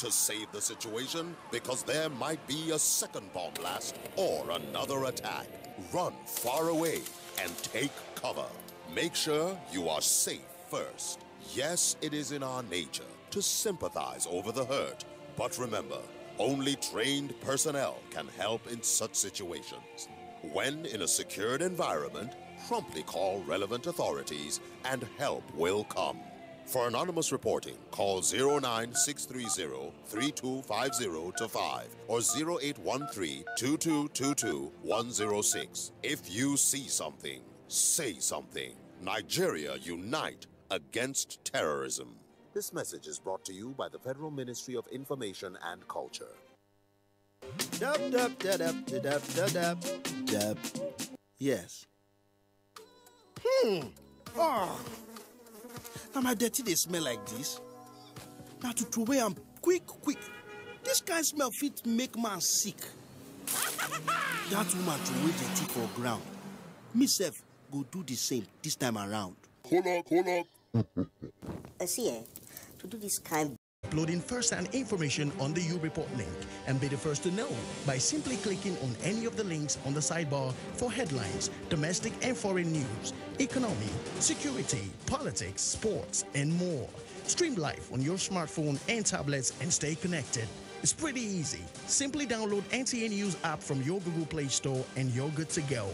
to save the situation because there might be a second bomb blast or another attack. Run far away and take cover. Make sure you are safe first. Yes, it is in our nature to sympathize over the hurt, but remember, only trained personnel can help in such situations. When in a secured environment, promptly call relevant authorities and help will come. For anonymous reporting, call 09630-3250-5 or 0813-2222-106. If you see something, say something. Nigeria unite against terrorism. This message is brought to you by the Federal Ministry of Information and Culture. Yes. Oh. Now my dirty they smell like this. Now to throw away am quick. This kind smell fit make man sick. That woman throw away dirty for ground. Me sef go do the same this time around. Hold up. See, to do this kind. Uploading first-hand information on the U-Report link and be the first to know by simply clicking on any of the links on the sidebar for headlines, domestic and foreign news, economy, security, politics, sports, and more. Stream live on your smartphone and tablets and stay connected. It's pretty easy. Simply download NTA News app from your Google Play Store and you're good to go.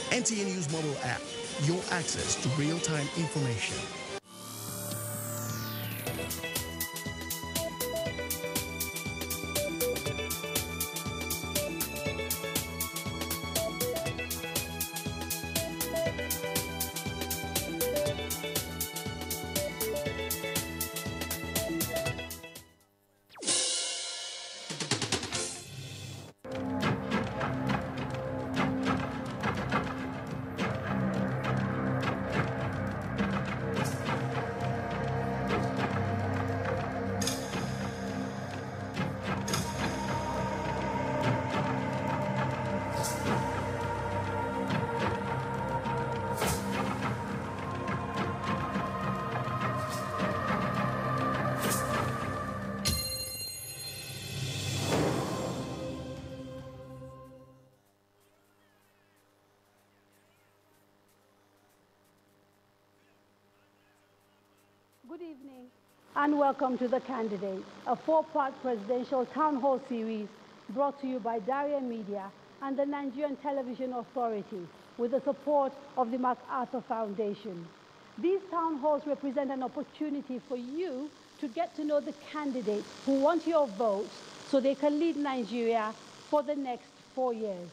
NTA News mobile app, your access to real-time information. Good evening and welcome to The Candidate, a four-part presidential town hall series brought to you by Nigerian Media and the Nigerian Television Authority with the support of the MacArthur Foundation. These town halls represent an opportunity for you to get to know the candidates who want your votes so they can lead Nigeria for the next 4 years.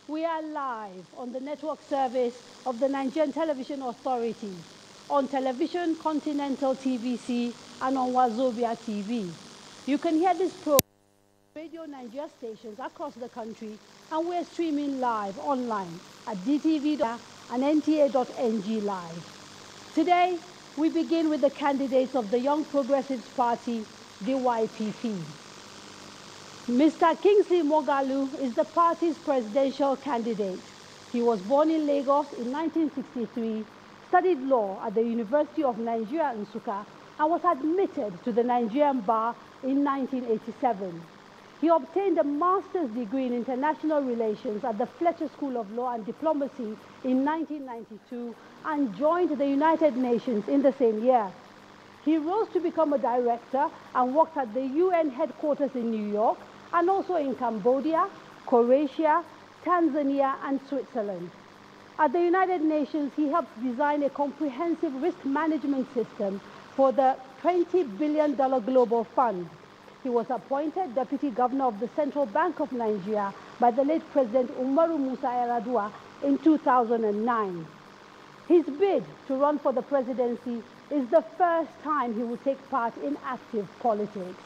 We are live on the network service of the Nigerian Television Authority, on Television Continental TVC and on Wazobia TV. You can hear this program on Radio Nigeria stations across the country, and we're streaming live online at DTV and NTA.ng live. Today, we begin with the candidates of the Young Progressives Party, the YPP. Mr. Kingsley Moghalu is the party's presidential candidate. He was born in Lagos in 1963, studied law at the University of Nigeria in Nsukka, and was admitted to the Nigerian bar in 1987. He obtained a master's degree in international relations at the Fletcher School of Law and Diplomacy in 1992 and joined the United Nations in the same year. He rose to become a director and worked at the UN headquarters in New York and also in Cambodia, Croatia, Tanzania, and Switzerland. At the United Nations, he helped design a comprehensive risk management system for the $20 billion Global Fund. He was appointed Deputy Governor of the Central Bank of Nigeria by the late President Umaru Musa Yar'Adua in 2009. His bid to run for the presidency is the first time he will take part in active politics.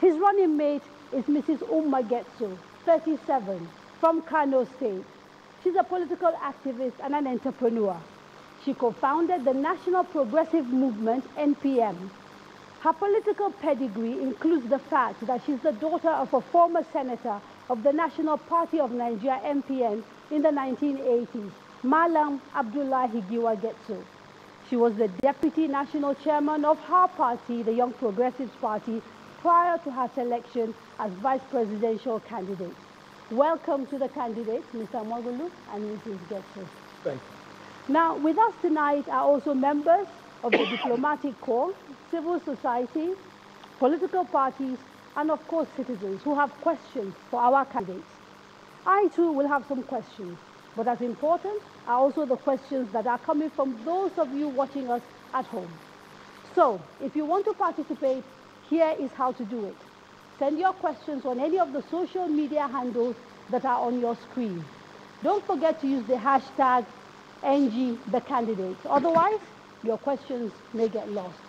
His running mate is Mrs. Umma Getso, 37, from Kano State. She's a political activist and an entrepreneur. She co-founded the National Progressive Movement, NPM. Her political pedigree includes the fact that she's the daughter of a former senator of the National Party of Nigeria, NPN, in the 1980s, Malam Abdullahi Giwa Getso. She was the Deputy National Chairman of her party, the Young Progressives Party, prior to her selection as Vice Presidential candidate. Welcome to the candidates, Mr. Mwagulu and Mrs. Getso. Thank you. Now, with us tonight are also members of the diplomatic corps, civil society, political parties, and of course citizens who have questions for our candidates. I too will have some questions, but as important are also the questions that are coming from those of you watching us at home. So, if you want to participate, here is how to do it. Send your questions on any of the social media handles that are on your screen. Don't forget to use the hashtag #NGTheCandidates. Otherwise, your questions may get lost.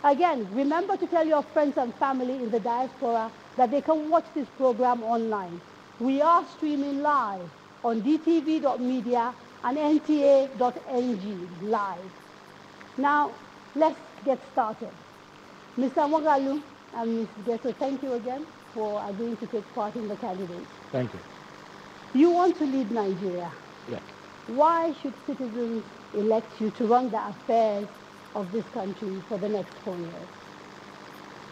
Again, remember to tell your friends and family in the diaspora that they can watch this program online. We are streaming live on dtv.media and nta.ng live. Now, let's get started. Mr. Mwagalu and Ms. Getso, thank you again for agreeing to take part in the candidates. Thank you. You want to lead Nigeria. Yes. Why should citizens elect you to run the affairs of this country for the next 4 years?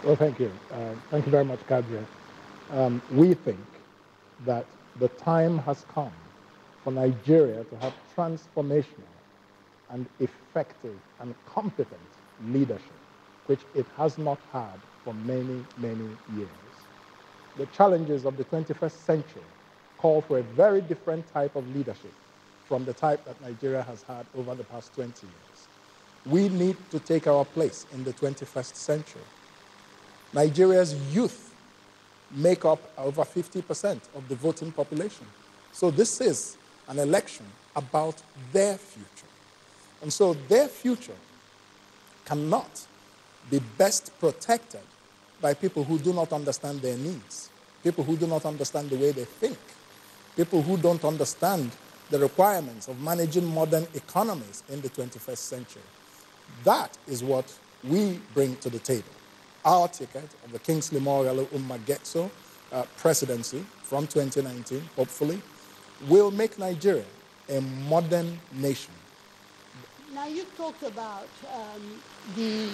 Well, thank you. Thank you very much, Kadria. We think that the time has come for Nigeria to have transformational and effective and competent leadership, which it has not had for many, many years. The challenges of the 21st century call for a very different type of leadership from the type that Nigeria has had over the past 20 years. We need to take our place in the 21st century. Nigeria's youth make up over 50% of the voting population. So this is an election about their future. And so their future cannot be best protected by people who do not understand their needs, people who do not understand the way they think, people who don't understand the requirements of managing modern economies in the 21st century. That is what we bring to the table. Our ticket of the Kingsley Moghalu Umma Getso presidency from 2019, hopefully, will make Nigeria a modern nation. Now, you've talked about the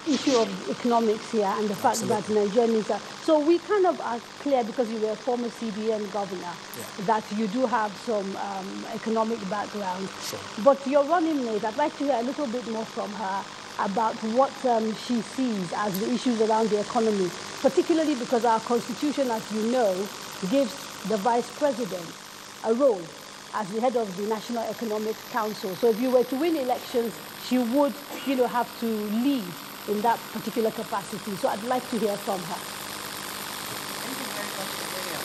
issue of economics here and the fact that Nigerians are... So we kind of are clear, because you were a former CBN governor, that you do have some economic background. Sure. But your running mate, I'd like to hear a little bit more from her about what she sees as the issues around the economy, particularly because our constitution, as you know, gives the vice president a role as the head of the National Economic Council. So if you were to win elections, she would, have to lead in that particular capacity. So I'd like to hear from her. Thank you very much, Maria.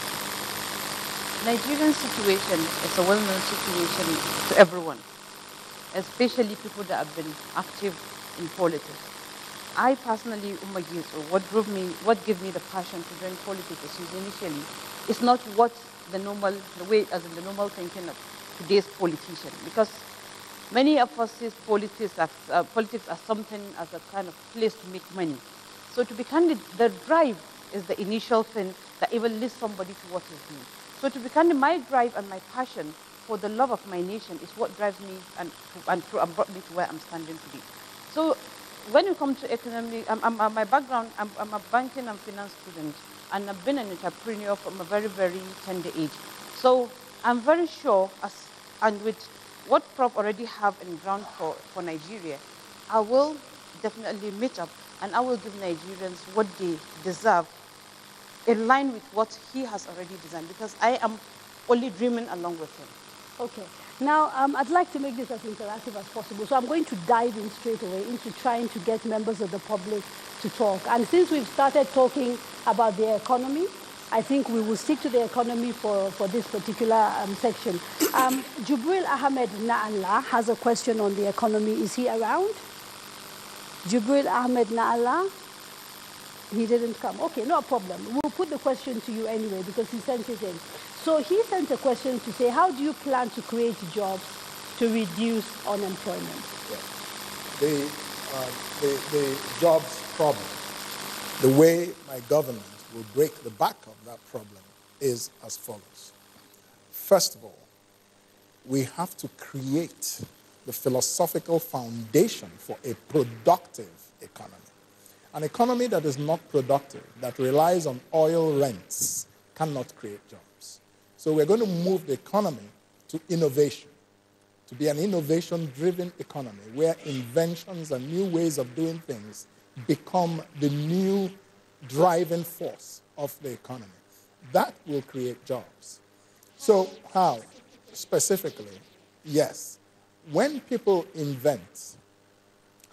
Nigerian situation is a well-known situation to everyone, especially people that have been active in politics. I personally, what gave me the passion to join politics initially, is not what the normal thinking of today's politician, because many of us see politics as something, as a kind of place to make money. So to be candid, the drive is the initial thing that even leads somebody to what is doing. So to be candid, my drive and my passion for the love of my nation is what drives me and brought me to where I'm standing today. So when you come to economy, my background, I'm a banking and finance student, and I've been an entrepreneur from a very, very tender age. So I'm very sure, and with what Prof already have in ground for Nigeria, I will definitely meet up and I will give Nigerians what they deserve in line with what he has already designed, because I am only dreaming along with him. Okay. Now, I'd like to make this as interactive as possible. So I'm going to dive in straight away into trying to get members of the public to talk. And since we've started talking about the economy, I think we will stick to the economy for this particular section. Jubril Ahmed Na'Allah has a question on the economy. Is he around? Jubril Ahmed Na'Allah? He didn't come. Okay, no problem. We'll put the question to you anyway because he sent it in. So he sent a question to say, how do you plan to create jobs to reduce unemployment? Yeah. The jobs problem, the way my government will break the back of that problem is as follows. First of all, we have to create the the philosophical foundation for a productive economy. An economy that is not productive, that relies on oil rents, cannot create jobs. So we're going to move the economy to innovation, to be an innovation-driven economy where inventions and new ways of doing things become the new driving force of the economy. That will create jobs. So how? Specifically, yes. When people invent,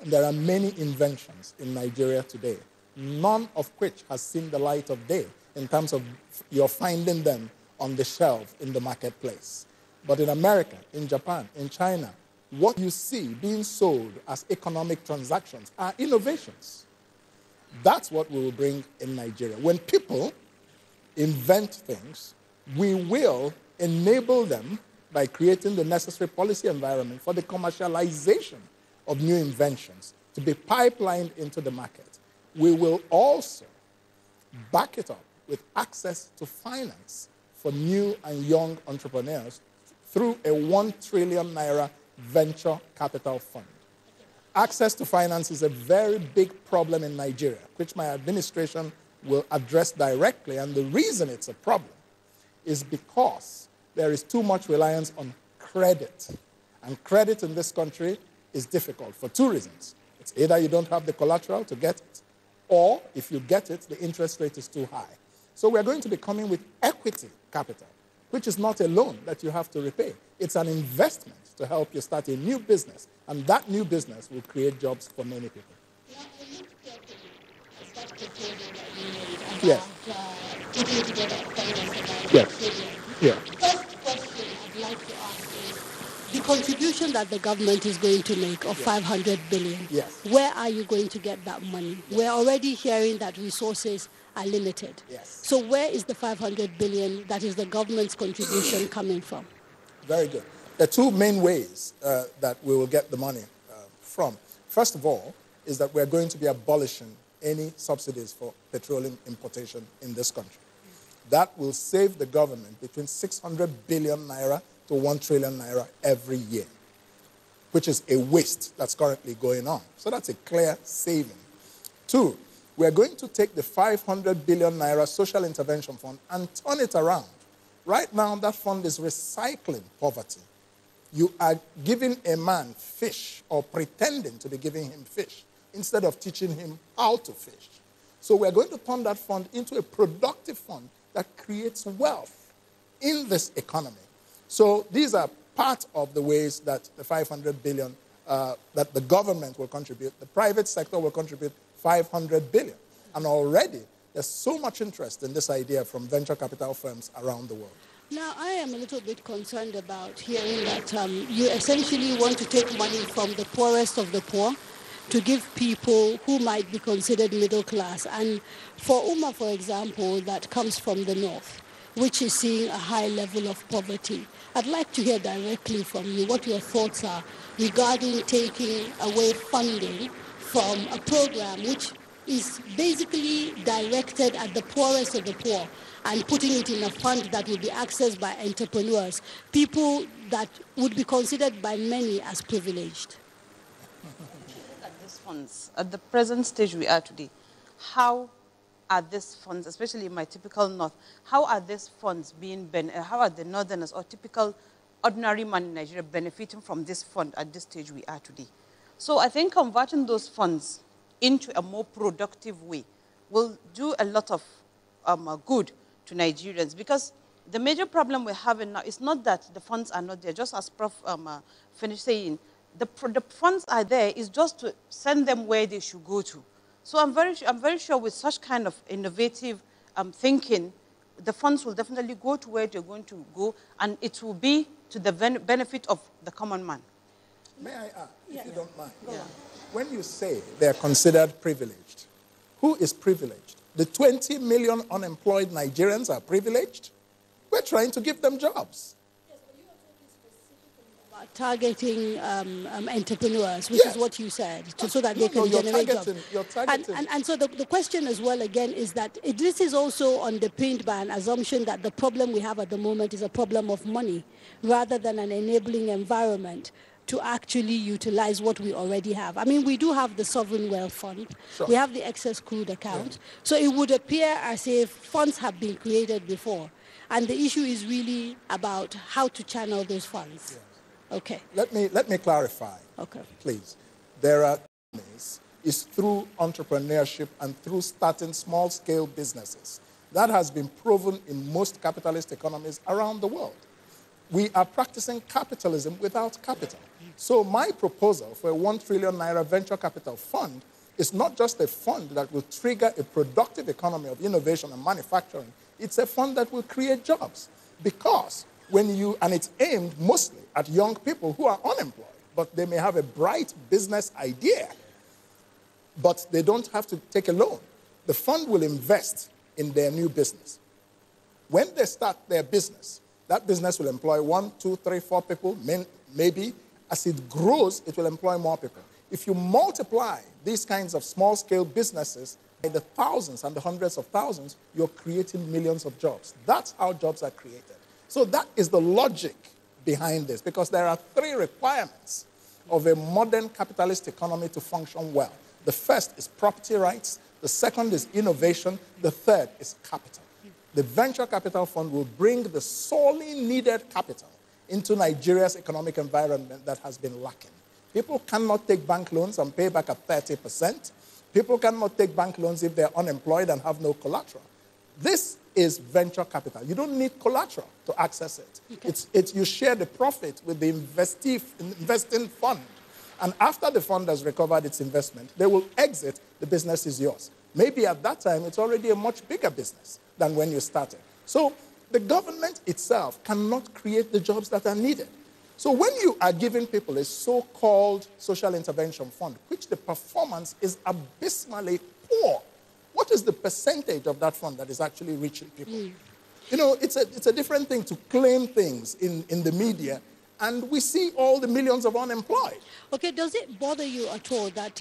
and there are many inventions in Nigeria today, none of which has seen the light of day in terms of you're finding them on the shelf in the marketplace. But in America, in Japan, in China, what you see being sold as economic transactions are innovations. That's what we will bring in Nigeria. When people invent things, we will enable them by creating the necessary policy environment for the commercialization of new inventions to be pipelined into the market. We will also back it up with access to finance for new and young entrepreneurs through a 1 trillion naira venture capital fund. Access to finance is a very big problem in Nigeria, which my administration will address directly. And the reason it's a problem is because there is too much reliance on credit. And credit in this country is difficult for two reasons. It's either you don't have the collateral to get it, or if you get it, the interest rate is too high. So we're going to be coming with equity capital, which is not a loan that you have to repay. It's an investment to help you start a new business, and that new business will create jobs for many people. Yes. Yes. Yeah. First question I'd like to ask is, the contribution that the government is going to make of 500 billion, yes. Where are you going to get that money? Yes. We're already hearing that resources are limited. Yes. So where is the 500 billion that is the government's contribution coming from? Very good. There are two main ways that we will get the money from. First of all, is that we're going to be abolishing any subsidies for petroleum importation in this country. That will save the government between 600 billion naira to 1 trillion naira every year, which is a waste that's currently going on. So that's a clear saving. Two, we're going to take the 500 billion naira social intervention fund and turn it around. Right now, that fund is recycling poverty. You are giving a man fish or pretending to be giving him fish instead of teaching him how to fish. So we're going to turn that fund into a productive fund that creates wealth in this economy. So these are part of the ways that the 500 billion that the government will contribute. The private sector will contribute 500 billion. And already there's so much interest in this idea from venture capital firms around the world. Now, I am a little bit concerned about hearing that you essentially want to take money from the poorest of the poor to give people who might be considered middle class. And for Uma, for example, that comes from the north, which is seeing a high level of poverty. I'd like to hear directly from you what your thoughts are regarding taking away funding from a program which is basically directed at the poorest of the poor and putting it in a fund that will be accessed by entrepreneurs, people that would be considered by many as privileged. At the present stage we are today, how are these funds, especially in my typical north, how are these funds being, how are the northerners or typical ordinary man in Nigeria benefiting from this fund at this stage we are today? So I think converting those funds into a more productive way will do a lot of good to Nigerians, because the major problem we're having now is not that the funds are not there, just as Prof. Finished saying, the funds are there, is just to send them where they should go to. So I'm very sure with such kind of innovative thinking, the funds will definitely go to where they're going to go, and it will be to the benefit of the common man. May I add, if you don't mind? Yeah. When you say they're considered privileged, who is privileged? The 20 million unemployed Nigerians are privileged? We're trying to give them jobs. Yes, but you are talking specifically about targeting entrepreneurs, which is what you said, so that they can generate jobs. You're targeting. And so the question as well, again, is that this is also underpinned by an assumption that the problem we have at the moment is a problem of money rather than an enabling environment. to actually utilize what we already have. I mean, we do have the Sovereign Wealth Fund. Sure. We have the excess crude account. Yeah. So it would appear as if funds have been created before. And the issue is really about how to channel those funds. Yes. Okay. Let me clarify, okay, please. There are is through entrepreneurship and through starting small-scale businesses. That has been proven in most capitalist economies around the world. We are practicing capitalism without capital. So my proposal for a 1 trillion naira venture capital fund is not just a fund that will trigger a productive economy of innovation and manufacturing. It's a fund that will create jobs. Because and it's aimed mostly at young people who are unemployed, but they may have a bright business idea, but they don't have to take a loan. The fund will invest in their new business. When they start their business, that business will employ 1, 2, 3, 4 people, maybe. As it grows, it will employ more people. If you multiply these kinds of small-scale businesses by the thousands and the hundreds of thousands, you're creating millions of jobs. That's how jobs are created. So that is the logic behind this, because there are 3 requirements of a modern capitalist economy to function well. The first is property rights. The second is innovation. The third is capital. The venture capital fund will bring the sorely needed capital into Nigeria's economic environment that has been lacking. People cannot take bank loans and pay back at 30%. People cannot take bank loans if they're unemployed and have no collateral. This is venture capital. You don't need collateral to access it. Okay. You share the profit with the investing fund. And after the fund has recovered its investment, they will exit, the business is yours. Maybe at that time, it's already a much bigger business than when you started. So the government itself cannot create the jobs that are needed. So when you are giving people a so-called social intervention fund, which the performance is abysmally poor, what is the percentage of that fund that is actually reaching people? You know, it's a different thing to claim things in the media, and we see all the millions of unemployed. Okay, does it bother you at all that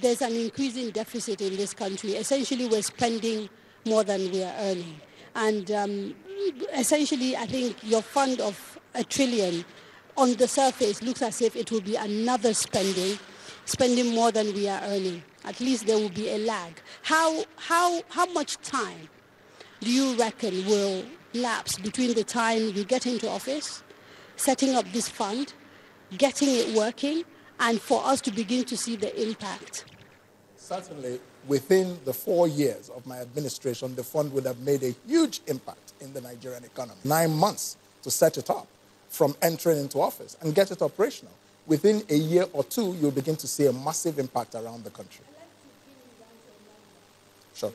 there's an increasing deficit in this country? Essentially, we're spending more than we are earning. And essentially, I think your fund of 1 trillion on the surface looks as if it will be another spending more than we are earning. At least there will be a lag. How much time do you reckon will lapse between the time you get into office, setting up this fund, getting it working, and for us to begin to see the impact? Certainly, within the 4 years of my administration, the fund would have made a huge impact in the Nigerian economy. 9 months to set it up from entering into office and get it operational. Within a year or 2, you'll begin to see a massive impact around the country. Sure.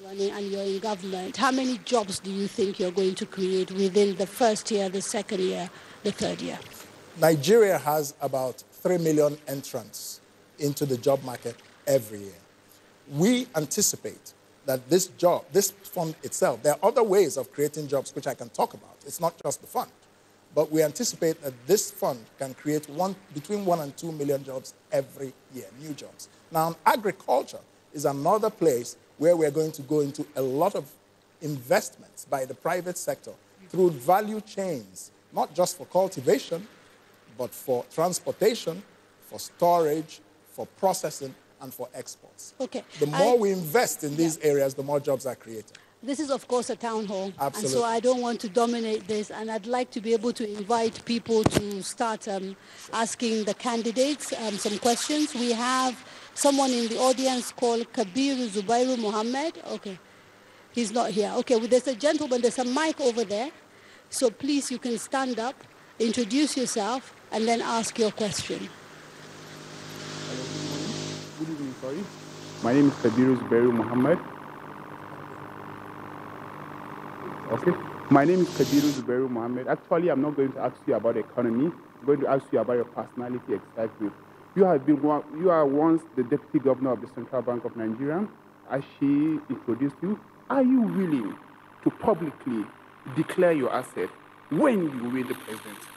And you're in government, how many jobs do you think you're going to create within the first year, the second year, the third year? Nigeria has about 3 million entrants into the job market every year. We anticipate that this fund itself, there are other ways of creating jobs which I can talk about. It's not just the fund. But we anticipate that this fund can create between 1 and 2 million jobs every year, new jobs. Now, agriculture is another place where we're going to go into a lot of investments by the private sector through value chains, not just for cultivation, but for transportation, for storage, for processing, and for exports. Okay. The more we invest in these areas, the more jobs are created. This is, of course, a town hall. Absolutely. And so I don't want to dominate this, and I'd like to be able to invite people to start asking the candidates some questions. We have someone in the audience called Kabiru Zubairu Mohammed. Okay. He's not here. Okay, well, there's a gentleman, there's a mic over there. So please, you can stand up, introduce yourself, and then ask your question. Good evening, sorry. My name is Kabiru Zubairu Mohammed. Okay. My name is Kabiru Zubairu Mohammed. Actually, I'm not going to ask you about the economy. I'm going to ask you about your personality exactly. You are once the deputy governor of the Central Bank of Nigeria. As she introduced you, are you willing to publicly declare your asset when you win the presidency?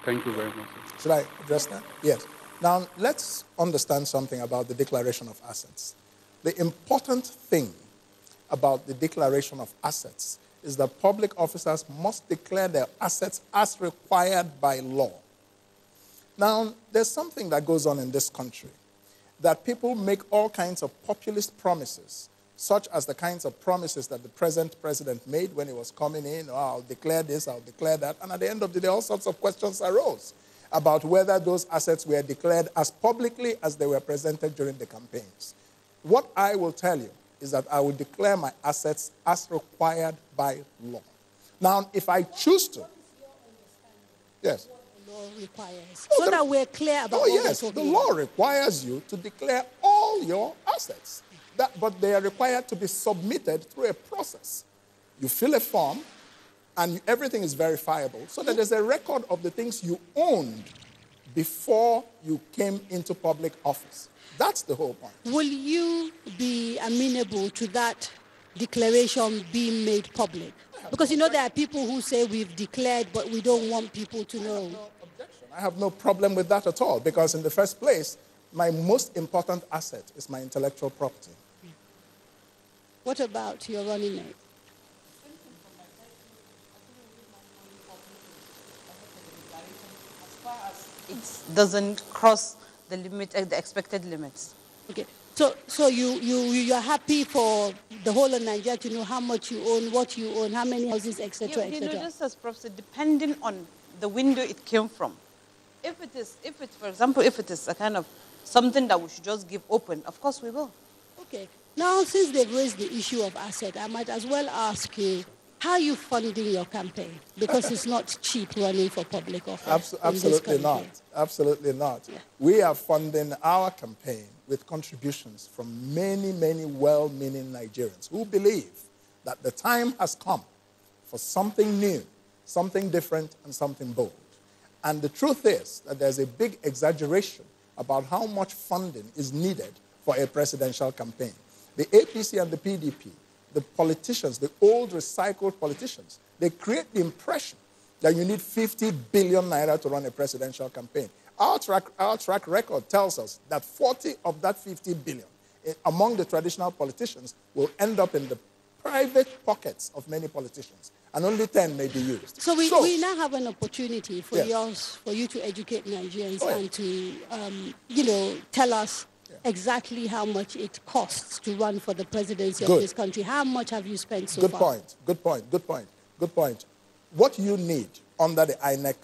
Thank you very much. Should I address that? Yes. Now, let's understand something about the declaration of assets. The important thing about the declaration of assets is that public officers must declare their assets as required by law. Now, there's something that goes on in this country, that people make all kinds of populist promises, such as the kinds of promises that the present president made when he was coming in, oh, I'll declare this, I'll declare that, and at the end of the day, all sorts of questions arose about whether those assets were declared as publicly as they were presented during the campaigns. What I will tell you is that I will declare my assets as required by law. Now, if I choose to, yes. Law requires. So that we're clear about what yes, the law requires you to declare all your assets. But they are required to be submitted through a process. You fill a form, and everything is verifiable, so that there's a record of the things you owned before you came into public office. That's the whole point. Will you be amenable to that declaration being made public? Because, you know, there are people who say we've declared, but we don't want people to know. I have no problem with that at all, because in the first place, my most important asset is my intellectual property. What about your running mate? It doesn't cross the limit, the expected limits. Okay. So you're happy for the whole of Nigeria to know how much you own, what you own, how many houses, etc., You know, etc. just as Prof said, depending on the window it came from. For example, if it is a kind of something that we should just give open, of course we will. Okay. Now, since they've raised the issue of asset, I might as well ask you, how are you funding your campaign? Because it's not cheap running for public office. Absolutely not. Absolutely not. Yeah. We are funding our campaign with contributions from many, many well-meaning Nigerians who believe that the time has come for something new, something different, and something bold. And the truth is that there's a big exaggeration about how much funding is needed for a presidential campaign. The APC and the PDP, the politicians, the old recycled politicians, they create the impression that you need 50 billion naira to run a presidential campaign. Our track record tells us that 40 of that 50 billion among the traditional politicians will end up in the private pockets of many politicians, and only 10 may be used. So we now have an opportunity for, for you to educate Nigerians and to, tell us exactly how much it costs to run for the presidency of this country. How much have you spent so far? Good point. What you need under the INEC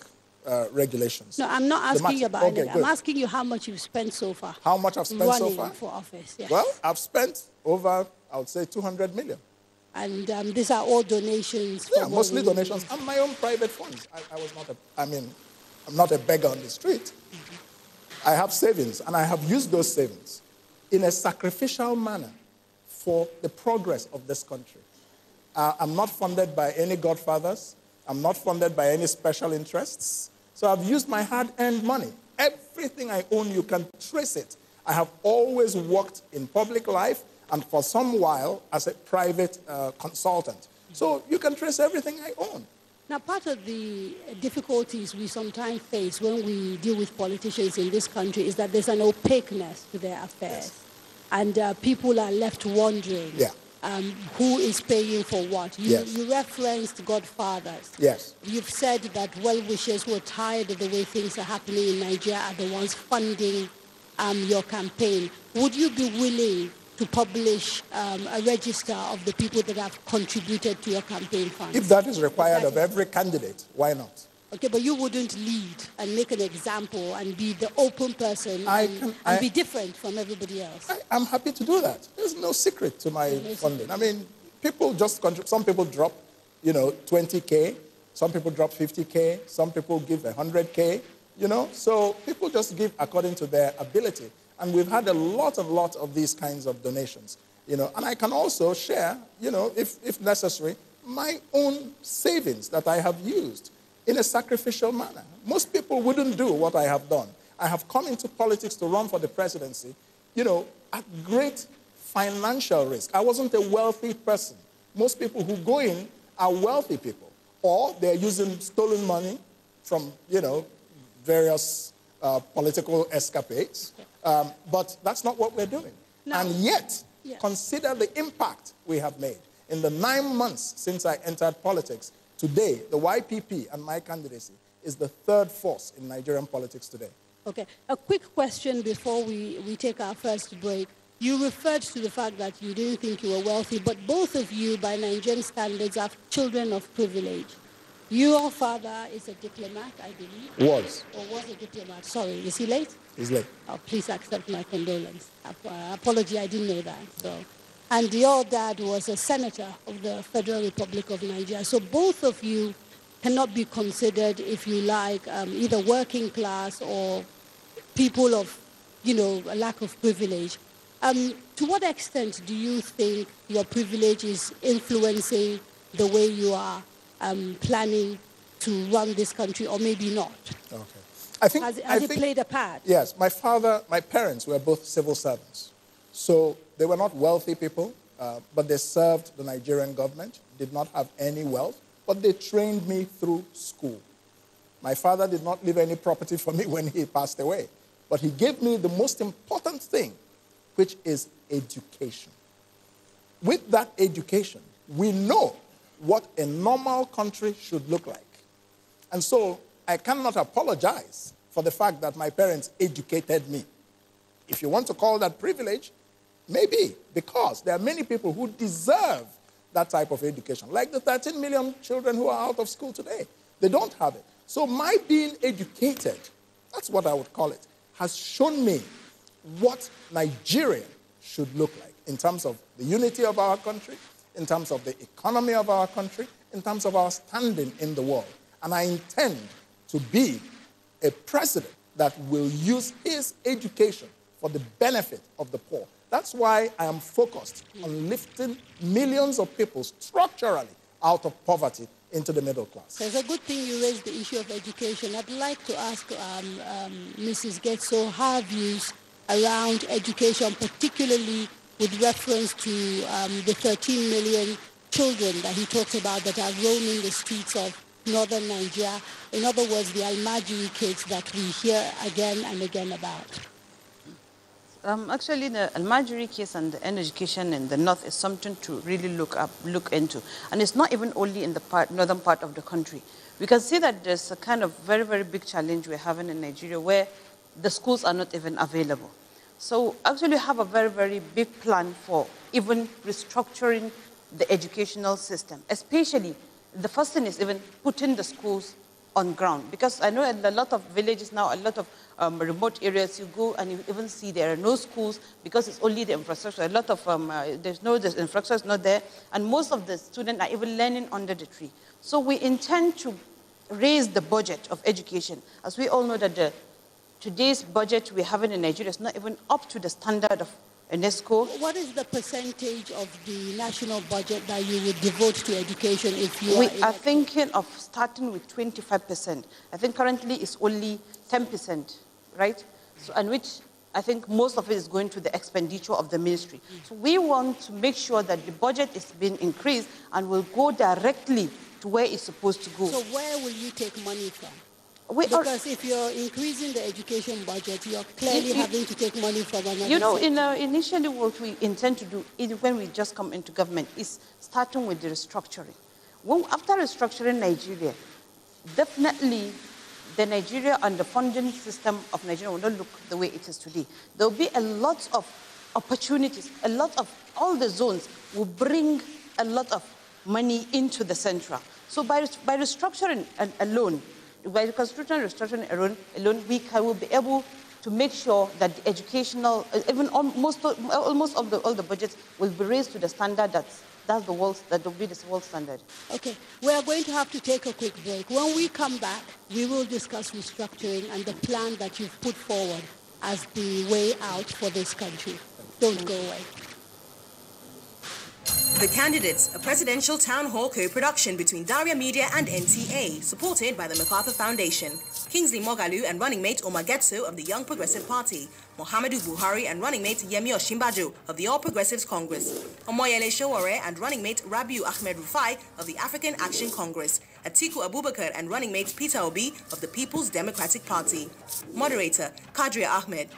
regulations. No, I'm not asking you about it. I'm asking you how much you've spent so far. How much I've spent so far? Running for office, yes. Well, I've spent over, I would say, 200 million. And these are all donations? Yeah, mostly donations and my own private funds. I'm not a beggar on the street. I have savings, and I have used those savings in a sacrificial manner for the progress of this country. I'm not funded by any godfathers. I'm not funded by any special interests. So I've used my hard-earned money. Everything I own, you can trace it. I have always worked in public life and for some while as a private consultant. So you can trace everything I own. Now, part of the difficulties we sometimes face when we deal with politicians in this country is that there's an opaqueness to their affairs. Yes. And people are left wondering who is paying for what. You referenced godfathers. Yes. You've said that well-wishers who are tired of the way things are happening in Nigeria are the ones funding your campaign. Would you be willing to publish a register of the people that have contributed to your campaign funds? If that is required of every candidate, why not? Okay, but you wouldn't lead and make an example and be the open person and be different from everybody else. I'm happy to do that. There's no secret to my funding. I mean, people just contribute. Some people drop, 20K. Some people drop 50K. Some people give 100K, So people just give according to their ability. And we've had a lot of these kinds of donations, And I can also share, if necessary, my own savings that I have used in a sacrificial manner. Most people wouldn't do what I have done. I have come into politics to run for the presidency, at great financial risk. I wasn't a wealthy person. Most people who go in are wealthy people, or they're using stolen money from, various political escapades. But that's not what we're doing. No. And yet, consider the impact we have made. In the 9 months since I entered politics, today, the YPP and my candidacy is the third force in Nigerian politics today. Okay, a quick question before we take our first break. You referred to the fact that you didn't think you were wealthy, but both of you, by Nigerian standards, are children of privilege. Your father is a diplomat, I believe. Was a diplomat. Sorry, is he late? He's late. Oh, please accept my condolence. Apology, I didn't know that. So, and your dad was a senator of the Federal Republic of Nigeria. So both of you cannot be considered, if you like, either working class or people of, a lack of privilege. To what extent do you think your privilege is influencing the way you are planning to run this country, or maybe not? Okay. I think, has it played a part? Yes. My parents were both civil servants. So they were not wealthy people, but they served the Nigerian government, did not have any wealth, but they trained me through school. My father did not leave any property for me when he passed away, but he gave me the most important thing, which is education. With that education, we know what a normal country should look like. And so I cannot apologize for the fact that my parents educated me. If you want to call that privilege, maybe, because there are many people who deserve that type of education, like the 13 million children who are out of school today. They don't have it. So my being educated, that's what I would call it, has shown me what Nigeria should look like in terms of the unity of our country, in terms of the economy of our country, in terms of our standing in the world. And I intend to be a president that will use his education for the benefit of the poor. That's why I am focused on lifting millions of people structurally out of poverty into the middle class. So it's a good thing you raised the issue of education. I'd like to ask Mrs. Getso her views around education, particularly with reference to the 13 million children that he talked about that are roaming the streets of northern Nigeria. In other words, the Almajiri kids that we hear again and again about. Actually, the Almajiri case and the education in the north is something to really look into. And it's not even only in the northern part of the country. We can see that there's a kind of very, very big challenge we're having in Nigeria where the schools are not even available. So actually we have a very, very big plan for even restructuring the educational system, especially the first thing is even putting the schools on ground. Because I know in a lot of villages now, a lot of remote areas, you go and you even see there are no schools because it's only the infrastructure. A lot of, the infrastructure is not there, and most of the students are even learning under the tree. So we intend to raise the budget of education. As we all know that today's budget we're having in Nigeria is not even up to the standard of UNESCO. What is the percentage of the national budget that you would devote to education if you We are thinking of starting with 25%. I think currently it's only 10%, right? So, and which I think most of it is going to the expenditure of the ministry. So we want to make sure that the budget is being increased and will go directly to where it's supposed to go. So where will you take money from? Because if you're increasing the education budget, you're clearly having to take money from another. You know, initially what we intend to do when we just come into government is starting with the restructuring. After restructuring Nigeria, definitely the Nigeria and the funding system of Nigeria will not look the way it is today. There will be a lot of opportunities, a lot of all the zones will bring a lot of money into the central. So by restructuring alone, by constitutional restructuring alone, we will be able to make sure that the educational, even almost all the budgets will be raised to the standard that will be the world standard. Okay, we are going to have to take a quick break. When we come back, we will discuss restructuring and the plan that you've put forward as the way out for this country. Don't go away. The Candidates, a presidential town hall co-production between Daria Media and NTA, supported by the MacArthur Foundation. Kingsley Mogalu and running mate Omar Getso of the Young Progressive Party, Muhammadu Buhari and running mate Yemi Osinbajo of the All Progressives Congress, Omoyele Sowore and running mate Rabiu Ahmed Rufai of the African Action Congress, Atiku Abubakar and running mate Peter Obi of the People's Democratic Party. Moderator Kadria Ahmed.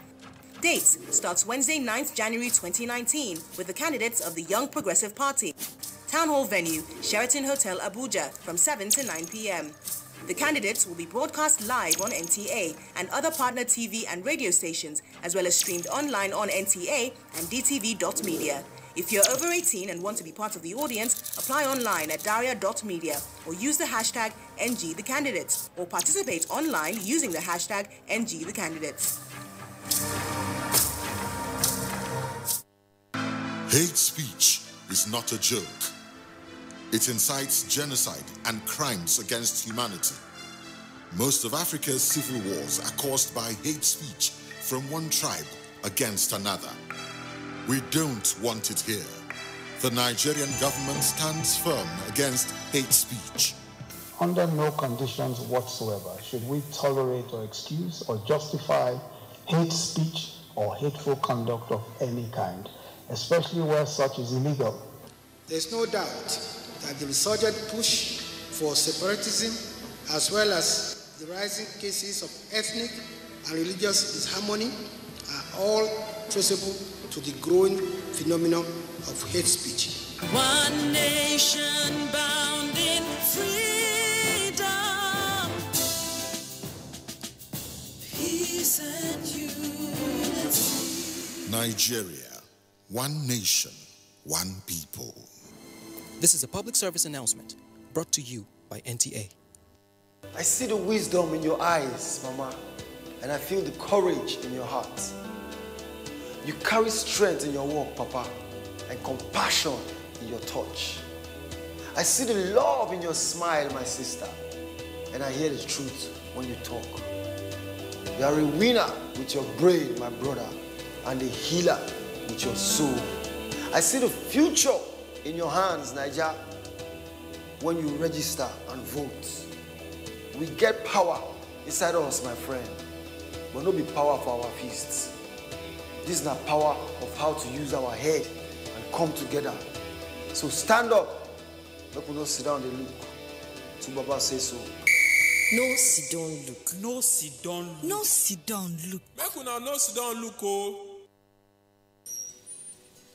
Dates starts Wednesday, 9th January 2019 with the candidates of the Young Progressive Party. Town Hall venue, Sheraton Hotel, Abuja, from 7 to 9 p.m. The candidates will be broadcast live on NTA and other partner TV and radio stations, as well as streamed online on NTA and dtv.media. If you're over 18 and want to be part of the audience, apply online at daria.media or use the hashtag NGTheCandidates or participate online using the hashtag NGTheCandidates. Hate speech is not a joke. It incites genocide and crimes against humanity. Most of Africa's civil wars are caused by hate speech from one tribe against another. We don't want it here. The Nigerian government stands firm against hate speech. Under no conditions whatsoever should we tolerate or excuse or justify hate speech or hateful conduct of any kind, especially where such is illegal. There's no doubt that the resurgent push for separatism, as well as the rising cases of ethnic and religious disharmony, are all traceable to the growing phenomenon of hate speech. One nation bound in freedom, peace and unity. Nigeria, one nation, one people. This is a public service announcement brought to you by NTA. I see the wisdom in your eyes, Mama, and I feel the courage in your heart. You carry strength in your walk, Papa, and compassion in your touch. I see the love in your smile, my sister, and I hear the truth when you talk. You are a winner with your brain, my brother, and a healer with your soul. I see the future in your hands, Niger, when you register and vote. We get power inside us, my friend, but not be power for our fists. This is not power of how to use our head and come together. So stand up. Let us not sit down and look. To Baba say so. No sit down look. No sit down look. No sit down look. Make una no sit down look, oh.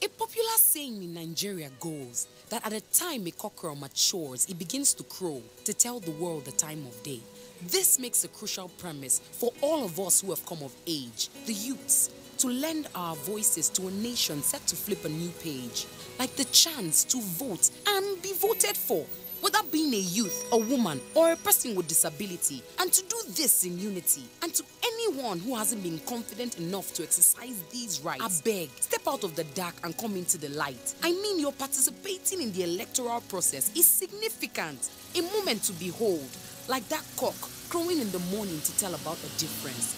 A popular saying in Nigeria goes that at the time a cockerel matures, it begins to crow to tell the world the time of day. This makes a crucial premise for all of us who have come of age, the youths, to lend our voices to a nation set to flip a new page, like the chance to vote and be voted for, whether being a youth, a woman, or a person with disability, and to do this in unity. And to anyone who hasn't been confident enough to exercise these rights, I beg, step out of the dark and come into the light. I mean, your participating in the electoral process is significant, a moment to behold, like that cock crowing in the morning to tell about a difference.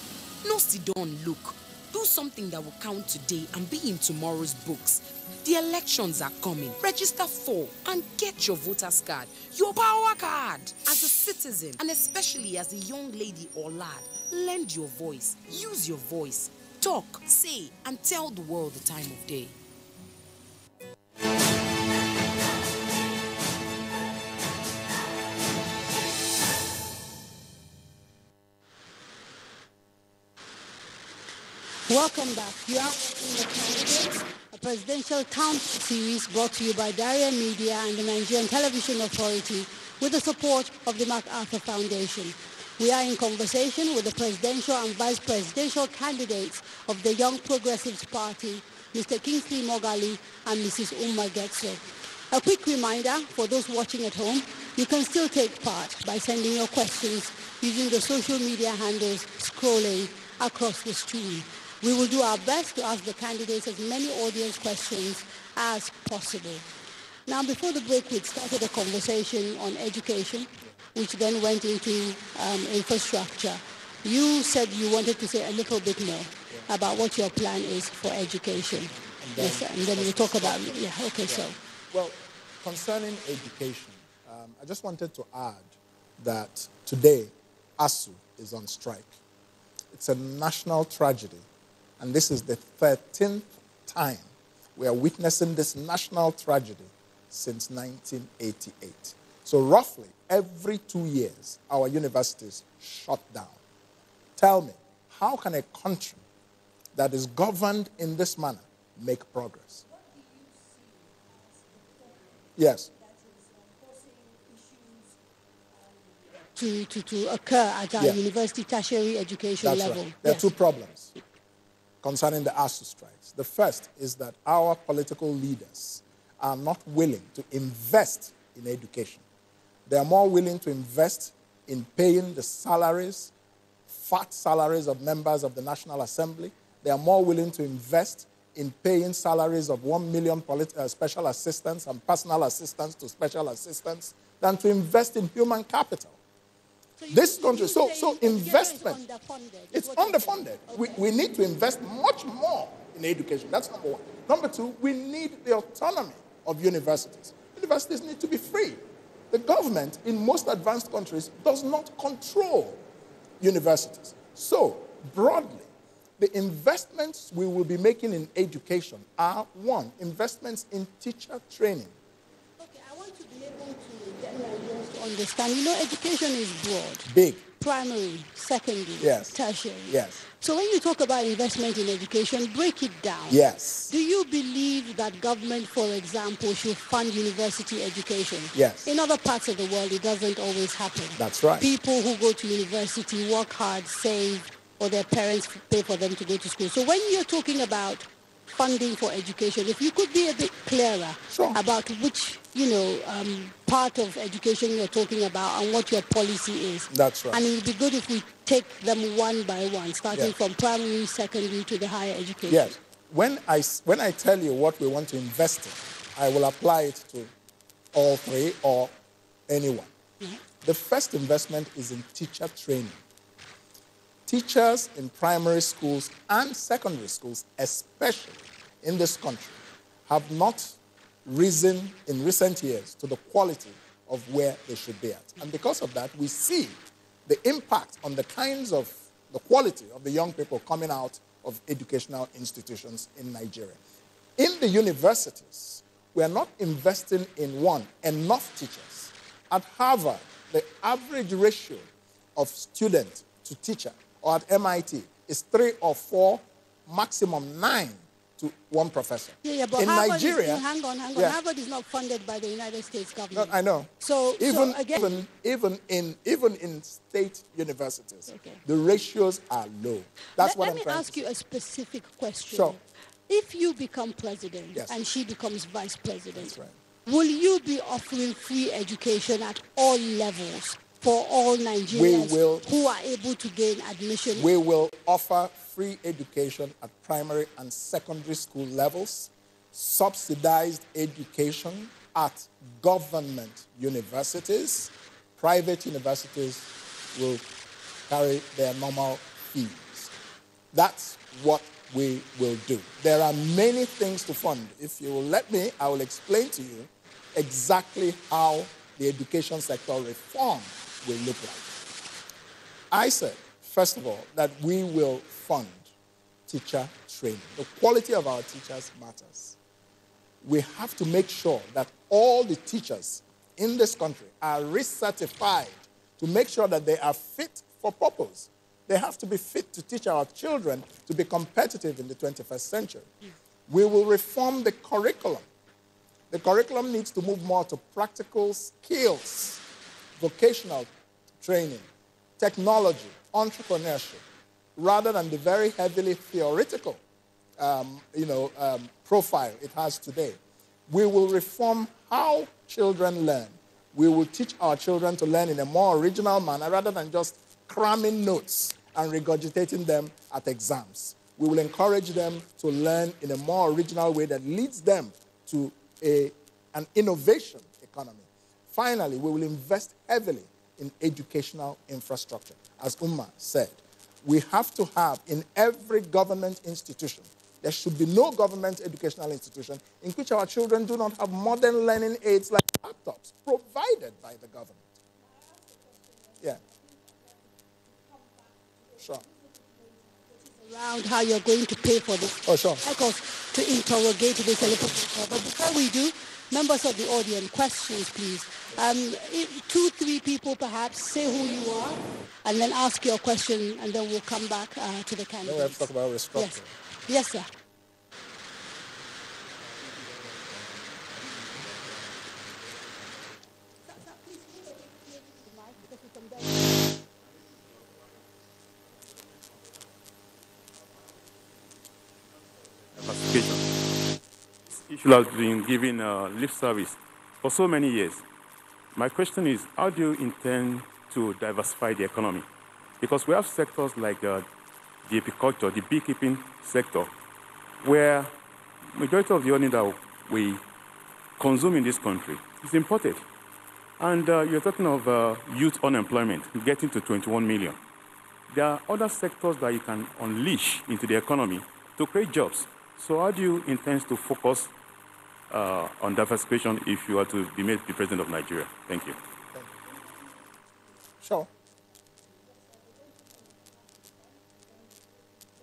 No sit down look. Do something that will count today and be in tomorrow's books. The elections are coming. Register for and get your voter's card, your power card. As a citizen, and especially as a young lady or lad, lend your voice, use your voice, talk, say, and tell the world the time of day. Welcome back. You are watching The Candidates, a presidential town series brought to you by Daria Media and the Nigerian Television Authority with the support of the MacArthur Foundation. We are in conversation with the presidential and vice presidential candidates of the Young Progressives Party, Mr. Kingsley Moghalu and Mrs. Umma Getso. A quick reminder for those watching at home, you can still take part by sending your questions using the social media handles scrolling across the stream. We will do our best to ask the candidates as many audience questions as possible. Now, before the break, we started a conversation on education, which then went into infrastructure. You said you wanted to say a little bit more about what your plan is for education. And then we'll talk about, so. Well, concerning education, I just wanted to add that today, ASU is on strike. It's a national tragedy. And this is the 13th time we are witnessing this national tragedy since 1988. So roughly every 2 years, our universities shut down. Tell me, how can a country that is governed in this manner make progress? That Yes. is causing issues to occur at our university tertiary education That's level. Right. There are two problems concerning the ASU strikes. The first is that our political leaders are not willing to invest in education. They are more willing to invest in paying the salaries, fat salaries of members of the National Assembly. They are more willing to invest in paying salaries of 1 million special assistants and personal assistants to special assistants than to invest in human capital. So this country, so investment, it's underfunded. We need to invest much more in education. That's number one. Number two, we need the autonomy of universities. Universities need to be free. The government in most advanced countries does not control universities. So, broadly, the investments we will be making in education are, one, investments in teacher training. Okay, I want to be able to get Nigerians to understand. You know, education is broad. Big. Primary, secondary, yes. tertiary. Yes. So when you talk about investment in education, break it down. Yes. Do you believe that government, for example, should fund university education? Yes. In other parts of the world, it doesn't always happen. That's right. People who go to university work hard, save, or their parents pay for them to go to school. So when you're talking about funding for education, if you could be a bit clearer about which, part of education you're talking about and what your policy is. That's right. And it would be good if we take them one by one, starting from primary, secondary to the higher education. Yes. When I tell you what we want to invest in, I will apply it to all three or anyone. Mm-hmm. The first investment is in teacher training. Teachers in primary schools and secondary schools, especially in this country, have not risen in recent years to the quality of where they should be at. And because of that, we see the impact on the quality of the young people coming out of educational institutions in Nigeria. In the universities, we are not investing in, one, enough teachers. At Harvard, the average ratio of student to teacher, or at MIT, is 3 or 4, maximum 9 to 1 professor. But in Harvard Nigeria, hang on. Harvard is not funded by the United States government. No, I know. So even in state universities, the ratios are low. That's what I'm trying to say. Let me ask you a specific question. Sure. If you become president Yes. and she becomes vice president, That's right. will you be offering free education at all levels for all Nigerians who are able to gain admission? We will offer free education at primary and secondary school levels, subsidized education at government universities. Private universities will carry their normal fees. That's what we will do. There are many things to fund. If you will let me, I will explain to you exactly how the education sector reform will look like. I said, first of all, that we will fund teacher training. The quality of our teachers matters. We have to make sure that all the teachers in this country are recertified to make sure that they are fit for purpose. They have to be fit to teach our children to be competitive in the 21st century. We will reform the curriculum. The curriculum needs to move more to practical skills, vocational training, technology, entrepreneurship, rather than the very heavily theoretical profile it has today. We will reform how children learn. We will teach our children to learn in a more original manner rather than just cramming notes and regurgitating them at exams. We will encourage them to learn in a more original way that leads them to an innovation economy. Finally, we will invest heavily in educational infrastructure. As Umma said, we have to have in every government institution, there should be no government educational institution in which our children do not have modern learning aids like laptops provided by the government. Yeah. Sure. Around how you're going to pay for this. Oh, sure. Because to interrogate this a little bit more. But before we do, members of the audience, questions, please. 2, 3 people perhaps, say who you are, and then ask your question, and then we'll come back to the candidates. Now we have to talk about restructuring. Yes, sir. still has been giving lip service for so many years. My question is, how do you intend to diversify the economy? Because we have sectors like the apiculture, the beekeeping sector, where majority of the honey that we consume in this country is imported. And you're talking of youth unemployment getting to 21 million. There are other sectors that you can unleash into the economy to create jobs. So how do you intend to focus on diversification if you are to be made the president of Nigeria? Thank you. Sure.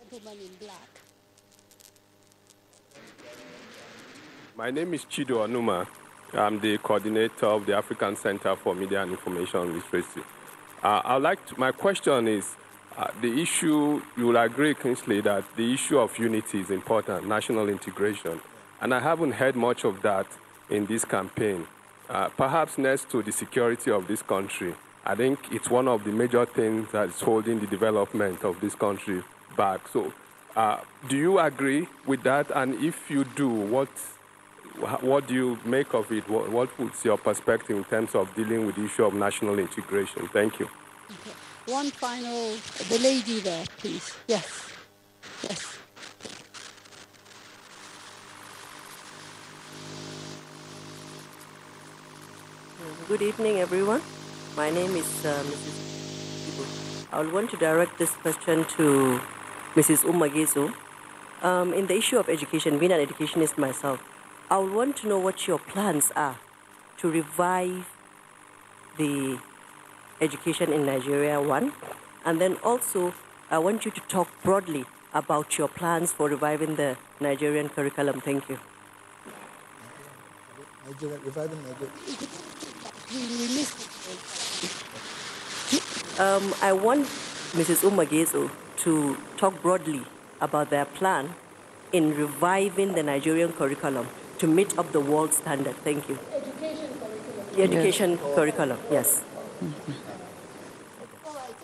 Gentleman in black. My name is Chido Anuma. I'm the coordinator of the African Center for Media and Information Literacy. My question is, the issue, you will agree, Kingsley, that the issue of unity is important, national integration. And I haven't heard much of that in this campaign. Perhaps next to the security of this country, I think it's one of the major things that is holding the development of this country back. So do you agree with that? And if you do, what do you make of it? What's your perspective in terms of dealing with the issue of national integration? Thank you. Okay. One final, the lady there, please. Yes. Yes. Good evening, everyone. My name is Mrs. Ibu. I would want to direct this question to Mrs. Umageso. In the issue of education, being an educationist myself, I would want to know what your plans are to revive the education in Nigeria, one. And then also, I want you to talk broadly about your plans for reviving the Nigerian curriculum. Thank you. Reviving Nigeria. I want Mrs. Umageso to talk broadly about their plan in reviving the Nigerian curriculum to meet up the world standard. Thank you. Education curriculum. The education curriculum, yes. All right.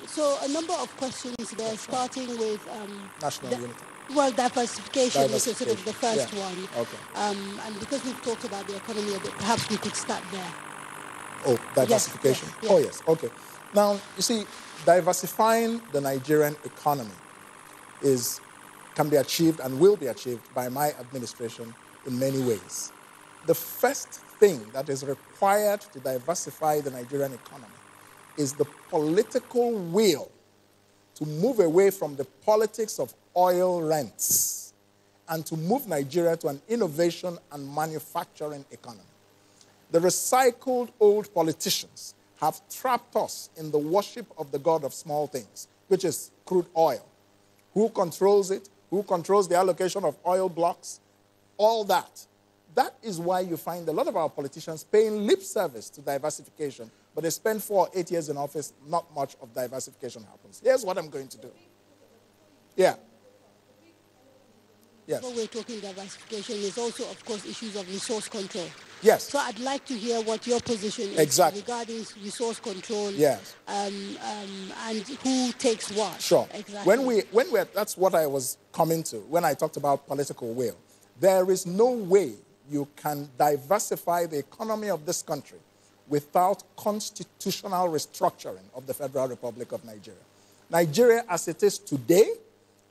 So a number of questions there, starting with national unity. Well, diversification is sort of the first one. Okay. And because we've talked about the economy a bit, perhaps we could start there. Oh, diversification. Yes, yes. Oh, yes. Okay. Now, you see, diversifying the Nigerian economy can be achieved and will be achieved by my administration in many ways. The first thing that is required to diversify the Nigerian economy is the political will to move away from the politics of oil rents and to move Nigeria to an innovation and manufacturing economy. The recycled old politicians have trapped us in the worship of the god of small things, which is crude oil. Who controls it? Who controls the allocation of oil blocks? All that. That is why you find a lot of our politicians paying lip service to diversification, but they spend 4 or 8 years in office, not much of diversification happens. Here's what I'm going to do. Yeah. Yes. When we're talking diversification, there's also, of course, issues of resource control. Yes. So I'd like to hear what your position is regarding resource control. Yes. And who takes what. Sure. Exactly. That's what I was coming to when I talked about political will. There is no way you can diversify the economy of this country without constitutional restructuring of the Federal Republic of Nigeria. Nigeria, as it is today,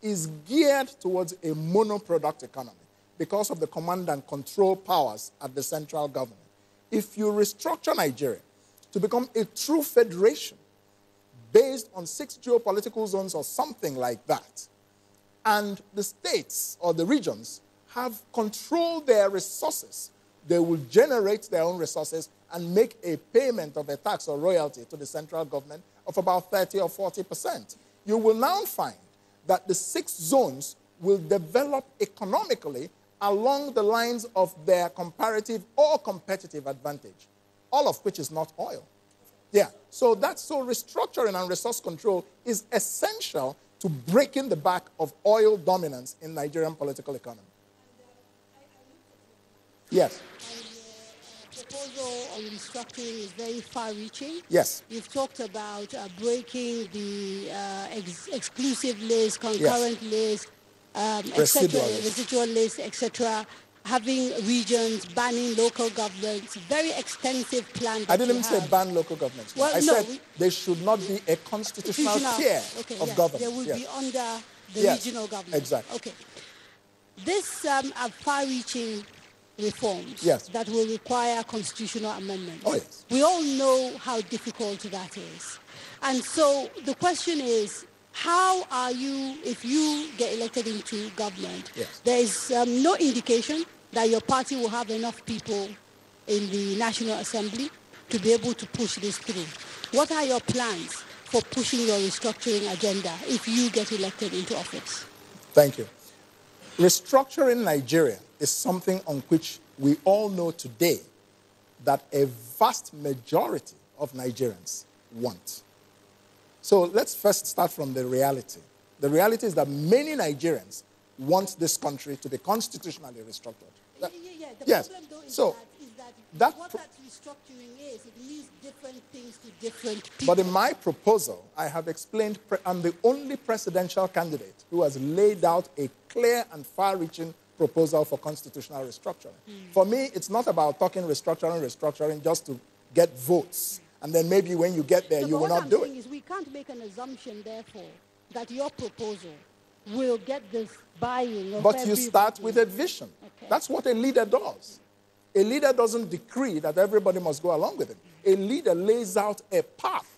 is geared towards a monoproduct economy because of the command and control powers at the central government. If you restructure Nigeria to become a true federation based on 6 geopolitical zones or something like that, and the states or the regions have controlled their resources, they will generate their own resources and make a payment of a tax or royalty to the central government of about 30 or 40%. You will now find that the 6 zones will develop economically along the lines of their comparative or competitive advantage, all of which is not oil. Yeah, so restructuring and resource control is essential to breaking the back of oil dominance in Nigerian political economy. Yes. The proposal on restructuring is very far-reaching. Yes. You've talked about breaking the exclusive list, concurrent list, residual list, etc. having regions, banning local governments, very extensive plan. I didn't say ban local governments. Well, I no, said there should not be a constitutional tier of government. They will be under the regional government. Exactly. Okay. This are far-reaching reforms that will require constitutional amendments. Oh, yes. We all know how difficult that is. And so the question is, how are you, if you get elected into government, there is no indication that your party will have enough people in the National Assembly to be able to push this through. What are your plans for pushing your restructuring agenda if you get elected into office? Thank you. Restructuring Nigeria is something on which we all know today that a vast majority of Nigerians want. So let's first start from the reality. The reality is that many Nigerians want this country to be constitutionally restructured. The yes. problem, though, is So that what that restructuring is, it means different things to different people. But in my proposal, I have explained, I'm the only presidential candidate who has laid out a clear and far-reaching proposal for constitutional restructuring. For me, it's not about talking restructuring just to get votes. And then maybe when you get there, you will not do it. Is we can't make an assumption, therefore, that your proposal will get this buy-in of But you start with a vision. Okay. That's what a leader does. A leader doesn't decree that everybody must go along with him. A leader lays out a path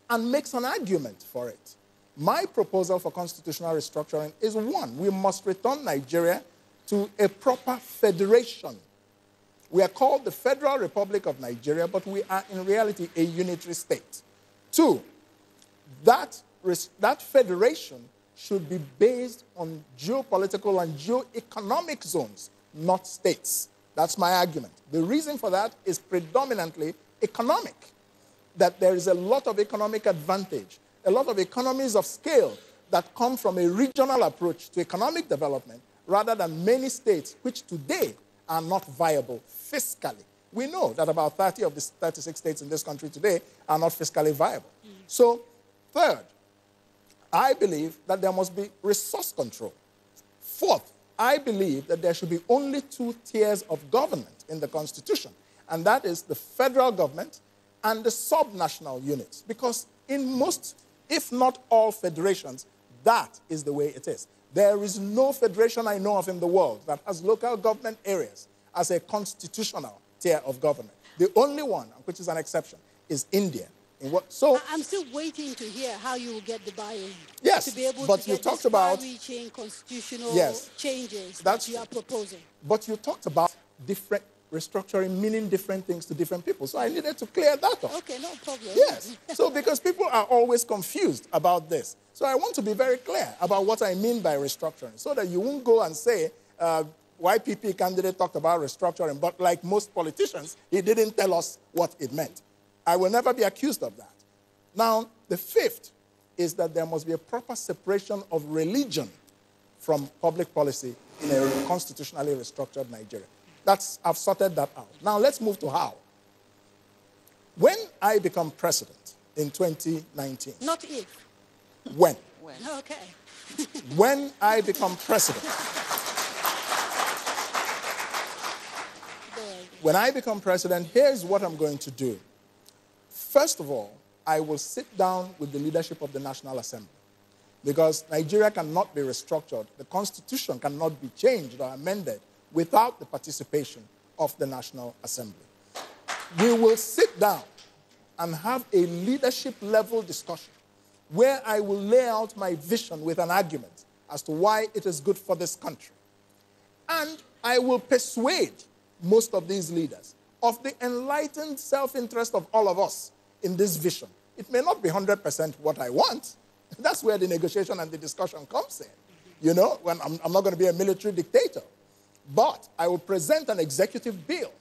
and makes an argument for it. My proposal for constitutional restructuring is one. We must return Nigeria to a proper federation. We are called the Federal Republic of Nigeria, but we are in reality a unitary state. Two, that federation should be based on geopolitical and geoeconomic zones, not states. That's my argument. The reason for that is predominantly economic, that there is a lot of economic advantage, a lot of economies of scale that come from a regional approach to economic development rather than many states which today are not viable fiscally. We know that about 30 of the 36 states in this country today are not fiscally viable. So, third, I believe that there must be resource control. Fourth, I believe that there should be only 2 tiers of government in the Constitution, and that is the federal government and the subnational units, because in most, if not all federations, that is the way it is. There is no federation I know of in the world that has local government areas as a constitutional tier of government. The only one, which is an exception, is India. I'm still waiting to hear how you will get the buy-in. Yes, to be able but to you get talked about far-reaching constitutional changes that you are proposing. But you talked about different restructuring, meaning different things to different people. So I needed to clear that up. Okay, no problem. Yes. So because people are always confused about this. So I want to be very clear about what I mean by restructuring so that you won't go and say, YPP candidate talked about restructuring, but like most politicians, he didn't tell us what it meant. I will never be accused of that. Now, the fifth is that there must be a proper separation of religion from public policy in a constitutionally restructured Nigeria. I've sorted that out. Now, let's move to how. When I become president in 2019. Not if. When. Okay. When I become president. When I become president, here's what I'm going to do. First of all, I will sit down with the leadership of the National Assembly because Nigeria cannot be restructured. The Constitution cannot be changed or amended without the participation of the National Assembly. We will sit down and have a leadership-level discussion where I will lay out my vision with an argument as to why it is good for this country. And I will persuade most of these leaders of the enlightened self-interest of all of us in this vision. It may not be 100% what I want. That's where the negotiation and the discussion comes in. You know, when I'm not going to be a military dictator. But I will present an executive bill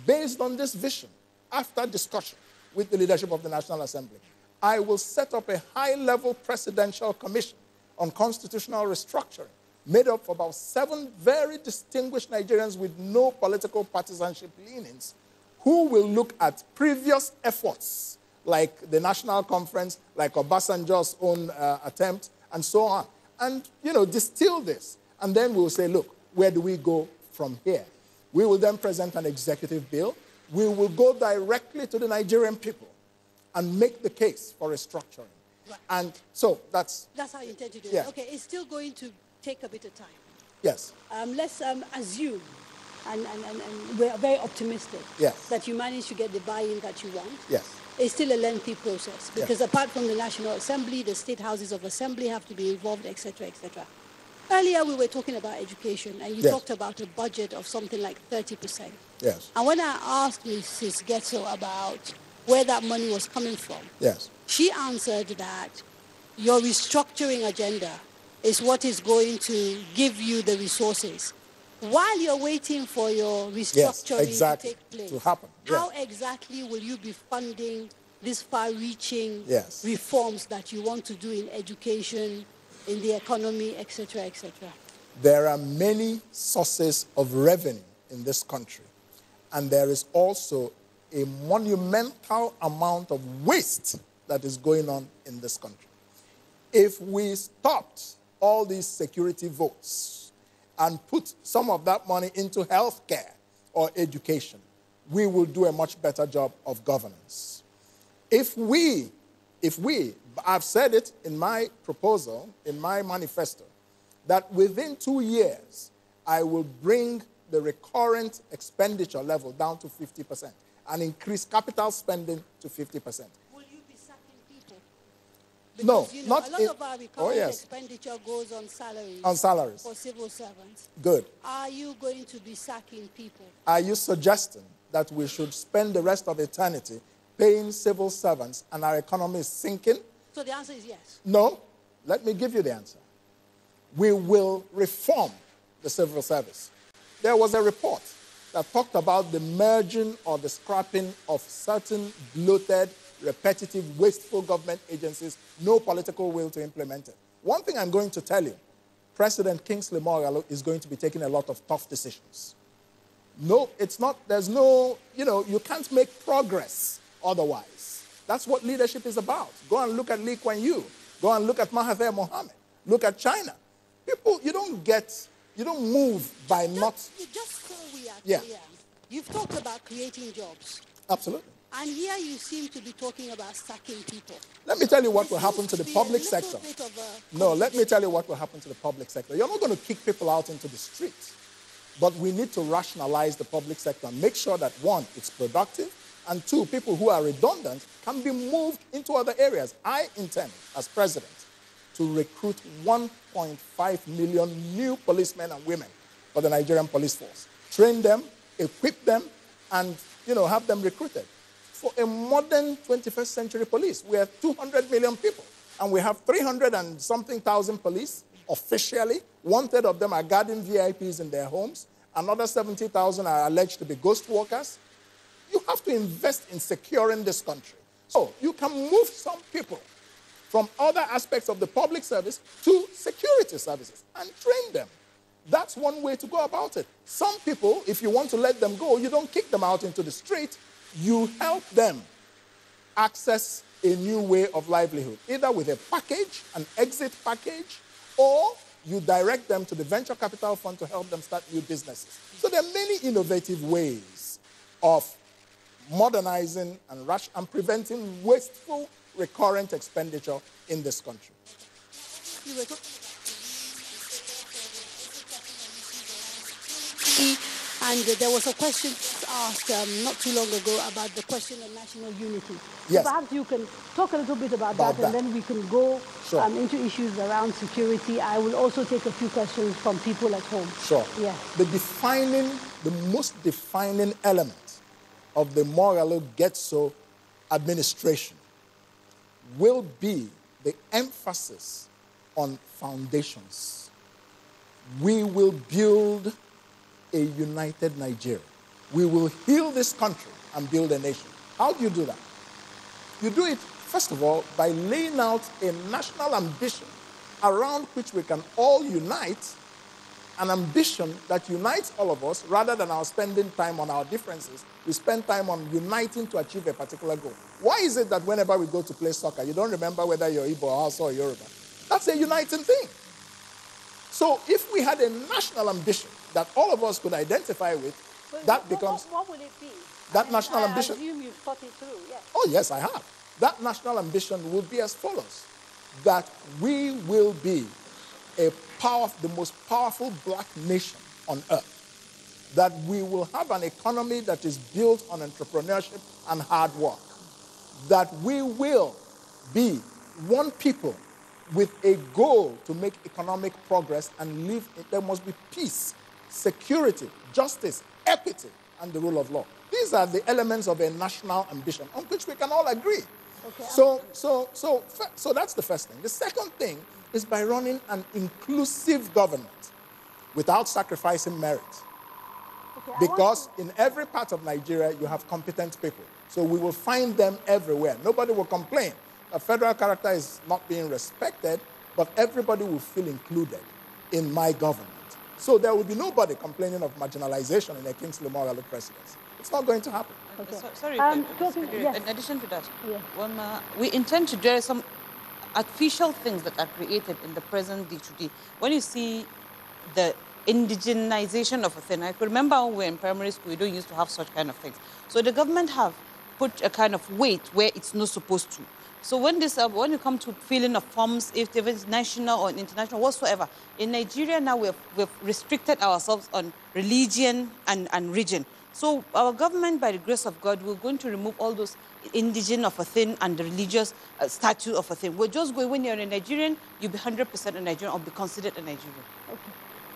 based on this vision after discussion with the leadership of the National Assembly. I will set up a high-level presidential commission on constitutional restructuring made up of about 7 very distinguished Nigerians with no political partisanship leanings who will look at previous efforts like the National Conference, like Obasanjo's own attempt, and so on. And, you know, distill this. And then we'll say, look, where do we go from from here. We will then present an executive bill. We will go directly to the Nigerian people and make the case for restructuring. Right. And so that's how you intend to do yeah. it. Okay, it's still going to take a bit of time. Yes. Let's assume, and we're very optimistic, yes. that you manage to get the buy-in that you want. Yes. It's still a lengthy process because apart from the National Assembly, the state houses of assembly have to be involved, etc., etc. Earlier, we were talking about education, and you talked about a budget of something like 30%. Yes. And when I asked Mrs. Getso about where that money was coming from, yes. she answered that your restructuring agenda is what is going to give you the resources. While you're waiting for your restructuring to take place, to happen. How exactly will you be funding these far-reaching yes. reforms that you want to do in education, in the economy, etc., etc.? There are many sources of revenue in this country, and there is also a monumental amount of waste that is going on in this country. If we stopped all these security votes and put some of that money into healthcare or education, we will do a much better job of governance. If we, I've said it in my proposal, in my manifesto, that within 2 years, I will bring the recurrent expenditure level down to 50% and increase capital spending to 50%. Will you be sacking people? No, Because, not a lot of our recurrent expenditure goes on salaries. On salaries. For civil servants. Good. Are you going to be sacking people? Are you suggesting that we should spend the rest of eternity paying civil servants and our economy is sinking? So the answer is yes. No. Let me give you the answer. We will reform the civil service. There was a report that talked about the merging or the scrapping of certain bloated, repetitive, wasteful government agencies, no political will to implement it. One thing I'm going to tell you, President Kingsley Moghalu is going to be taking a lot of tough decisions. No, it's not, there's no, you can't make progress otherwise. That's what leadership is about. Go and look at Lee Kuan Yew. Go and look at Mahathir Mohamad. Look at China. People, you don't move by not... Just so we are yeah. clear, you've talked about creating jobs. Absolutely. And here you seem to be talking about sacking people. Let me tell you what will happen to the public sector. No, let me tell you what will happen to the public sector. You're not going to kick people out into the streets. But we need to rationalize the public sector and make sure that, one, it's productive, and two, people who are redundant can be moved into other areas. I intend, as president, to recruit 1.5 million new policemen and women for the Nigerian police force. Train them, equip them, and have them recruited. For a modern 21st century police, we have 200 million people, and we have 300 and something thousand police officially. 1/3 of them are guarding VIPs in their homes. Another 70,000 are alleged to be ghost workers. You have to invest in securing this country. So you can move some people from other aspects of the public service to security services and train them. That's one way to go about it. Some people, if you want to let them go, you don't kick them out into the street. You help them access a new way of livelihood, either with a package, an exit package, or you direct them to the venture capital fund to help them start new businesses. So there are many innovative ways of modernizing and preventing wasteful recurrent expenditure in this country. And there was a question asked not too long ago about the question of national unity. Yes. So perhaps you can talk a little bit about that, and then we can go into issues around security. I will also take a few questions from people at home. Sure. Yeah. The most defining element of the Moghalu-Getso administration will be the emphasis on foundations. We will build a united Nigeria. We will heal this country and build a nation. How do you do that? You do it, first of all, by laying out a national ambition around which we can all unite, an ambition that unites all of us rather than our spending time on our differences. We spend time on uniting to achieve a particular goal. Why is it that whenever we go to play soccer, you don't remember whether you're Igbo or Hausa or Yoruba? That's a uniting thing. So if we had a national ambition that all of us could identify with, that becomes... What will it be? That national ambition... I assume you've thought it through, yes. Oh, yes, I have. That national ambition will be as follows, that we will be the most powerful black nation on earth, that we will have an economy that is built on entrepreneurship and hard work, that we will be one people with a goal to make economic progress and live, there must be peace, security, justice, equity, and the rule of law. These are the elements of a national ambition on which we can all agree. Okay, so that's the first thing. The second thing is by running an inclusive government without sacrificing merit. Okay, because in every part of Nigeria, you have competent people. So we will find them everywhere. Nobody will complain. A federal character is not being respected, but everybody will feel included in my government. So there will be nobody complaining of marginalization in a Kingsley Moghalu presidency. It's not going to happen. Okay. Sorry, yes. In addition to that, we intend to do some artificial things that are created in the present day today. When you see the indigenization of a thing, I remember when we were in primary school, we don't used to have such kind of things. So the government have put a kind of weight where it's not supposed to. So when you come to filling of forms, if it's national or international, whatsoever, in Nigeria now we've restricted ourselves on religion and region. So our government, by the grace of God, we're going to remove all those indigenous of a thing and the religious statute of a thing. We're just going, when you're a Nigerian, you'll be 100% a Nigerian or be considered a Nigerian. Okay.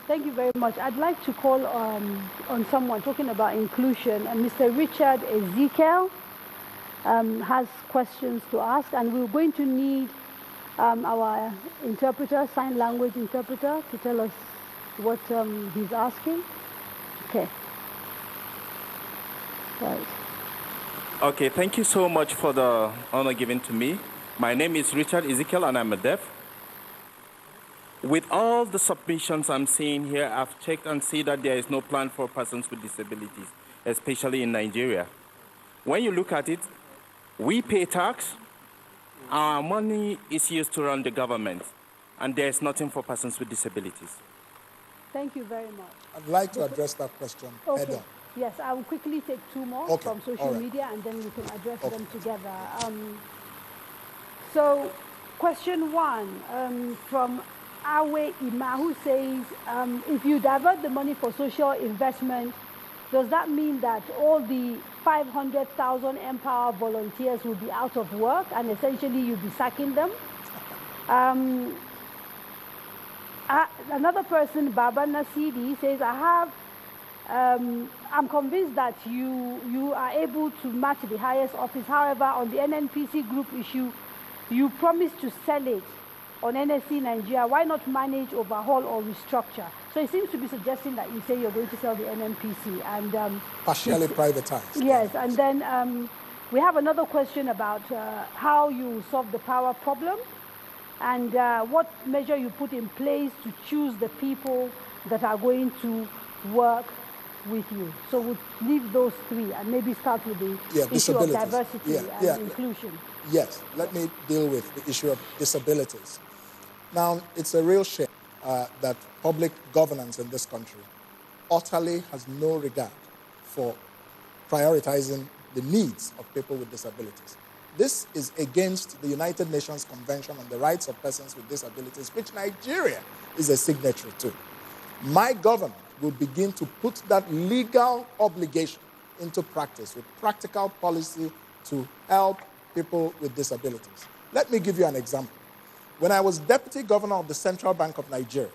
Thank you very much. I'd like to call on someone talking about inclusion. And Mr. Richard Ezekiel has questions to ask, and we're going to need our interpreter, sign language interpreter, to tell us what he's asking. Okay. Right. Okay, thank you so much for the honor given to me. My name is Richard Ezekiel, and I'm a deaf. With all the submissions I'm seeing here, I've checked and see that there is no plan for persons with disabilities, especially in Nigeria. When you look at it, we pay tax, our money is used to run the government, and there's nothing for persons with disabilities. Thank you very much. I'd like to address that question head on. Yes, I will quickly take two more from social media, and then we can address them together. So, question one from Awe Ima, who says, if you divert the money for social investment, does that mean that all the 500,000 Empower volunteers will be out of work and essentially you'll be sacking them? Another person, Baba Nasidi, says, I'm convinced that you are able to match the highest office. However, on the NNPC group issue, you promised to sell it on NSC Nigeria. Why not manage, overhaul, or restructure? So it seems to be suggesting that you say you're going to sell the NNPC and partially privatized. Yes, and then we have another question about how you solve the power problem and what measure you put in place to choose the people that are going to work with you. So we'll leave those three and maybe start with the issue of diversity and inclusion. Yes, let me deal with the issue of disabilities. Now, it's a real shame that public governance in this country utterly has no regard for prioritizing the needs of people with disabilities. This is against the United Nations Convention on the Rights of Persons with Disabilities, which Nigeria is a signatory to. My government will begin to put that legal obligation into practice with practical policy to help people with disabilities. Let me give you an example. When I was deputy governor of the Central Bank of Nigeria,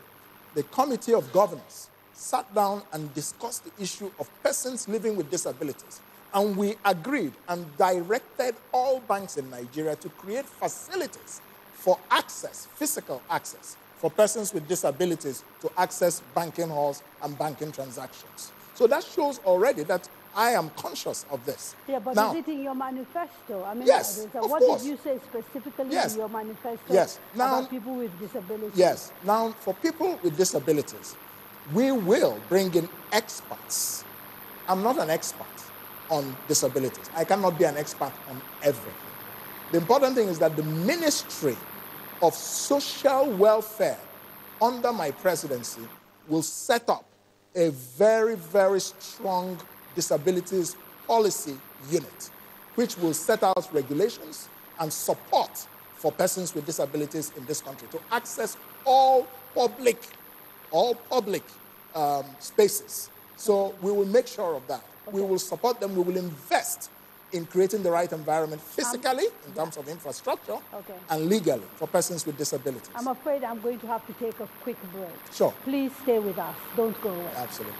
the Committee of Governors sat down and discussed the issue of persons living with disabilities. And we agreed and directed all banks in Nigeria to create facilities for access, physical access, for persons with disabilities to access banking halls and banking transactions. So that shows already that I am conscious of this. Yeah, but now, is it in your manifesto? I mean, yes, what did you say specifically in your manifesto about people with disabilities? Yes. Now, for people with disabilities, we will bring in experts. I'm not an expert on disabilities. I cannot be an expert on everything. The important thing is that the Ministry of Social Welfare under my presidency will set up a very, very strong disabilities policy unit, which will set out regulations and support for persons with disabilities in this country to access all public spaces. So we will make sure of that. Okay. We will support them. We will invest in creating the right environment physically, in terms of infrastructure, and legally for persons with disabilities. I'm afraid I'm going to have to take a quick break. Sure. Please stay with us. Don't go away. Absolutely.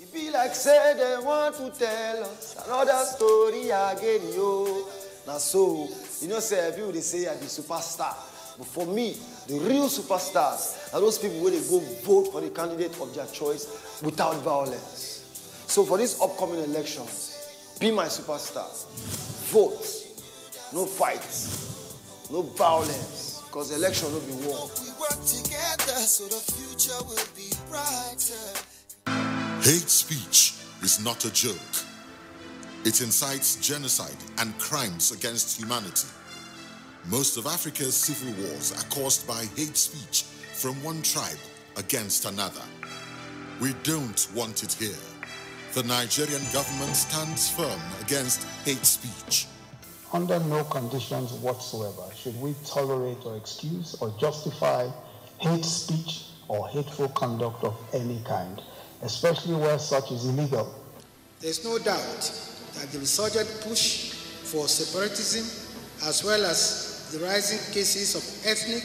It be like say they want to tell us another story again, yo. Now so, you know, say people they say I'm the superstar. But for me, the real superstars are those people where they go vote for the candidate of their choice without violence. So for these upcoming elections, be my superstar. Vote. No fights. No violence. Because the election will be won. We work together so the future will be brighter. Hate speech is not a joke. It incites genocide and crimes against humanity. Most of Africa's civil wars are caused by hate speech from one tribe against another. We don't want it here. The Nigerian government stands firm against hate speech. Under no conditions whatsoever should we tolerate or excuse or justify hate speech or hateful conduct of any kind, especially where such is illegal. There's no doubt that the resurgent push for separatism, as well as the rising cases of ethnic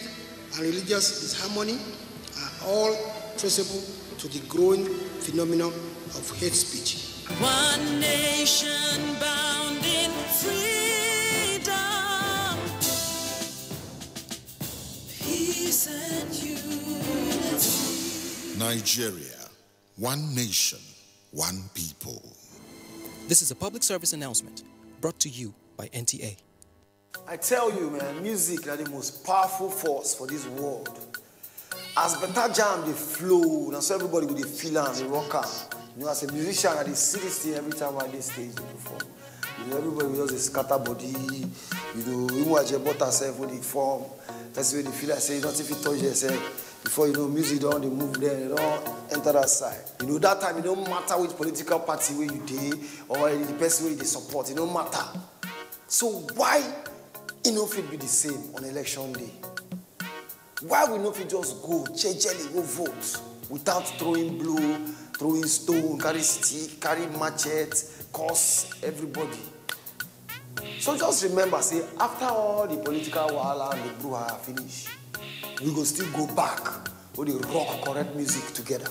and religious disharmony, are all traceable to the growing phenomenon of hate speech. One nation bound in freedom, peace and unity. Nigeria, one nation, one people. This is a public service announcement brought to you by NTA. I tell you, man, music is the most powerful force for this world. As better jam, they flow, and so everybody will feel and they rock out. You know, as a musician, I see this thing every time I stage they perform. You know, everybody will just scatter body. You know, even when you bought yourself when they form, that's the way they feel. I say, not if you touch yourself. Before you know, music don't they move there, they don't enter that side. You know, that time it don't matter which political party where you did or the person where they support. It don't matter. So why it no fit be the same on election day? Why we no fit just go jejely go vote without throwing blow, throwing stone, carry stick, carry machete, curse everybody? So just remember, say after all the political wahala and the brouhaha finish, we go still go back with the rock correct music together.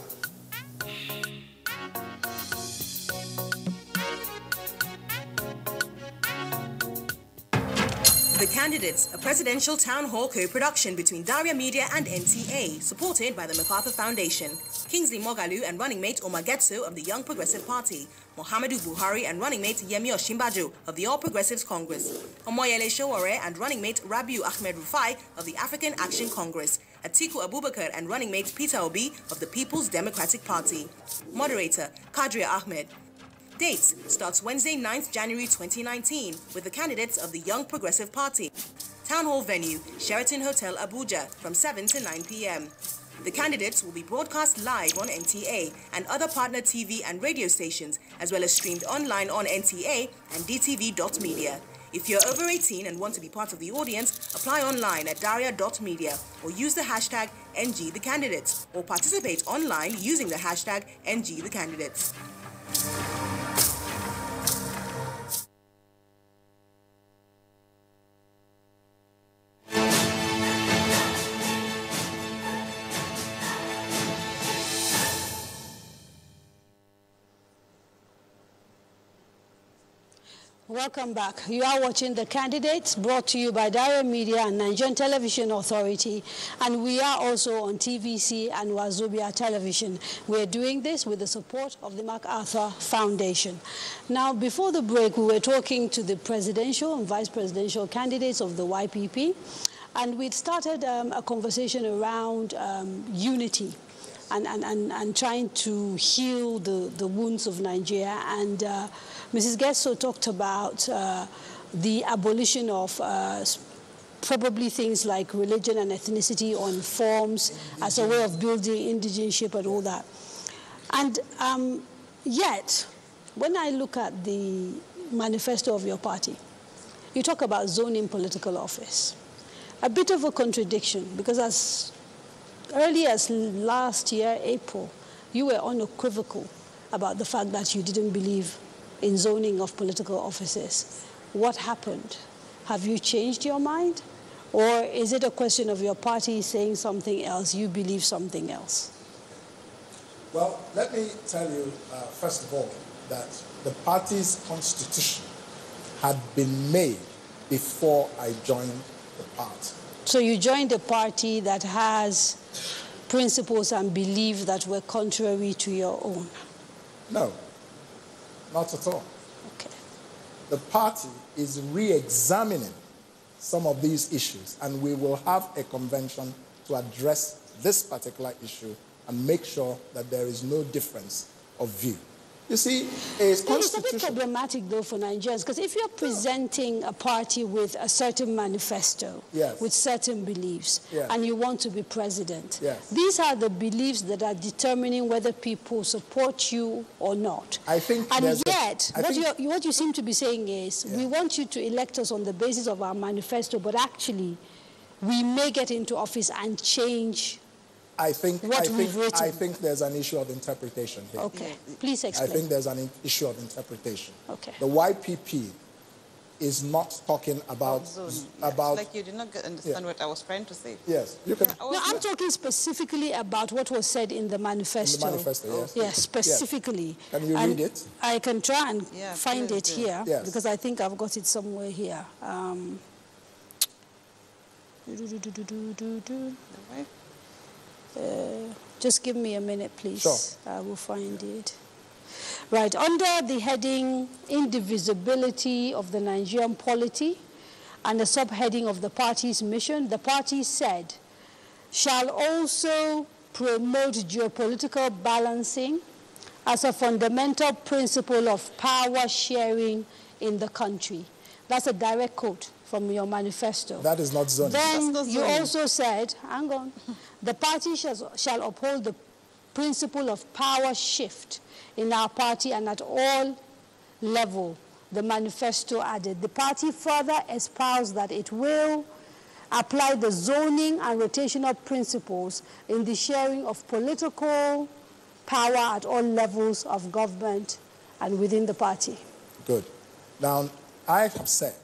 The Candidates, a presidential town hall co-production between Daria Media and NTA, supported by the MacArthur Foundation. Kingsley Moghalu and running mate Omar Getso of the Young Progressive Party. Muhammadu Buhari and running mate Yemi Osinbajo of the All Progressives Congress. Omoyele Sowore and running mate Rabiu Ahmed Rufai of the African Action Congress. Atiku Abubakar and running mate Peter Obi of the People's Democratic Party. Moderator Kadria Ahmed. Dates starts Wednesday, 9th January 2019 with the candidates of the Young Progressive Party. Town Hall venue, Sheraton Hotel, Abuja, from 7 to 9 p.m. The candidates will be broadcast live on NTA and other partner TV and radio stations, as well as streamed online on NTA and dtv.media. If you're over 18 and want to be part of the audience, apply online at daria.media or use the hashtag NGTheCandidates or participate online using the hashtag NGTheCandidates. Welcome back. You are watching The Candidates, brought to you by Daria Media and Nigerian Television Authority, and we are also on TVC and Wazobia Television. We're doing this with the support of the MacArthur Foundation. Now, before the break, we were talking to the presidential and vice presidential candidates of the YPP, and we'd started a conversation around unity and trying to heal the wounds of Nigeria. And Mrs. Getso talked about the abolition of probably things like religion and ethnicity on forms as a way of building indigenship and all that. And yet, when I look at the manifesto of your party, you talk about zoning political office. A bit of a contradiction, because as early as last year, April, you were unequivocal about the fact that you didn't believe in zoning of political offices. What happened? Have you changed your mind? Or is it a question of your party saying something else, you believe something else? Well, let me tell you, first of all, that the party's constitution had been made before I joined the party. So you joined a party that has principles and beliefs that were contrary to your own? No, not at all. Okay. The party is re-examining some of these issues, and we will have a convention to address this particular issue and make sure that there is no difference of view. You see, it's a bit problematic, though, for Nigerians, because if you're presenting a party with a certain manifesto, yes, with certain beliefs, yes, and you want to be president, yes, these are the beliefs that are determining whether people support you or not. I think and yet, what you seem to be saying is, we want you to elect us on the basis of our manifesto, but actually, we may get into office and change I think there's an issue of interpretation here. Okay, please explain. I think there's an issue of interpretation. Okay. The YPP is not talking about... Like you did not understand what I was trying to say. Yes, you can... No, I'm talking specifically about what was said in the manifesto. In the manifesto, yes. Yes, specifically. Yes. Can you read it? I can try and find it here, yes, because I think I've got it somewhere here. Just give me a minute, please. Sure. I will find it. Right, under the heading Indivisibility of the Nigerian Polity and the subheading of the party's mission, the party said, shall also promote geopolitical balancing as a fundamental principle of power sharing in the country. That's a direct quote from your manifesto. That is not zoning. Then you also said, hang on, the party shall uphold the principle of power shift in our party and at all level, the manifesto added. The party further espoused that it will apply the zoning and rotational principles in the sharing of political power at all levels of government and within the party. Good. Now, I have said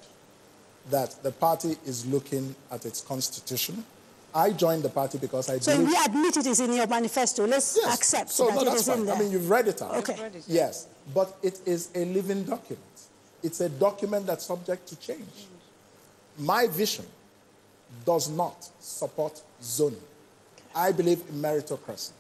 that the party is looking at its constitution. I joined the party because I believe... So we admit it is in your manifesto. Let's accept that it is in there. I mean, you've read it out. Okay. Yes, but it is a living document. It's a document that's subject to change. My vision does not support zoning. I believe in meritocracy.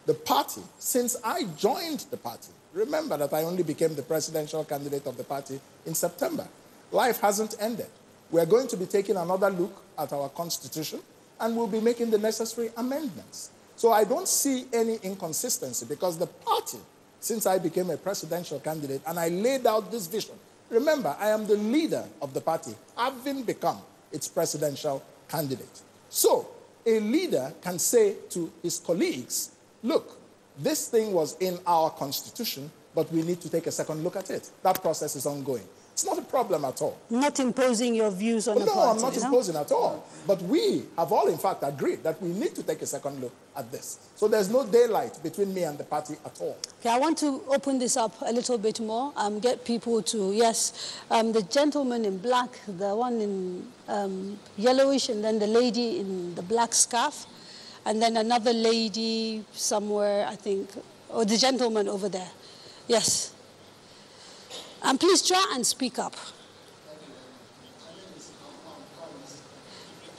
The party, since I joined the party, remember that I only became the presidential candidate of the party in September. Life hasn't ended. We're going to be taking another look at our constitution, and we'll be making the necessary amendments. So I don't see any inconsistency, because the party, since I became a presidential candidate and I laid out this vision, remember, I am the leader of the party, having become its presidential candidate. So a leader can say to his colleagues, look, this thing was in our constitution, but we need to take a second look at it. That process is ongoing. It's not a problem at all. Not imposing your views on the party. No, I'm not imposing at all. But we have all, in fact, agreed that we need to take a second look at this. So there's no daylight between me and the party at all. Okay, I want to open this up a little bit more, get people to, the gentleman in black, the one in yellowish, and then the lady in the black scarf, and then another lady somewhere, I think, or the gentleman over there. Yes. And please try and speak up.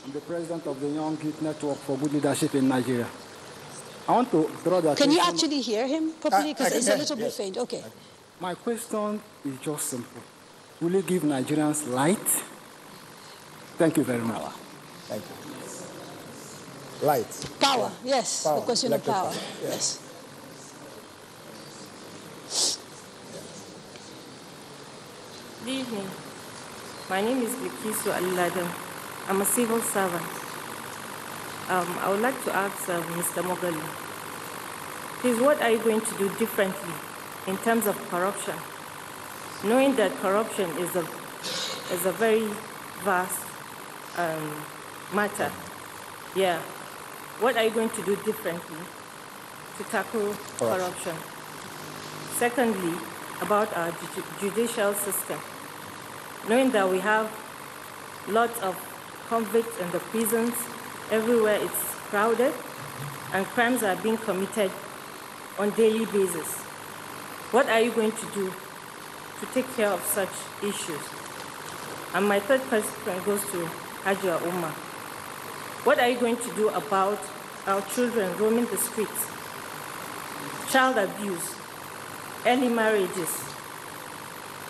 I'm the president of the Young Youth Network for Good Leadership in Nigeria. I want to draw the attention... Can you actually hear him properly? Because it's a little bit faint. Okay. My question is just simple. Will you give Nigerians light? Thank you very much. Thank you. Light. Power, yes. Power. The question of power. Yes. Good evening. My name is Likisu Aliladam. I'm a civil servant. I would like to ask Mr. Mogalu, please, what are you going to do differently in terms of corruption? Knowing that corruption is a very vast matter. Yeah. What are you going to do differently to tackle corruption? Secondly, about our judicial system. Knowing that we have lots of convicts in the prisons, everywhere it's crowded, and crimes are being committed on a daily basis. What are you going to do to take care of such issues? And my third question goes to Hajia Umar. What are you going to do about our children roaming the streets, child abuse, early marriages,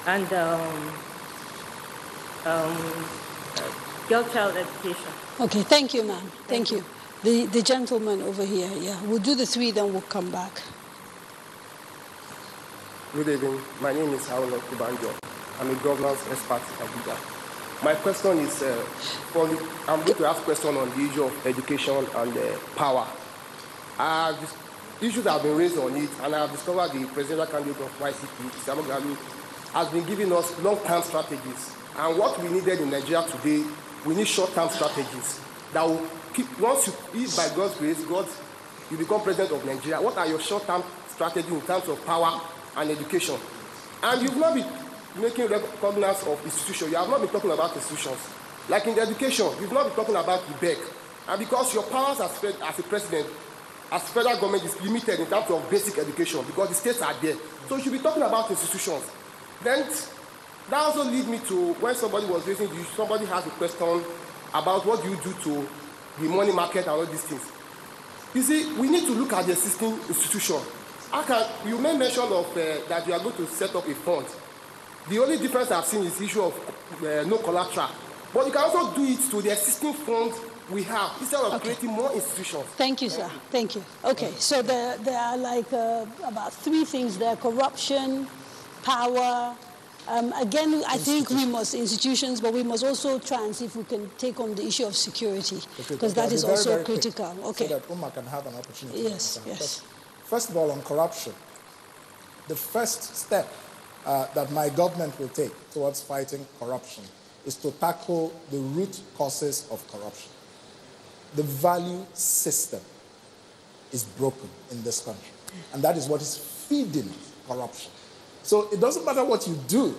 and girl-child education? Okay, thank you, ma'am. Thank you. The gentleman over here, yeah. We'll do the three, then we'll come back. Good evening. My name is Haruna Kubanjo. I'm a governance expert in Abuja. My question is, I'm going to ask a question on the issue of education and power. Issues have been raised on it, and I have discovered the presidential candidate of YCP, Samogalu, has been giving us long-term strategies. And what we needed in Nigeria today, we need short-term strategies that will keep, once you, by God's grace, you become president of Nigeria. What are your short-term strategies in terms of power and education? And you've not been making recognize of institutions. You have not been talking about institutions. Like in the education, you've not been talking about the BEC. And because your powers as a president, as federal government is limited in terms of basic education, because the states are there. So you should be talking about institutions. Then that also leads me to when somebody was raising the issue, somebody has a question about what do you do to the money market and all these things. You see, we need to look at the existing institution. You made mention of that you are going to set up a fund. The only difference I've seen is the issue of no collateral. But you can also do it to the existing funds we have instead of creating more institutions. Thank you, sir. Thank you. Okay, so there are like about three things there: corruption, power. Again, I think we must institutions, but we must also try and see if we can take on the issue of security, because that is also critical. Okay. So that Umar can have an opportunity. Yes, yes. First of all, on corruption, the first step that my government will take towards fighting corruption is to tackle the root causes of corruption. The value system is broken in this country, and that is what is feeding corruption. So it doesn't matter what you do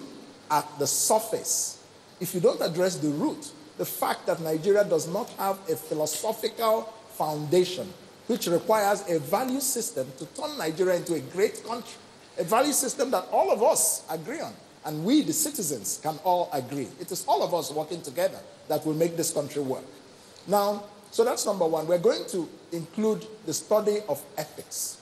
at the surface if you don't address the root. The fact that Nigeria does not have a philosophical foundation which requires a value system to turn Nigeria into a great country, a value system that all of us agree on, and we, the citizens, can all agree. It is all of us working together that will make this country work. Now, so that's number one. We're going to include the study of ethics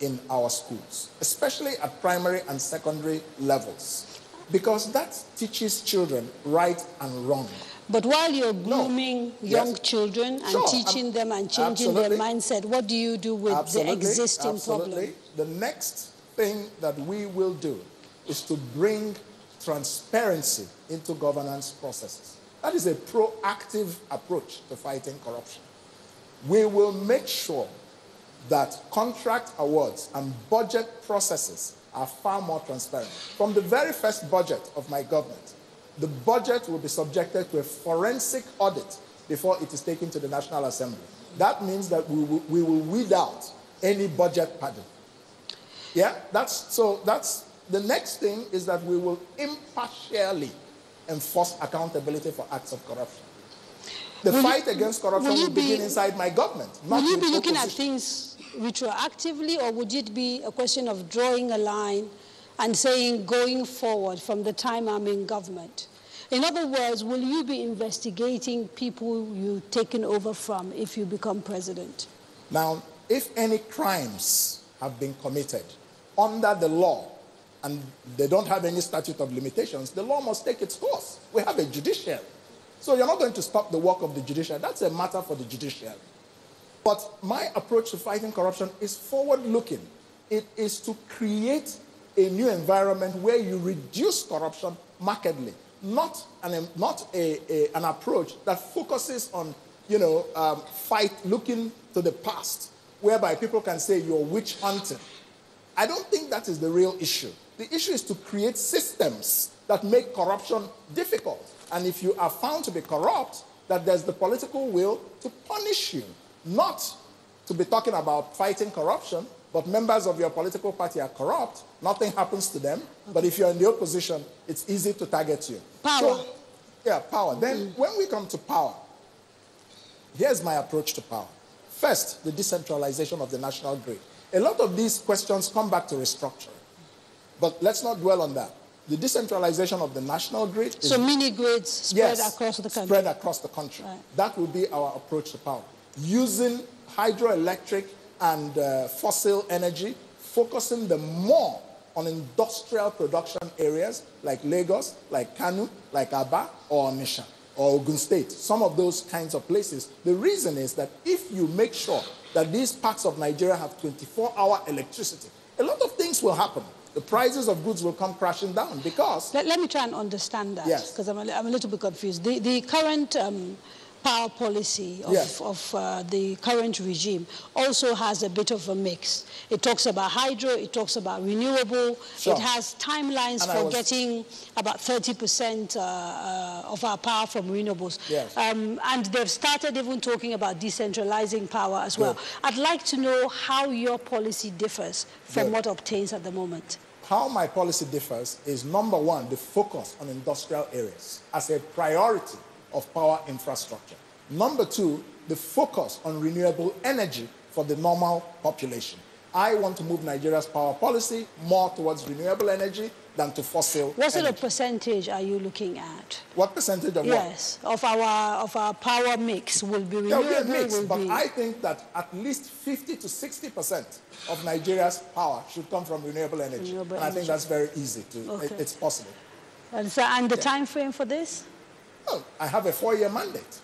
in our schools, especially at primary and secondary levels, because that teaches children right and wrong. But while you're grooming young children and teaching them and changing their mindset, what do you do with the existing problem? The next thing that we will do is to bring transparency into governance processes. That is a proactive approach to fighting corruption. We will make sure that contract awards and budget processes are far more transparent. From the very first budget of my government, the budget will be subjected to a forensic audit before it is taken to the National Assembly. That means that we will weed out any budget padding. Yeah, that's the next thing is that we will impartially enforce accountability for acts of corruption. The fight against corruption will begin inside my government. Will you be looking at things retroactively, or would it be a question of drawing a line and saying going forward from the time I'm in government? In other words, will you be investigating people you've taken over from if you become president? Now, if any crimes have been committed under the law and they don't have any statute of limitations, the law must take its course. We have a judiciary. So you're not going to stop the work of the judiciary. That's a matter for the judiciary. But my approach to fighting corruption is forward-looking. It is to create a new environment where you reduce corruption markedly. not an approach that focuses on, looking to the past, whereby people can say you're witch hunting. I don't think that is the real issue. The issue is to create systems that make corruption difficult. And if you are found to be corrupt, that there's the political will to punish you, not to be talking about fighting corruption, but members of your political party are corrupt, nothing happens to them, but if you're in the opposition, it's easy to target you. Power. So, yeah, power. Then when we come to power, here's my approach to power. First, the decentralization of the national grid. A lot of these questions come back to restructuring, but let's not dwell on that. The decentralization of the national grid is... So mini grids spread across the country. Spread across the country. Right. That will be our approach to power. Using hydroelectric and fossil energy, focusing them more on industrial production areas like Lagos, like Kano, like Aba, or Onitsha, or Ogun State, some of those kinds of places. The reason is that if you make sure that these parts of Nigeria have 24-hour electricity, a lot of things will happen. The prices of goods will come crashing down because... Let me try and understand that, because I'm a little bit confused. The current power policy of the current regime also has a bit of a mix. It talks about hydro, it talks about renewable, it has timelines for getting about 30% of our power from renewables. And they've started even talking about decentralizing power as well. I'd like to know how your policy differs from what obtains at the moment. How my policy differs is, number one, the focus on industrial areas as a priority of power infrastructure. Number two, the focus on renewable energy for the normal population. I want to move Nigeria's power policy more towards renewable energy than to fossil What sort of percentage are you looking at? What percentage of Yes, of our power mix will be renewable. There will be a mix, but I think that at least 50 to 60% of Nigeria's power should come from renewable energy. I think that's very easy to, it's possible. And the time frame for this? Well, I have a 4-year mandate.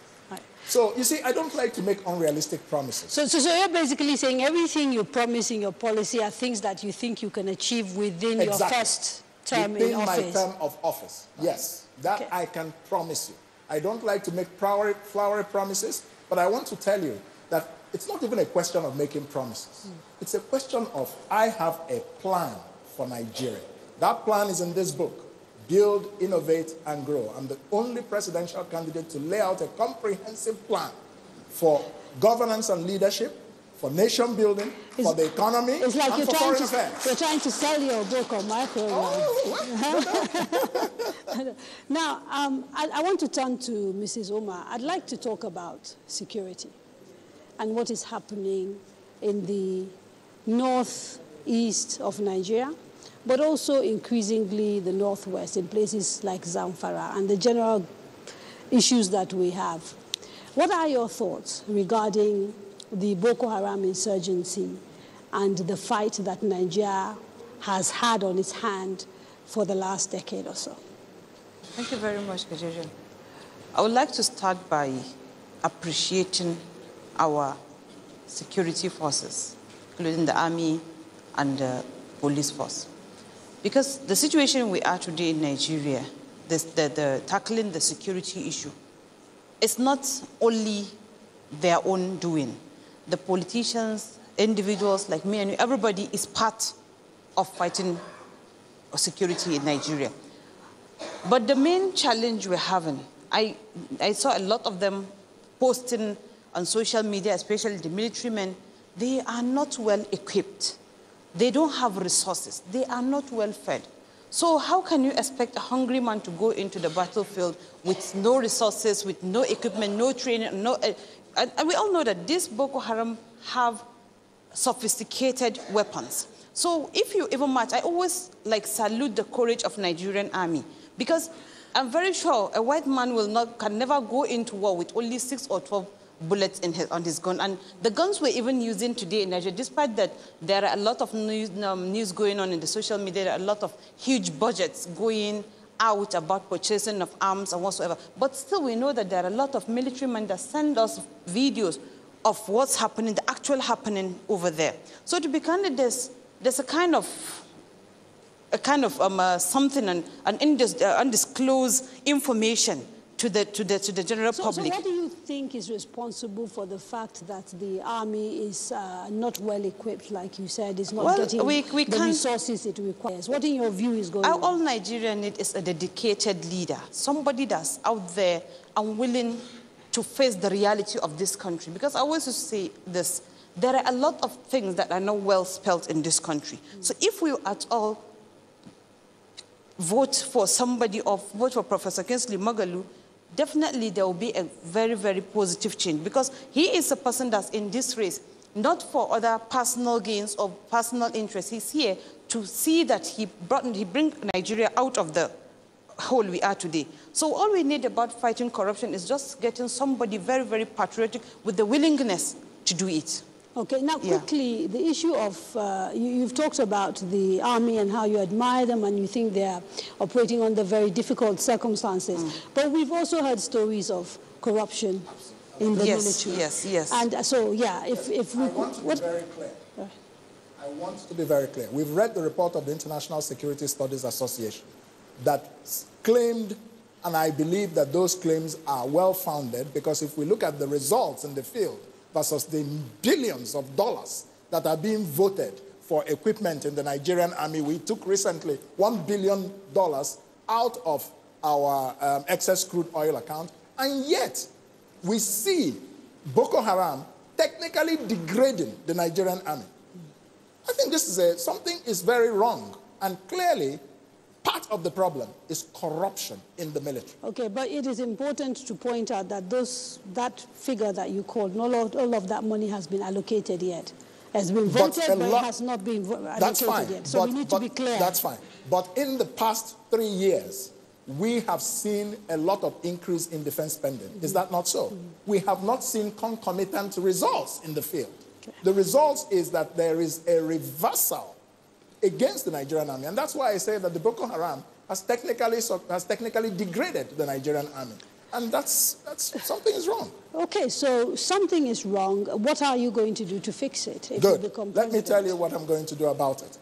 So, you see, I don't like to make unrealistic promises. So you're basically saying everything you promise in your policy are things that you think you can achieve within your first term in office? Within my term of office, yes. That I can promise you. I don't like to make flowery promises, but I want to tell you that it's not even a question of making promises. It's a question of, I have a plan for Nigeria. That plan is in this book. Build, innovate, and grow. I'm the only presidential candidate to lay out a comprehensive plan for governance and leadership, for nation building, for the economy, it's like and for foreign affairs. You're trying to sell your book on my program. Now, I want to turn to Mrs. Omar. I'd like to talk about security and what is happening in the northeast of Nigeria, but also increasingly the northwest in places like Zamfara and the general issues that we have. What are your thoughts regarding the Boko Haram insurgency and the fight that Nigeria has had on its hand for the last decade or so? Thank you very much, Kajeja. I would like to start by appreciating our security forces, including the army and the police force. Because the situation we are today in Nigeria, tackling the security issue, it's not only their own doing. The politicians, individuals like me and you, everybody is part of fighting security in Nigeria. But the main challenge we're having, I saw a lot of them posting on social media, especially the military men, they are not well equipped. They don't have resources. They are not well fed. So how can you expect a hungry man to go into the battlefield with no resources, with no equipment, no training, and we all know that these Boko Haram have sophisticated weapons. So if you even match, I always salute the courage of Nigerian army, because I'm very sure a white man can never go into war with only 6 or 12 bullets on his gun. And the guns we're even using today in Nigeria, despite that there are a lot of news going on in the social media, there are a lot of huge budgets going out about purchasing of arms and whatsoever. But still we know that there are a lot of military men that send us videos of what's happening, the actual happening over there. So to be candid, there's a kind of a kind of something, an undisclosed information to the general public. So what do you think is responsible for the fact that the army is not well equipped, like you said, is not getting the resources it requires? What in your view is going on? All Nigeria need is a dedicated leader, somebody that's out there and willing to face the reality of this country. Because I always used to say this, there are a lot of things that are not well spelled in this country. So if we at all vote for somebody or vote for Professor Kingsley Moghalu, definitely there will be a very, very positive change, because he is a person that's in this race, not for other personal gains or personal interests. He's here to see that he brings Nigeria out of the hole we are today. So all we need about fighting corruption is just getting somebody very, very patriotic with the willingness to do it. Okay, now quickly, the issue of, you've talked about the army and how you admire them and you think they're operating under very difficult circumstances. But we've also heard stories of corruption in the military. Yes. And so, yeah, if we... I want to be very clear. I want to be very clear. We've read the report of the International Security Studies Association that claimed, and I believe that those claims are well-founded, because if we look at the results in the field, versus the billions of dollars that are being voted for equipment in the Nigerian army. We took recently $1 billion out of our excess crude oil account, and yet we see Boko Haram technically degrading the Nigerian army. I think this is something is very wrong, and clearly part of the problem is corruption in the military. Okay, but it is important to point out that that figure that you called, not all of that money has been allocated yet. Has been voted, but it has not been allocated yet. So we need to be clear. That's fine. But in the past 3 years, we have seen a lot of increase in defense spending. Is that not so? We have not seen concomitant results in the field. Okay. The result is that there is a reversal against the Nigerian army. And that's why I say that the Boko Haram has technically degraded the Nigerian army. And that's something is wrong. Okay, so something is wrong. What are you going to do to fix it if you become president? Let me tell you what I'm going to do about it.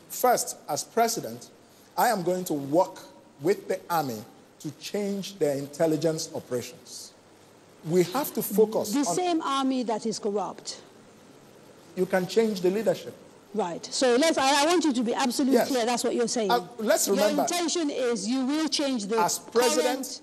First, as president, I am going to work with the army to change their intelligence operations. We have to focus on... The same army that is corrupt. You can change the leadership. Right. So I want you to be absolutely clear. That's what you're saying. Let's remember. Your intention is you will change the As president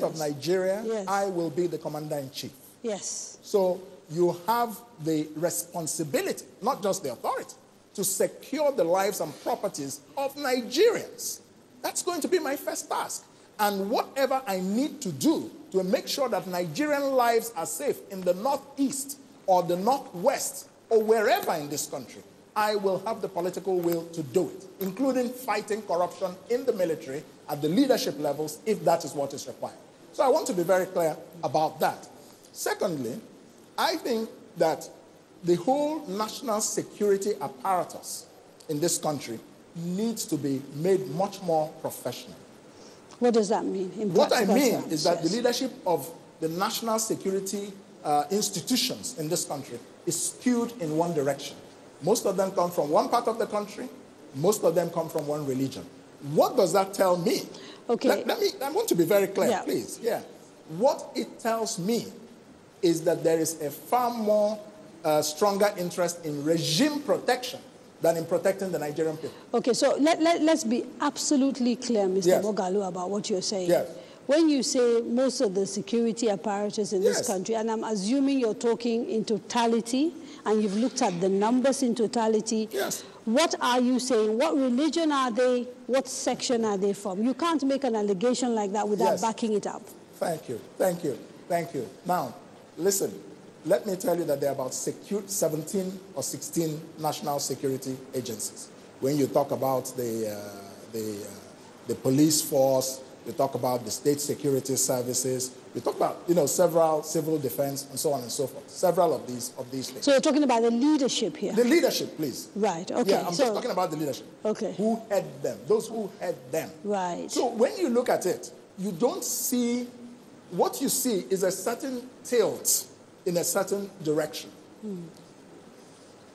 of Nigeria, I will be the commander-in-chief. Yes. So you have the responsibility, not just the authority, to secure the lives and properties of Nigerians. That's going to be my first task. And whatever I need to do to make sure that Nigerian lives are safe in the northeast or the northwest or wherever in this country, I will have the political will to do it, including fighting corruption in the military at the leadership levels, if that is what is required. So I want to be very clear about that. Secondly, I think that the whole national security apparatus in this country needs to be made much more professional. What does that mean? What I mean is that the leadership of the national security institutions in this country is skewed in one direction. Most of them come from one part of the country. Most of them come from one religion. What does that tell me? Okay. I want to be very clear, please. Yeah. What it tells me is that there is a far more stronger interest in regime protection than in protecting the Nigerian people. Okay, so let's be absolutely clear, Mr. Moghalu, about what you're saying. Yes. When you say most of the security apparatus in this country, and I'm assuming you're talking in totality, and you've looked at the numbers in totality, what are you saying? What religion are they? What section are they from? You can't make an allegation like that without backing it up. Thank you. Thank you. Thank you. Now, listen, let me tell you that there are about 17 or 16 national security agencies. When you talk about the police force, you talk about the state security services, you talk about, several civil defense and so on and so forth. Several of these things. So you're talking about the leadership here? The leadership, please. Right, okay. Yeah, I'm just talking about the leadership. Okay. Who head them, those who head them. Right. So when you look at it, you don't see, what you see is a certain tilt in a certain direction.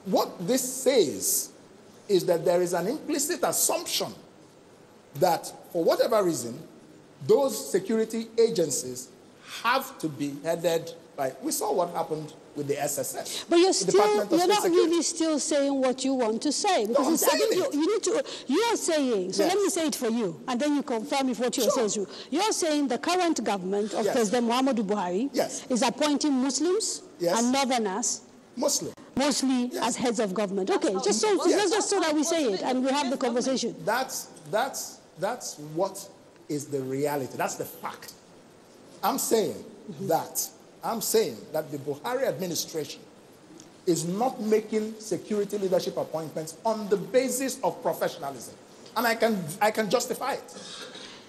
What this says is that there is an implicit assumption that, for whatever reason, those security agencies have to be headed by, we saw what happened with the SSS. But you're not really still saying what you want to say. Because no, I think you're saying, so let me say it for you, and then you confirm if what you're saying is true. You're saying the current government of President Muhammadu Buhari is appointing Muslims and Northerners mostly as heads of government. Okay, just so that we say it and we have the conversation. That's what is the reality. That's the fact. I'm saying that the Buhari administration is not making security leadership appointments on the basis of professionalism. And I can justify it.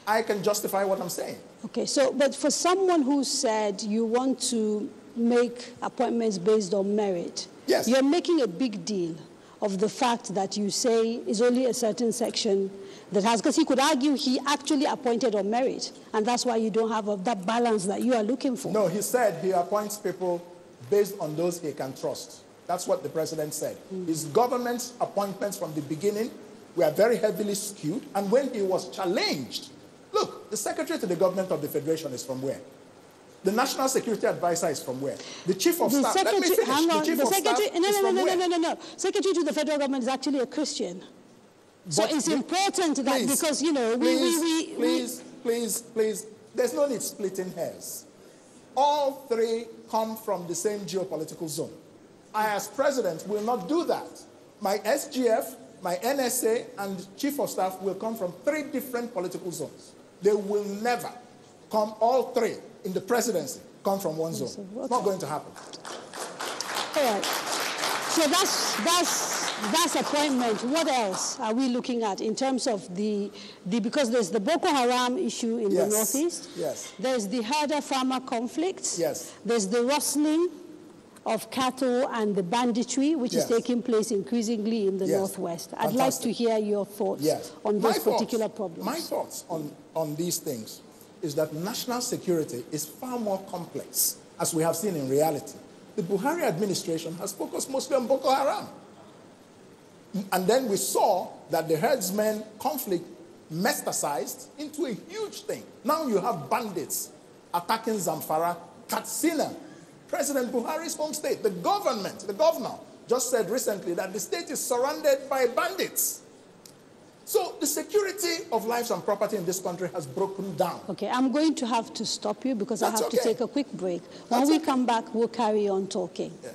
I can justify what I'm saying. Okay, so, but for someone who said you want to make appointments based on merit, you're making a big deal of the fact that you say is only a certain section that has, because he could argue he actually appointed on merit, and that's why you don't have that balance that you are looking for. No, he said he appoints people based on those he can trust. That's what the president said. His government appointments from the beginning were very heavily skewed, and when he was challenged, look, the secretary to the government of the federation is from where? The national security advisor is from where? The chief of staff. Let me finish. Hang on. The chief of staff is from where? No. Secretary to the federal government is actually a Christian. So it's important that because, you know, please, there's no need splitting hairs. All three come from the same geopolitical zone. I, as president, will not do that. My SGF, my NSA, and chief of staff will come from 3 different political zones. They will never come, all 3 in the presidency, come from one zone. It's not going to happen. All right. So that's appointment. What else are we looking at in terms of because there's the Boko Haram issue in the northeast. Yes. There's the herder-farmer conflicts. Yes. There's the rustling of cattle and the banditry, which is taking place increasingly in the northwest. I'd like to hear your thoughts on those particular problems. My thoughts on these things is that national security is far more complex, as we have seen in reality. The Buhari administration has focused mostly on Boko Haram. And then we saw that the herdsmen conflict metastasized into a huge thing. Now you have bandits attacking Zamfara, Katsina, President Buhari's home state. The governor, just said recently that the state is surrounded by bandits. So the security of lives and property in this country has broken down. Okay, I'm going to have to stop you because I have to take a quick break. When we come back, we'll carry on talking. Yes.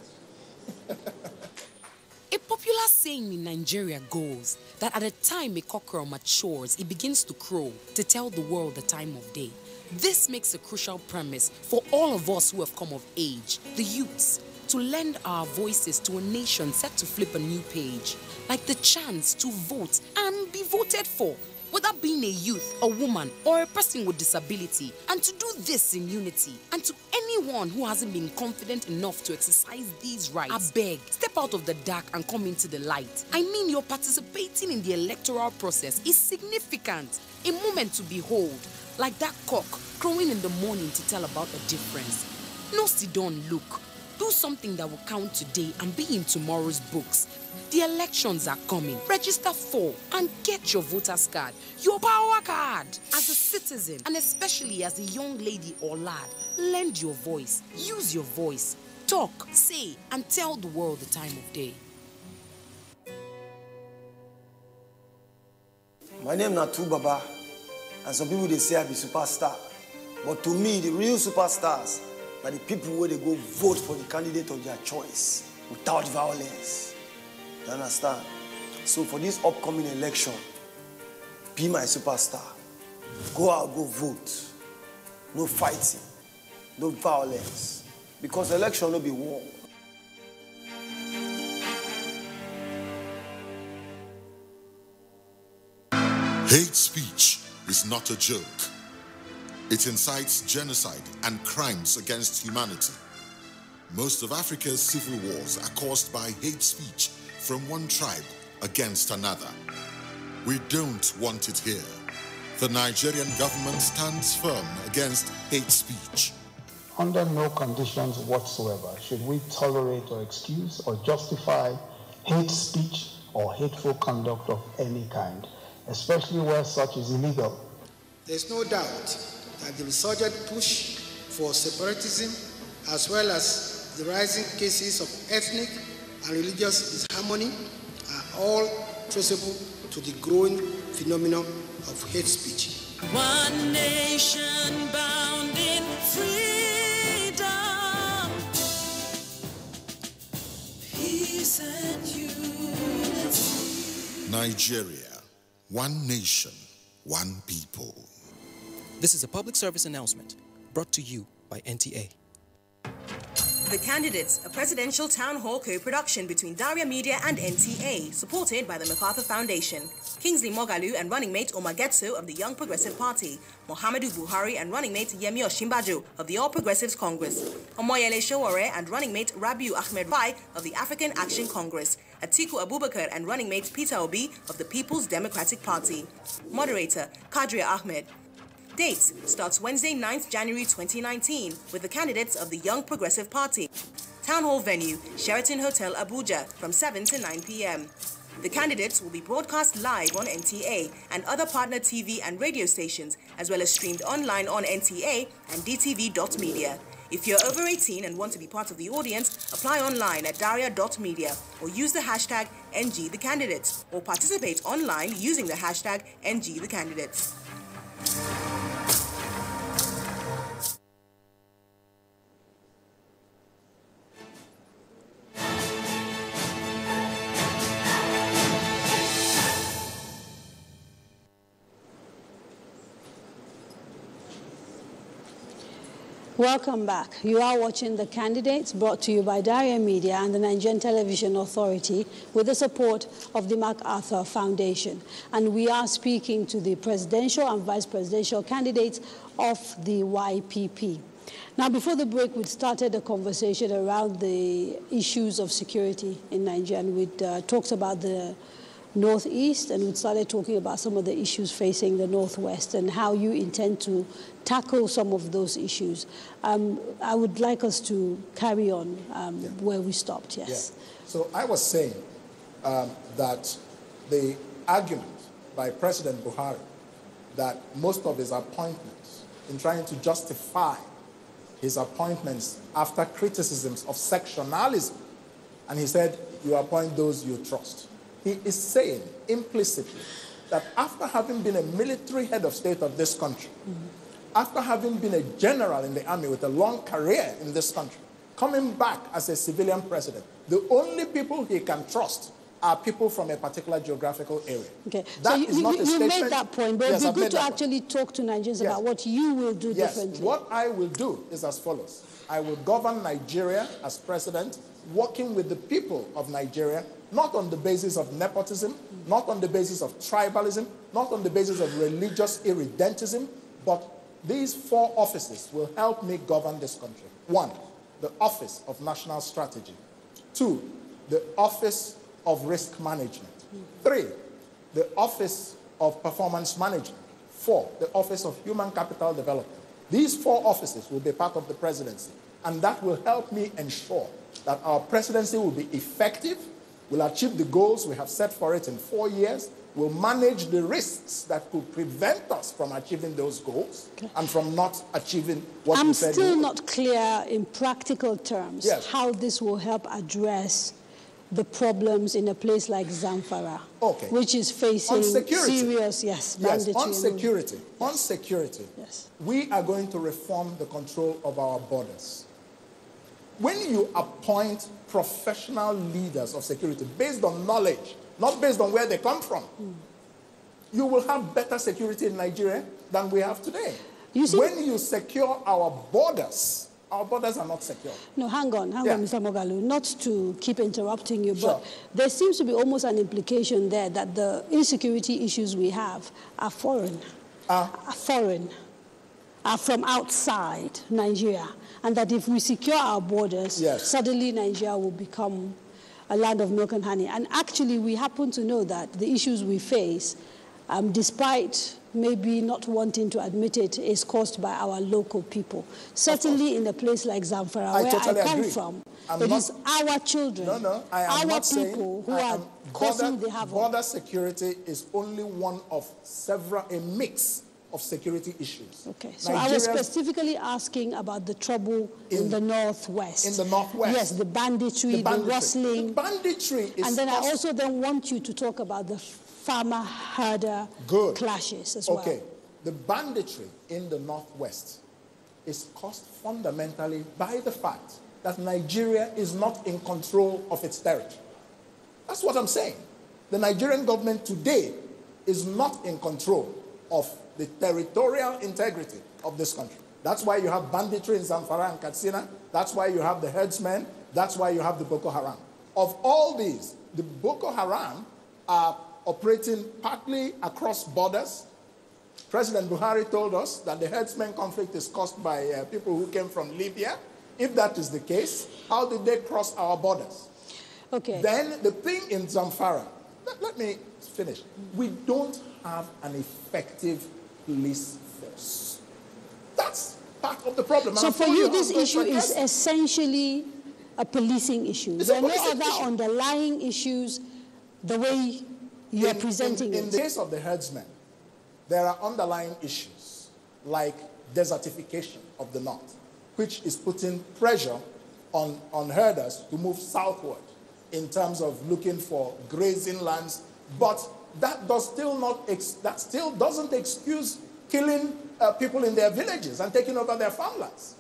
A popular saying in Nigeria goes that at the time a cockerel matures, it begins to crow to tell the world the time of day. This makes a crucial premise for all of us who have come of age, the youths, to lend our voices to a nation set to flip a new page, like the chance to vote and be voted for, whether being a youth, a woman, or a person with disability, and to do this in unity. And to anyone who hasn't been confident enough to exercise these rights, I beg, step out of the dark and come into the light. I mean, your participating in the electoral process is significant, a moment to behold, like that cock crowing in the morning to tell about a difference. No sit down look. Do something that will count today and be in tomorrow's books. The elections are coming. Register for and get your voter's card, your power card. As a citizen, and especially as a young lady or lad, lend your voice, use your voice, talk, say, and tell the world the time of day. My name is Natu Baba, and some people they say I be superstar. But to me, the real superstars are the people where they go vote for the candidate of their choice without violence. You understand? So for this upcoming election, be my superstar. Go out, go vote. No fighting, no violence. Because election will be war. Hate speech is not a joke. It incites genocide and crimes against humanity. Most of Africa's civil wars are caused by hate speech from one tribe against another. We don't want it here. The Nigerian government stands firm against hate speech. Under no conditions whatsoever should we tolerate or excuse or justify hate speech or hateful conduct of any kind, especially where such is illegal. There's no doubt that the resurgent push for separatism, as well as the rising cases of ethnic and religious disharmony, are all traceable to the growing phenomenon of hate speech. One nation bound in freedom, peace and unity. Nigeria, one nation, one people. This is a public service announcement brought to you by NTA. The Candidates, a presidential town hall co-production between Daria Media and NTA, supported by the MacArthur Foundation. Kingsley Moghalu and running mate Omar Getso of the Young Progressive Party, Muhammadu Buhari and running mate Yemi Osinbajo of the All Progressives Congress, Omoyele Sowore and running mate Rabiu Ahmed Rai of the African Action Congress, Atiku Abubakar and running mate Peter Obi of the People's Democratic Party. Moderator Kadria Ahmed. Dates starts Wednesday, 9th January 2019 with the candidates of the Young Progressive Party. Town hall venue, Sheraton Hotel, Abuja, from 7 to 9 p.m. The candidates will be broadcast live on NTA and other partner TV and radio stations, as well as streamed online on NTA and dtv.media. If you're over 18 and want to be part of the audience, apply online at daria.media or use the hashtag NGTheCandidates or participate online using the hashtag NGTheCandidates. Welcome back. You are watching The Candidates, brought to you by Daria Media and the Nigerian Television Authority with the support of the MacArthur Foundation. And we are speaking to the presidential and vice presidential candidates of the YPP. Now, before the break, we started a conversation around the issues of security in Nigeria. And we talked about the Northeast, and we started talking about some of the issues facing the Northwest and how you intend to tackle some of those issues. I would like us to carry on where we stopped, yes. Yeah. So I was saying that the argument by President Buhari that most of his appointments, in trying to justify his appointments after criticisms of sectionalism, and he said, you appoint those you trust. He is saying implicitly that after having been a military head of state of this country, after having been a general in the army with a long career in this country, coming back as a civilian president, the only people he can trust are people from a particular geographical area. Okay, that so is not a statement. You made that point, but yes, it would be good to actually talk to Nigerians about what you will do differently. What I will do is as follows. I will govern Nigeria as president, working with the people of Nigeria, not on the basis of nepotism, not on the basis of tribalism, not on the basis of religious irredentism, but these 4 offices will help me govern this country. 1, the Office of National Strategy. 2, the Office of Risk Management. 3, the Office of Performance Management. 4, the Office of Human Capital Development. These 4 offices will be part of the presidency, and that will help me ensure that our presidency will be effective, will achieve the goals we have set for it in 4 years, will manage the risks that could prevent us from achieving those goals and from not achieving what we said. I'm still not clear in practical terms how this will help address the problems in a place like Zamfara, which is facing serious, banditry. On security, we are going to reform the control of our borders. When you appoint professional leaders of security based on knowledge, not based on where they come from, you will have better security in Nigeria than we have today. When you secure our borders are not secure. No, hang on, Mr. Moghalu. Not to keep interrupting you, but there seems to be almost an implication there that the insecurity issues we have are foreign, are from outside Nigeria, and that if we secure our borders, suddenly Nigeria will become a land of milk and honey. And actually, we happen to know that the issues we face despite maybe not wanting to admit it, is caused by our local people. Certainly in a place like Zamfara, where I come from, it is our children, our people who are causing the havoc. Border security is only one of several, a mix of security issues. Okay, so I was specifically asking about the trouble in the northwest. In the northwest? Yes, the banditry, the rustling. The banditry is... And then I also then want you to talk about the farmer-herder clashes as well. Okay, the banditry in the northwest is caused fundamentally by the fact that Nigeria is not in control of its territory. That's what I'm saying. The Nigerian government today is not in control of the territorial integrity of this country. That's why you have banditry in Zamfara and Katsina. That's why you have the herdsmen. That's why you have the Boko Haram. Of all these, the Boko Haram are operating partly across borders. President Buhari told us that the herdsmen conflict is caused by people who came from Libya. If that is the case, how did they cross our borders? Okay. Then the thing in Zamfara, let me finish. We don't have an effective police force. That's part of the problem. So for you, this issue is essentially a policing issue. There are no other underlying issues the way you are presenting it. In the case of the herdsmen, there are underlying issues like desertification of the north, which is putting pressure on herders to move southward in terms of looking for grazing lands. But that still doesn't excuse killing people in their villages and taking over their farmlands.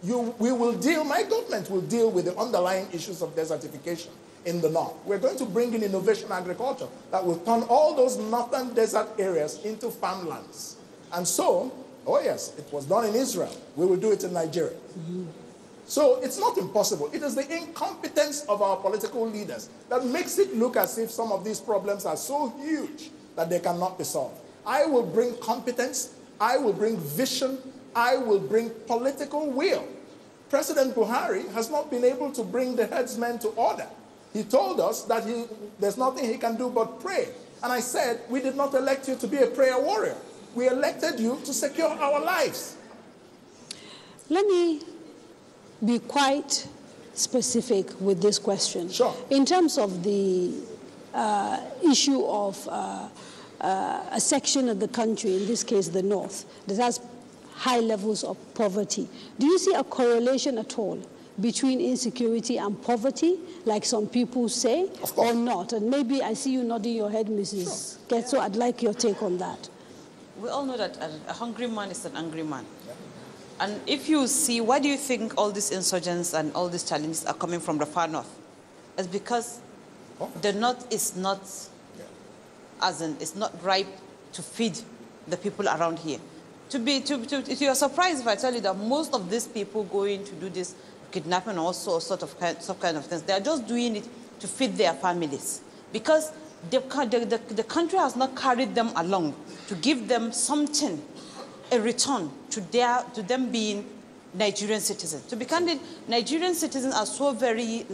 My government will deal with the underlying issues of desertification in the north. We're going to bring in innovation agriculture that will turn all those northern desert areas into farmlands. And so, oh yes, it was done in Israel. We will do it in Nigeria. Mm-hmm. So it's not impossible. It is the incompetence of our political leaders that makes it look as if some of these problems are so huge that they cannot be solved. I will bring competence. I will bring vision. I will bring political will. President Buhari has not been able to bring the herdsmen to order. He told us that there's nothing he can do but pray. And I said, we did not elect you to be a prayer warrior. We elected you to secure our lives. Let me be quite specific with this question. Sure. In terms of the issue of a section of the country, in this case the north, that has high levels of poverty, do you see a correlation at all between insecurity and poverty, like some people say, or not? And maybe I see you nodding your head, Mrs. Getso. I'd like your take on that. We all know that a hungry man is an angry man. And if you see, why do you think all these insurgents and all these challenges are coming from the far north? It's because the north is not, it's not ripe to feed the people around here. You're surprised if I tell you that most of these people going to do this kidnapping and also some kind of things, they are just doing it to feed their families. Because the country has not carried them along to give them something, a return to them being Nigerian citizens. To be candid, Nigerian citizens are so very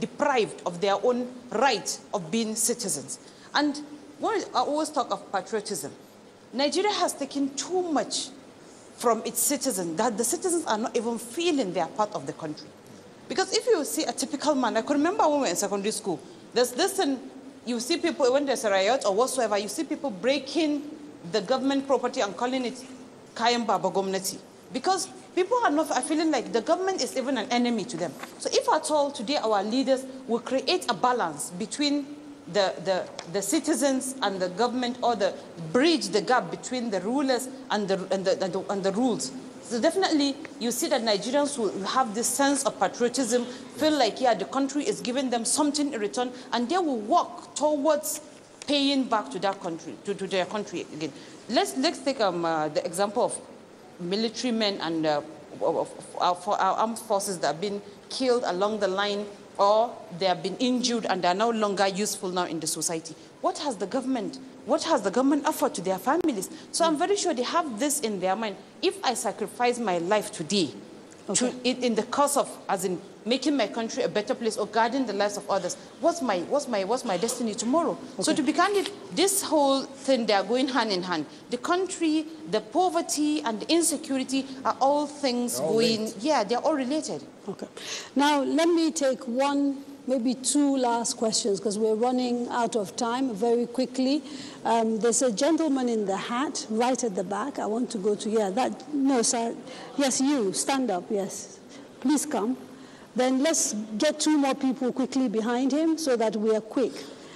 deprived of their own right of being citizens. And when I always talk of patriotism, Nigeria has taken too much from its citizens that the citizens are not even feeling they are part of the country. Because if you see a typical man, I can remember when we were in secondary school, there's this thing, you see people, when there's a riot or whatsoever, you see people breaking the government property and calling it Kayan Baba Gomnati. Because people are feeling like the government is even an enemy to them. So if at all today our leaders will create a balance between the citizens and the government, or bridge the gap between the rulers and the rules. So definitely you see that Nigerians will have this sense of patriotism, feel like, yeah, the country is giving them something in return, and they will work towards paying back to that country, to their country again. Let's take the example of military men and our armed forces that have been killed along the line, or they have been injured and they are no longer useful now in the society. What has the government offered to their families? So I'm very sure they have this in their mind. If I sacrifice my life today, in the course of, making my country a better place or guarding the lives of others, what's my destiny tomorrow? Okay. So to be candid, this whole thing, they are going hand in hand. The country, the poverty, and the insecurity are all things they're all related. Okay. Now, let me take one, maybe two last questions, because we're running out of time very quickly. There's a gentleman in the hat right at the back. I want to go to, no, sir. Yes, you, stand up, yes. Please come. Then let's get two more people quickly behind him so that we are quick.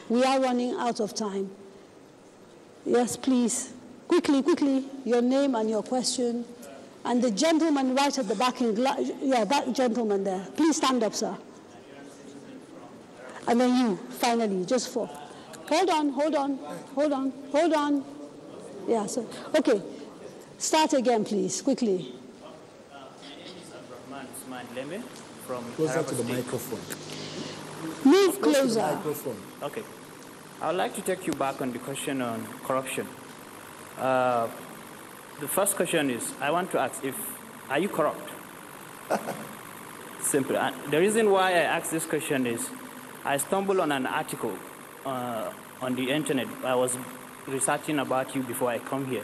We are running out of time. Yes, please. Quickly, quickly, your name and your question. And the gentleman right at the back, that gentleman there. Please stand up, sir. And then you, finally, just four. Hold on. Yeah, so, okay. Start again, please, quickly. Closer to the microphone. Move closer. To the microphone. Okay. I would like to take you back on the question on corruption. The first question is, I want to ask are you corrupt? Simple. And the reason why I ask this question is, I stumbled on an article on the internet. I was researching about you before I come here.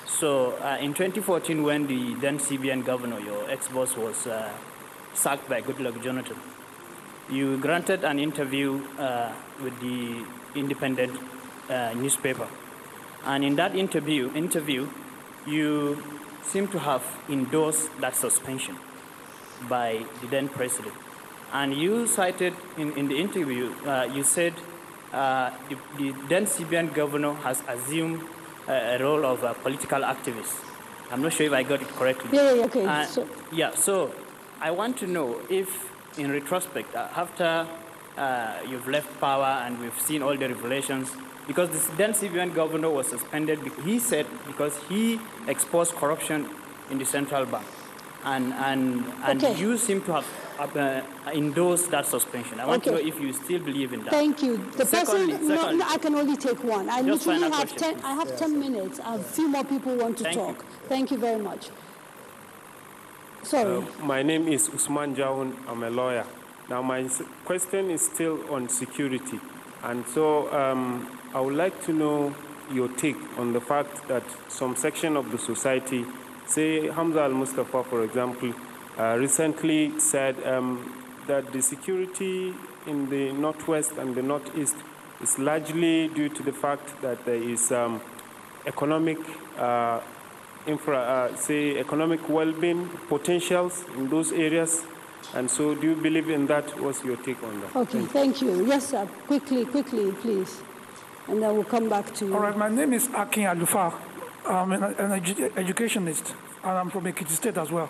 So in 2014, when the then CBN governor, your ex-boss, was sacked by Goodluck Jonathan, you granted an interview with the Independent newspaper. And in that interview, you seem to have endorsed that suspension by the then president. And you cited in the interview, you said the then CBN governor has assumed a role of a political activist. I'm not sure if I got it correctly. Yeah, okay. So I want to know if, in retrospect, after you've left power and we've seen all the revelations, because the then CBN governor was suspended, he said, because he exposed corruption in the central bank. And you seem to have endorsed that suspension. I want to know if you still believe in that. Thank you. Secondly, no, I can only take one. I literally have 10. I have 10 minutes. A few more people want to talk. Thank you very much. Sorry. My name is Usman Jawun. I'm a lawyer. Now, my question is still on security. And so I would like to know your take on the fact that some section of the society, say Hamza al-Mustafa, for example, recently said that the security in the northwest and the northeast is largely due to the fact that there is economic economic well-being potentials in those areas. And so do you believe in that? What's your take on that? Okay, thank you. Yes, sir. Quickly, please. And then we'll come back to you. All right, my name is Akin Alufa. I'm an educationist, and I'm from Ekiti State as well.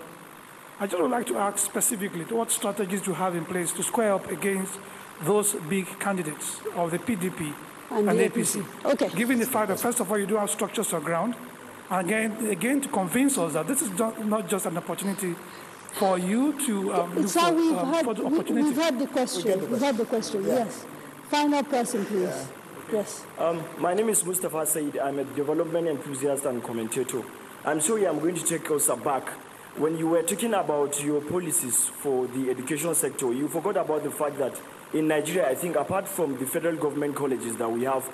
I just would like to ask specifically, what strategies do you have in place to square up against those big candidates of the PDP and the APC? Okay. Given the fact that, first of all, you do have structures on ground, and again to convince us that this is not just an opportunity for you to look for the opportunity. We've heard the question. We've heard the question, yes. Final person, please. Yeah. Yes. My name is Mustafa Said. I'm a development enthusiast and commentator. I'm sorry, I'm going to take us back. When you were talking about your policies for the education sector, you forgot about the fact that in Nigeria, I think apart from the federal government colleges that we have,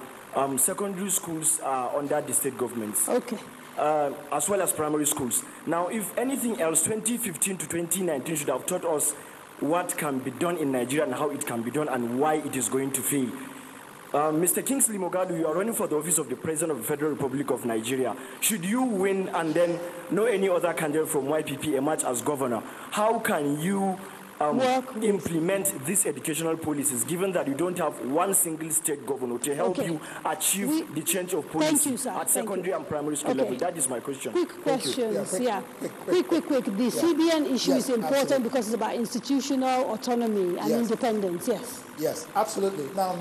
secondary schools are under the state governments. Okay. As well as primary schools. Now, if anything else, 2015 to 2019 should have taught us what can be done in Nigeria and how it can be done and why it is going to fail. Mr. Kingsley Moghalu, you are running for the office of the President of the Federal Republic of Nigeria. Should you win and then no any other candidate from YPP emerge as governor, how can you implement these educational policies, given that you don't have one single state governor to help you achieve the change of policy at secondary and primary school level? That is my question. Quick questions, Quick. The CBN issue is important because it's about institutional autonomy and independence, yes. Yes, absolutely. Now,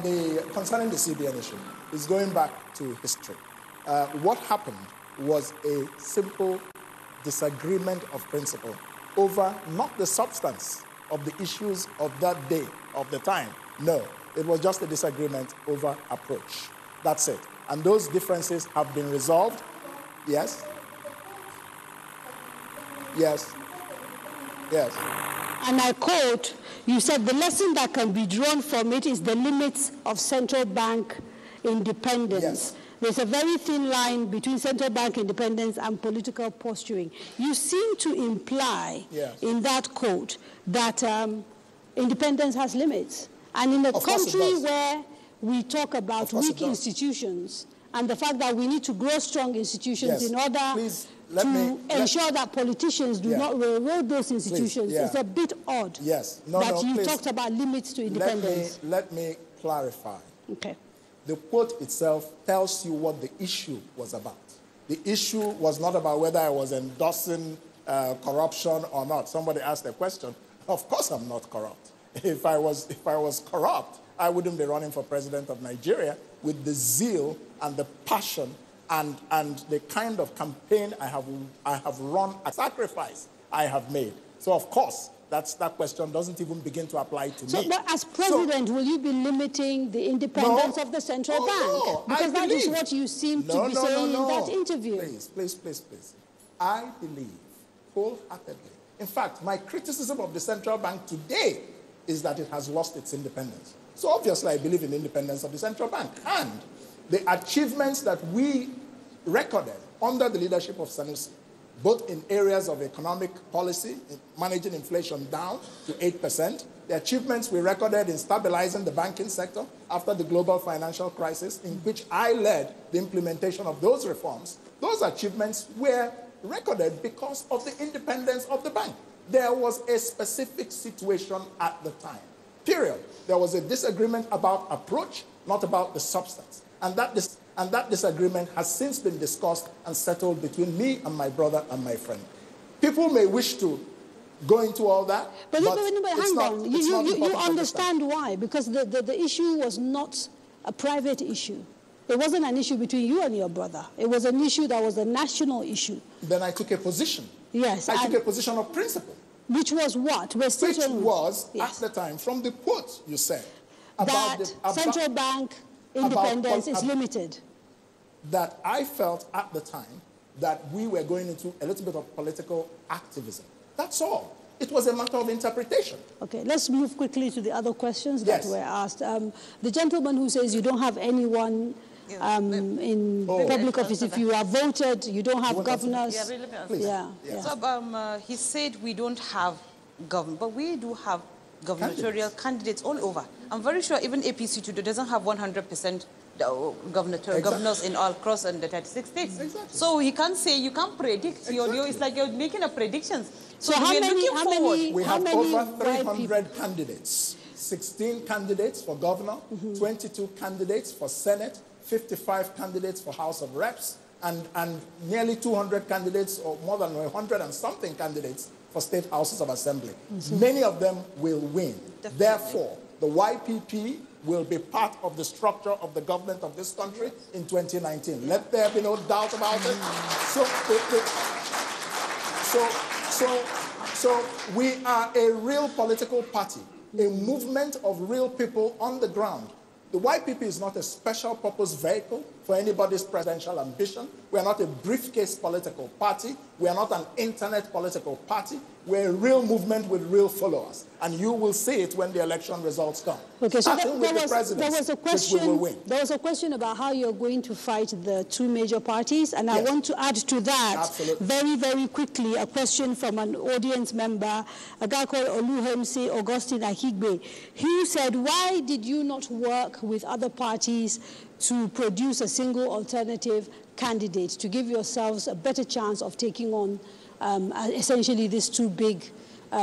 concerning the CBN issue, is going back to history. What happened was a simple disagreement of principle over not the substance of the issues of that day, of the time. No, it was just a disagreement over approach. That's it. And those differences have been resolved. Yes? Yes. Yes. And I quote, you said the lesson that can be drawn from it is the limits of central bank independence. Yes. There's a very thin line between central bank independence and political posturing. You seem to imply in that quote that independence has limits. And in a country where we talk about weak institutions and the fact that we need to grow strong institutions in order to ensure that politicians do not railroad those institutions, it's a bit odd that you talked about limits to independence. Let me clarify. Okay. The quote itself tells you what the issue was about. The issue was not about whether I was endorsing corruption or not. Somebody asked a question. Of course I'm not corrupt. If I was corrupt, I wouldn't be running for president of Nigeria with the zeal and the passion and the kind of campaign I have run, a sacrifice I have made. So of course, that question doesn't even begin to apply to me. But as president, will you be limiting the independence of the central bank? No, because that is what you seem to be saying in that interview. Please. I believe wholeheartedly. In fact, my criticism of the central bank today is that it has lost its independence. So obviously I believe in the independence of the central bank. And the achievements that we recorded under the leadership of Sanusi, both in areas of economic policy, managing inflation down to 8%, the achievements we recorded in stabilizing the banking sector after the global financial crisis, in which I led the implementation of those reforms, those achievements were recorded because of the independence of the bank. There was a specific situation at the time, period. There was a disagreement about approach, not about the substance. And that disagreement has since been discussed and settled between me and my brother and my friend. People may wish to go into all that, but hang on. You understand why? Because the issue was not a private issue. It wasn't an issue between you and your brother. It was an issue that was a national issue. Then I took a position. Yes. I took a position of principle. Which was what? Which was, at the time, from the quote you said, that central bank independence is limited. That I felt at the time that we were going into a little bit of political activism. That's all. It was a matter of interpretation. Okay, let's move quickly to the other questions that were asked. The gentleman who says you don't have anyone in public office, if you are voted, you don't have governors. So he said we don't have government, but we do have gubernatorial candidates all over. I'm very sure even APC today doesn't have 100% governors in all across the 36 states. So he can't say, you can't predict. It's like you're making a predictions. So how many? We have over 300 candidates. 16 candidates for governor, 22 candidates for Senate, 55 candidates for House of Reps, and nearly 200 candidates, or more than 100 and something candidates for state houses of assembly. Many of them will win. Therefore, the YPP will be part of the structure of the government of this country in 2019. Let there be no doubt about it. So we are a real political party, a movement of real people on the ground. The YPP is not a special purpose vehicle for anybody's presidential ambition. We are not a briefcase political party. We are not an internet political party. We're a real movement with real followers. And you will see it when the election results come. Okay, so there was a question about how you're going to fight the two major parties. And I want to add to that very, very quickly a question from an audience member, a guy called Oluhemsi Augustine Ahigbe. He said, why did you not work with other parties to produce a single alternative candidate to give yourselves a better chance of taking on essentially these two big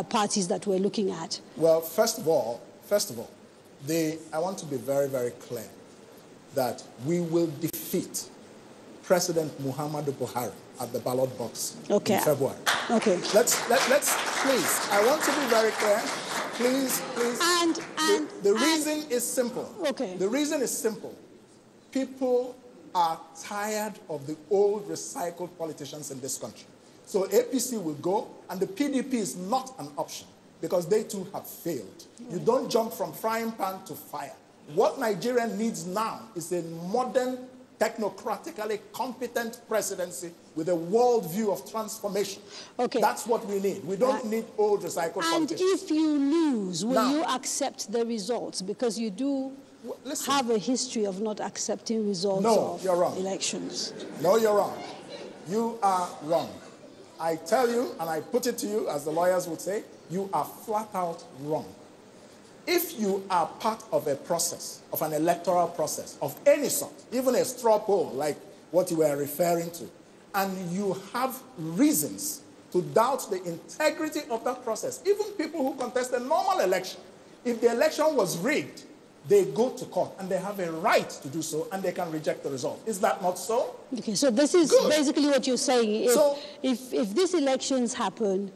parties that we're looking at? Well, first of all, I want to be very, very clear that we will defeat President Muhammadu Buhari at the ballot box in February. Okay. Let's please, I want to be very clear. Please. The reason is simple. Okay. The reason is simple. People are tired of the old recycled politicians in this country. So APC will go, and the PDP is not an option because they too have failed. You don't jump from frying pan to fire. What Nigeria needs now is a modern technocratically competent presidency with a world view of transformation. Okay. That's what we need. We don't need old recycled And politicians. if you lose, will Now, you accept the results? Because you do have a history of not accepting results of you're wrong. elections. No, you're wrong. You are wrong. I tell you, and I put it to you, as the lawyers would say, you are flat out wrong. If you are part of a process, of an electoral process, of any sort, even a straw poll like what you were referring to, and you have reasons to doubt the integrity of that process, even people who contest a normal election, if the election was rigged, they go to court and they have a right to do so and they can reject the result. Is that not so? Okay, so this is basically what you're saying. If these elections happen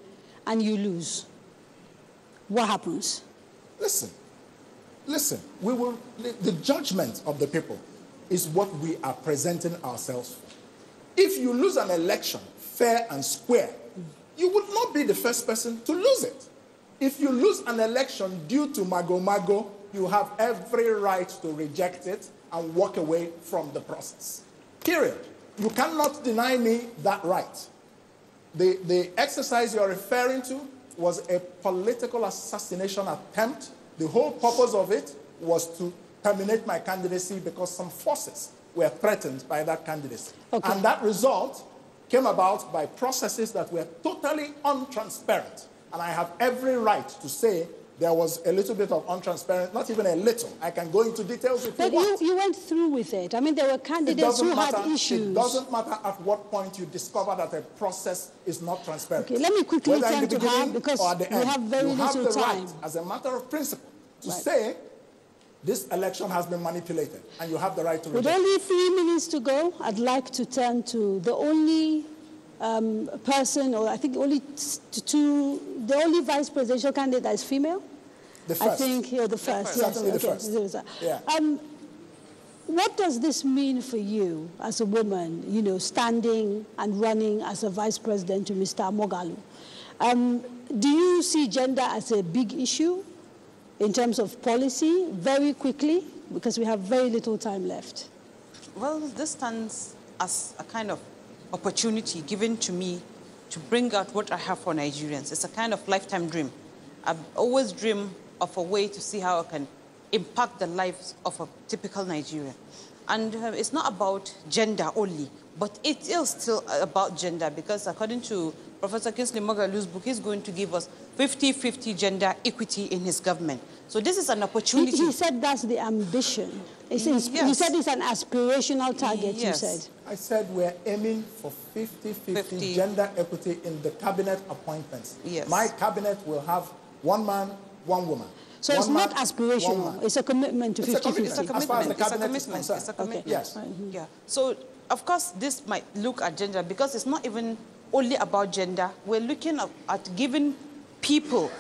and you lose, what happens? Listen, the judgment of the people is what we are presenting ourselves for. If you lose an election fair and square, you would not be the first person to lose it. If you lose an election due to mago-mago, you have every right to reject it and walk away from the process. Period. You cannot deny me that right. The exercise you're referring to was a political assassination attempt. The whole purpose of it was to terminate my candidacy because some forces were threatened by that candidacy. Okay. And that result came about by processes that were totally untransparent. And I have every right to say there was a little bit of untransparent, not even a little. I can go into details if you want. But you went through with it. I mean, there were candidates who had issues. It doesn't matter at what point you discover that a process is not transparent. Okay, let me quickly turn to her because we have very little time. You have the right, as a matter of principle, to say this election has been manipulated, and you have the right to reject it. With only 3 minutes to go, I'd like to turn to the only person, or I think only the only vice presidential candidate that is female. The first. I think you're the first. Certainly the first. Yeah. What does this mean for you as a woman, you know, standing and running as a vice president to Mr. Moghalu? Do you see gender as a big issue in terms of policy, very quickly, because we have very little time left? Well, this stands as a kind of opportunity given to me to bring out what I have for Nigerians. It's a kind of lifetime dream. I've always dreamed of a way to see how I can impact the lives of a typical Nigerian. And it's not about gender only, but it is still about gender, because according to Professor Kingsley Moghalu's book, he's going to give us 50-50 gender equity in his government. So this is an opportunity. He said that's the ambition. You said it's an aspirational target, you said. I said we're aiming for 50-50 gender equity in the cabinet appointments. Yes. My cabinet will have one man, one woman. So it's not aspirational, it's a commitment to 50-50. It's a commitment. As far as the cabinet is concerned. It's a commitment. Okay. Yes. Yeah. So, of course, this might look at gender, because it's not even only about gender. We're looking at giving people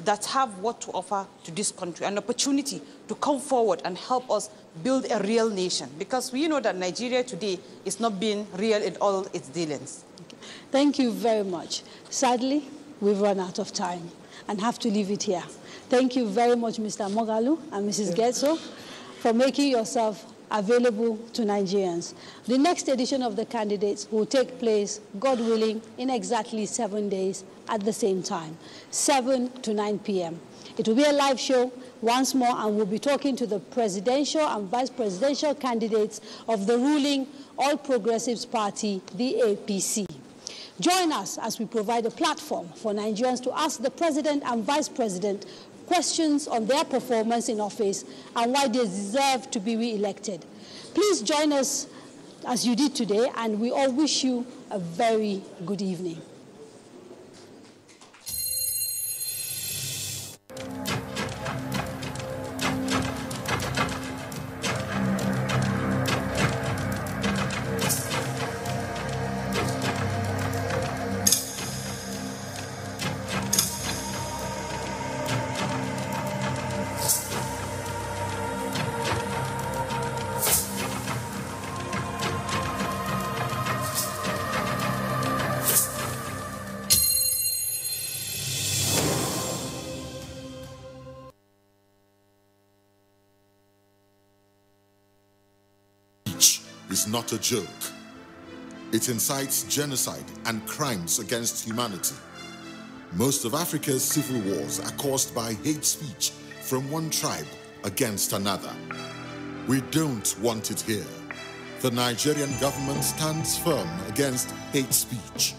that have what to offer to this country an opportunity to come forward and help us build a real nation. Because we know that Nigeria today is not being real in all its dealings. Okay. Thank you very much. Sadly, we've run out of time and have to leave it here. Thank you very much, Mr. Moghalu and Mrs. Getso, for making yourself available to Nigerians. The next edition of The Candidates will take place, God willing, in exactly 7 days at the same time, 7 to 9 p.m. It will be a live show once more, and we'll be talking to the presidential and vice presidential candidates of the ruling All Progressives Party, the APC. Join us as we provide a platform for Nigerians to ask the president and vice president questions on their performance in office and why they deserve to be re-elected. Please join us as you did today, and we all wish you a very good evening. is not a joke. It incites genocide and crimes against humanity. Most of Africa's civil wars are caused by hate speech from one tribe against another. We don't want it here. The Nigerian government stands firm against hate speech.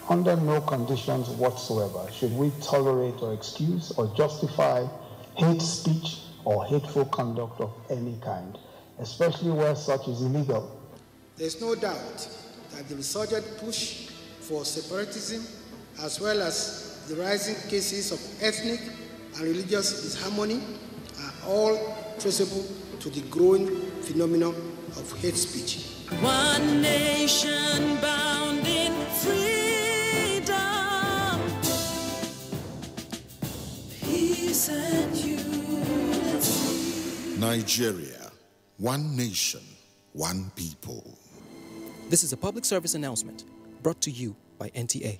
Under no conditions whatsoever should we tolerate or excuse or justify hate speech or hateful conduct of any kind, especially where such is illegal. There is no doubt that the resurgent push for separatism, as well as the rising cases of ethnic and religious disharmony, are all traceable to the growing phenomenon of hate speech. One nation bound in freedom, peace and unity. Nigeria, one nation, one people. This is a public service announcement brought to you by NTA.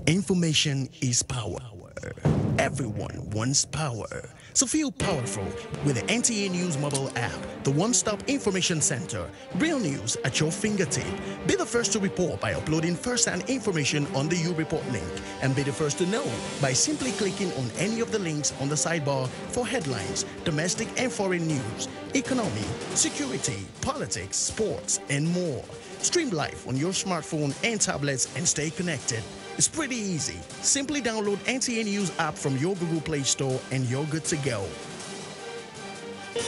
Information is power. Everyone wants power. So feel powerful with the NTA News mobile app, the one-stop information center. Real news at your fingertip. Be the first to report by uploading first-hand information on the U-Report link. And be the first to know by simply clicking on any of the links on the sidebar for headlines, domestic and foreign news, economy, security, politics, sports, and more. Stream live on your smartphone and tablets and stay connected. It's pretty easy. Simply download NTA News app from your Google Play Store and you're good to go.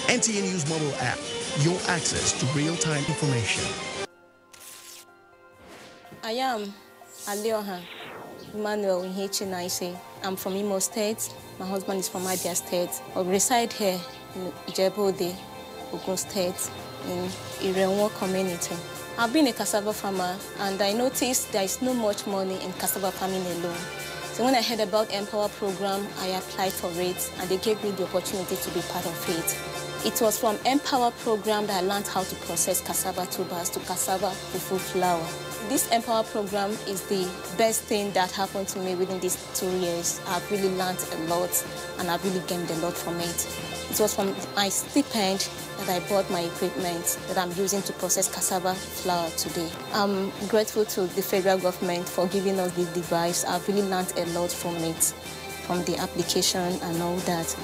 NTA News mobile app, your access to real-time information. I am Alioha Emmanuel Inhechi. I'm from Imo State. My husband is from Abia State. I reside here in Ijebu-Ode, Ogun State, in Irenwo community. I've been a cassava farmer, and I noticed there is not much money in cassava farming alone. So when I heard about Empower program, I applied for it, and they gave me the opportunity to be part of it. It was from Empower program that I learned how to process cassava tubers to cassava fufu flour. This Empower program is the best thing that happened to me within these 2 years. I've really learned a lot, and I've really gained a lot from it. It was from my stipend that I bought my equipment that I'm using to process cassava flour today. I'm grateful to the federal government for giving us this device. I've really learned a lot from it, from the application and all that.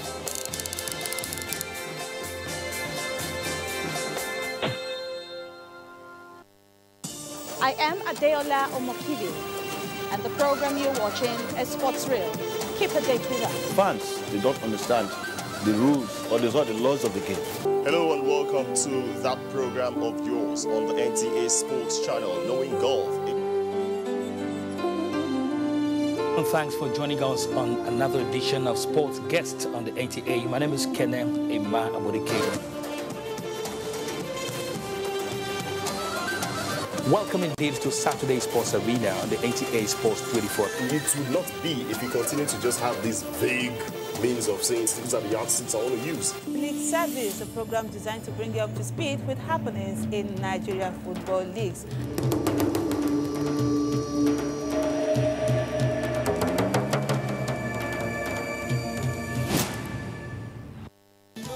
I am Adeola Omokibi, and the program you're watching is Sports Real. Keep a date with us. Fans, they don't understand the rules or the laws of the game. Hello and welcome to that program of yours on the NTA Sports Channel, Knowing Golf. And thanks for joining us on another edition of Sports Guest on the NTA. My name is Kenem Emma Abodike. Welcome indeed to Saturday Sports Arena on the NTA Sports 24. It would not be if you continue to just have these vague means of saying these are the yardsticks I want to use. League Service, a program designed to bring you up to speed with happenings in Nigerian football leagues.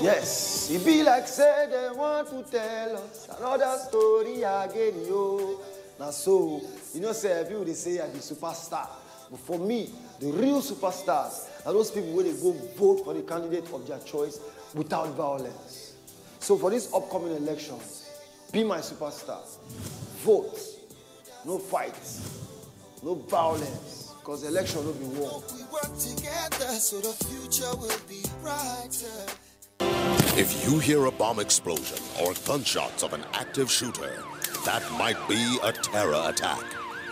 Yes, it be like say they want to tell us another story again, yo. Now so, you know, say people they say I'm the superstar. But for me, the real superstars are those people where they go vote for the candidate of their choice without violence. So for these upcoming elections, be my superstar. Vote. No fights. No violence. Because the election will be won. We work together so the future will be brighter. If you hear a bomb explosion or gunshots of an active shooter, that might be a terror attack.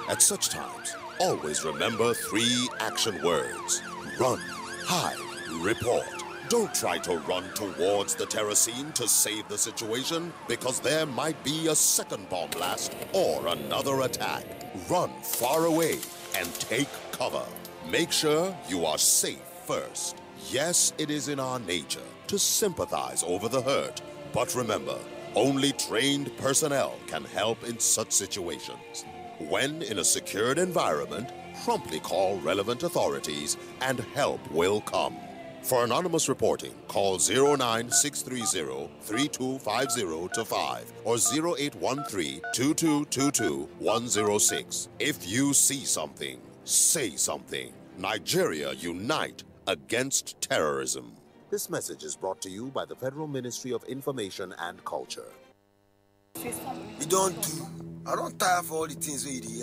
At such times, always remember 3 action words. Run, hide, report. Don't try to run towards the terror scene to save the situation, because there might be a second bomb blast or another attack. Run far away and take cover. Make sure you are safe first. Yes, it is in our nature to sympathize over the hurt, but remember, only trained personnel can help in such situations. When in a secured environment, promptly call relevant authorities and help will come. For anonymous reporting, call 09630-3250-5 or 0813-2222-106. If you see something, say something. Nigeria unite against terrorism. This message is brought to you by the Federal Ministry of Information and Culture. You don't do. I don't tire for all the things where you do.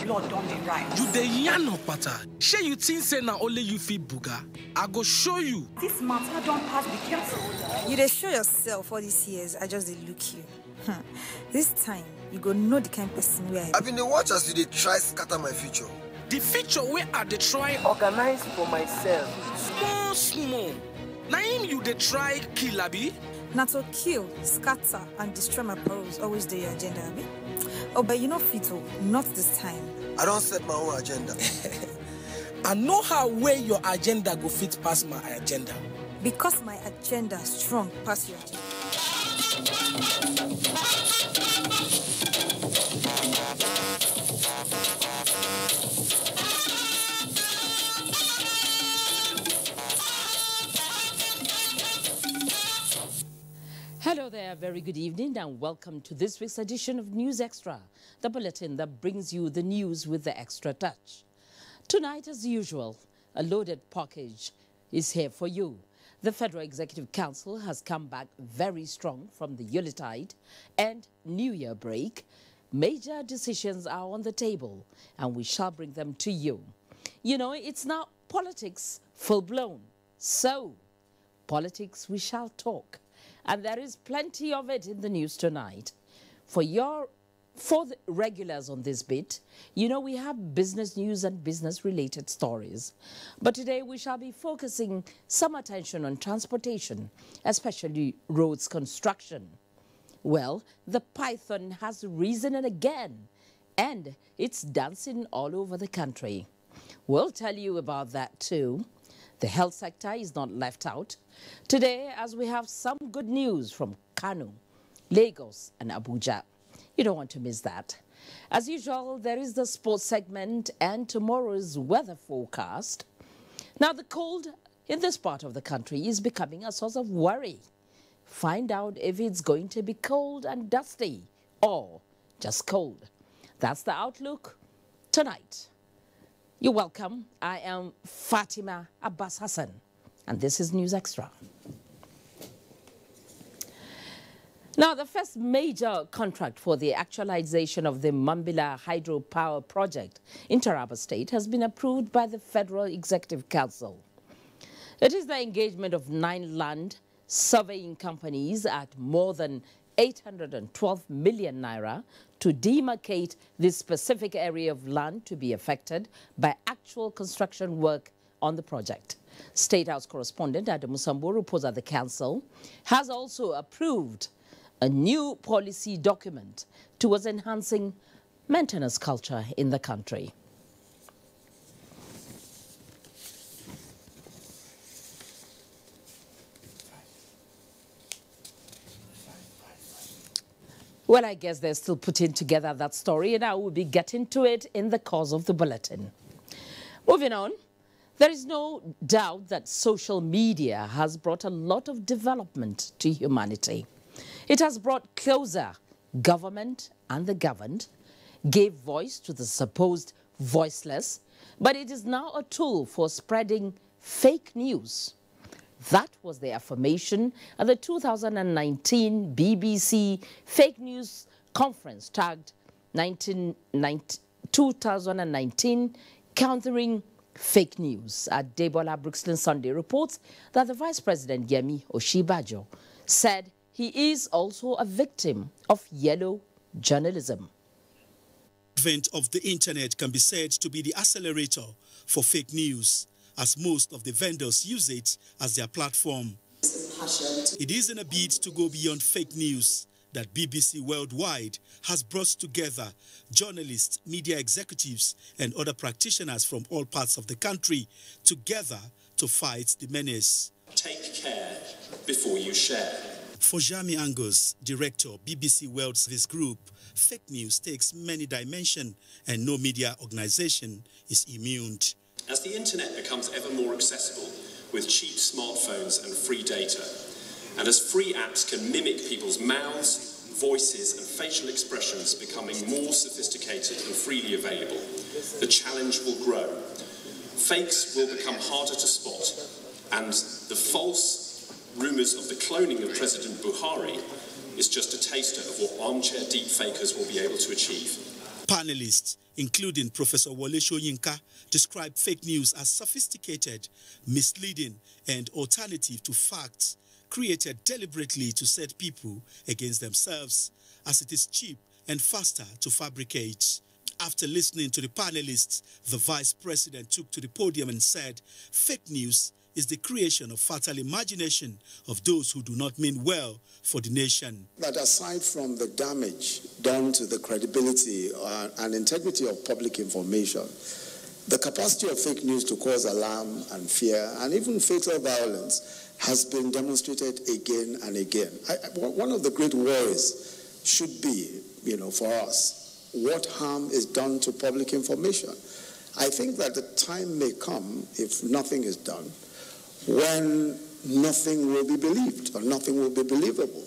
Blood don't be right. You the yarn of pata. Sure you think say na only you feel booga. I go show you. This matter don't pass, be careful. You dey show yourself all these years. I just dey look you. This time you go know the kind of person we are. I've been the watch as you dey try scatter my future. The future where I dey try organize for myself. Small. Now him you dey try kill abi? Not to kill, scatter, and destroy my pearls always the agenda, abi? Oh, but you know, Fito, not this time. I don't set my own agenda. I know how way your agenda go fit past my agenda. Because my agenda strong past your agenda. Hello there, very good evening and welcome to this week's edition of News Extra, the bulletin that brings you the news with the extra touch. Tonight, as usual, a loaded package is here for you. The Federal Executive Council has come back very strong from the Yuletide and New Year break. Major decisions are on the table and we shall bring them to you. You know, it's now politics full-blown. So, politics we shall talk. And there is plenty of it in the news tonight. For the regulars on this bit, you know we have business news and business-related stories. But today we shall be focusing some attention on transportation, especially roads construction. Well, the python has risen again, and it's dancing all over the country. We'll tell you about that too. The health sector is not left out. Today, as we have some good news from Kano, Lagos and Abuja. You don't want to miss that. As usual, there is the sports segment and tomorrow's weather forecast. Now, the cold in this part of the country is becoming a source of worry. Find out if it's going to be cold and dusty or just cold. That's the outlook tonight. You're welcome. I am Fatima Abbas Hassan, and this is News Extra. Now, the first major contract for the actualization of the Mambila hydropower project in Taraba State has been approved by the Federal Executive Council. It is the engagement of 9 land surveying companies at more than 812 million naira to demarcate this specific area of land to be affected by actual construction work on the project. State House correspondent Adamu Sambo reports that the council has also approved a new policy document towards enhancing maintenance culture in the country. Well, I guess they're still putting together that story, and I will be getting to it in the course of the bulletin. Moving on, there is no doubt that social media has brought a lot of development to humanity. It has brought closer government and the governed, gave voice to the supposed voiceless, but it is now a tool for spreading fake news. That was the affirmation at the 2019 BBC Fake News Conference tagged 2019 Countering Fake News. Debola Brookston Sunday reports that the Vice President Yemi Oshibajo said he is also a victim of yellow journalism. The advent of the internet can be said to be the accelerator for fake news, as most of the vendors use it as their platform. It is in a bid to go beyond fake news that BBC Worldwide has brought together journalists, media executives, and other practitioners from all parts of the country together to fight the menace. Take care before you share. For Jami Angus, director, BBC World Service Group, fake news takes many dimensions and no media organization is immune. As the internet becomes ever more accessible, with cheap smartphones and free data. And as free apps can mimic people's mouths, voices and facial expressions becoming more sophisticated and freely available, the challenge will grow. Fakes will become harder to spot, and the false rumours of the cloning of President Buhari is just a taster of what armchair deepfakers will be able to achieve. Panelists, including Professor Wole Soyinka, describe fake news as sophisticated, misleading, and alternative to facts, created deliberately to set people against themselves, as it is cheap and faster to fabricate. After listening to the panelists, the Vice President took to the podium and said, fake news is the creation of fatal imagination of those who do not mean well for the nation. That aside from the damage done to the credibility and integrity of public information, the capacity of fake news to cause alarm and fear and even fatal violence has been demonstrated again and again. One of the great worries should be, for us, what harm is done to public information. I think that the time may come, if nothing is done, when nothing will be believed or nothing will be believable.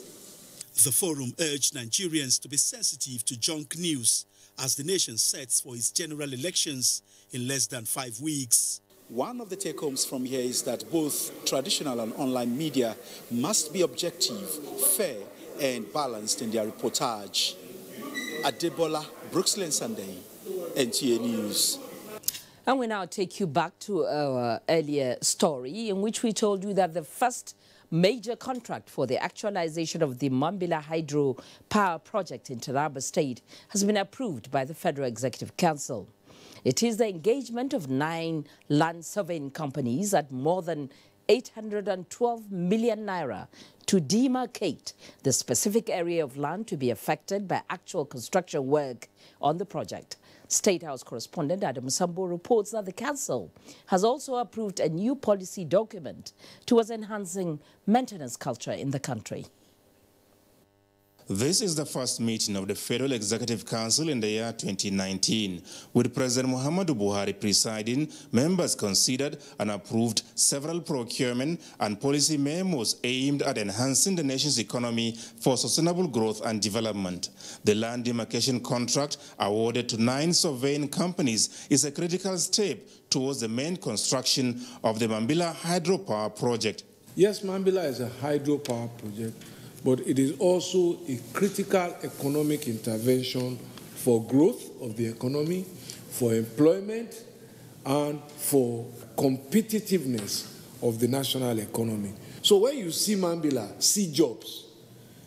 The forum urged Nigerians to be sensitive to junk news as the nation sets for its general elections in less than 5 weeks. One of the take-homes from here is that both traditional and online media must be objective, fair, and balanced in their reportage. Adebola, Brooksland Sunday, NTA News. And we now take you back to our earlier story in which we told you that the first major contract for the actualization of the Mambila Hydro Power Project in Taraba State has been approved by the Federal Executive Council. It is the engagement of 9 land surveying companies at more than 812 million naira to demarcate the specific area of land to be affected by actual construction work on the project. State House correspondent Adam Sambo reports that the Council has also approved a new policy document towards enhancing maintenance culture in the country. This is the first meeting of the Federal Executive Council in the year 2019. With President Muhammadu Buhari presiding, members considered and approved several procurement and policy memos aimed at enhancing the nation's economy for sustainable growth and development. The land demarcation contract awarded to 9 surveying companies is a critical step towards the main construction of the Mambila Hydropower Project. Yes, Mambila is a hydropower project, but it is also a critical economic intervention for growth of the economy, for employment, and for competitiveness of the national economy. So when you see Mambila, see jobs,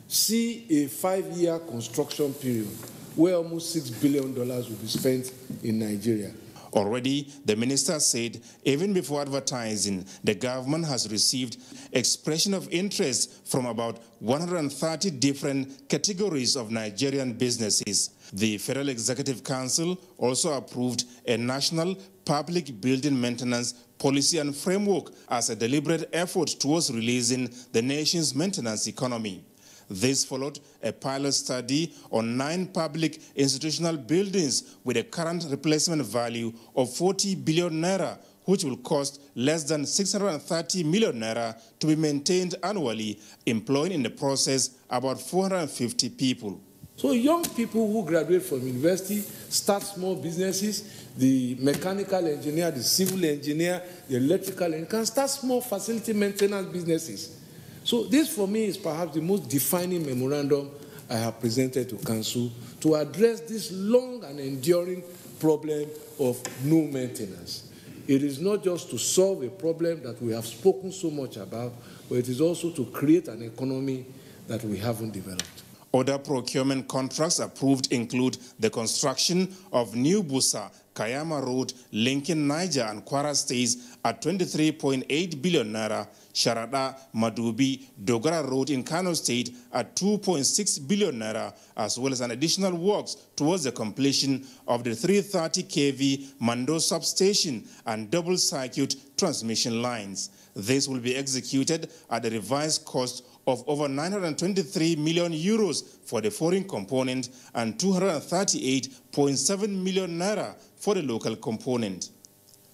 see a 5-year construction period where almost $6 billion will be spent in Nigeria. Already, the minister said, even before advertising, the government has received expression of interest from about 130 different categories of Nigerian businesses. The Federal Executive Council also approved a national public building maintenance policy and framework as a deliberate effort towards releasing the nation's maintenance economy. This followed a pilot study on 9 public institutional buildings with a current replacement value of 40 billion naira, which will cost less than 630 million naira to be maintained annually, employing in the process about 450 people. So young people who graduate from university start small businesses. The mechanical engineer, the civil engineer, the electrical engineer can start small facility maintenance businesses. So this, for me, is perhaps the most defining memorandum I have presented to Council to address this long and enduring problem of no maintenance. It is not just to solve a problem that we have spoken so much about, but it is also to create an economy that we haven't developed. Other procurement contracts approved include the construction of New Busa Kayama Road linking Niger and Kwara states at 23.8 billion naira, Sharada Madubi Dogara Road in Kano State at 2.6 billion naira, as well as an additional works towards the completion of the 330 kV Mando substation and double-circuit transmission lines. This will be executed at a revised cost of over 923 million euros for the foreign component and 238.7 million naira for the local component.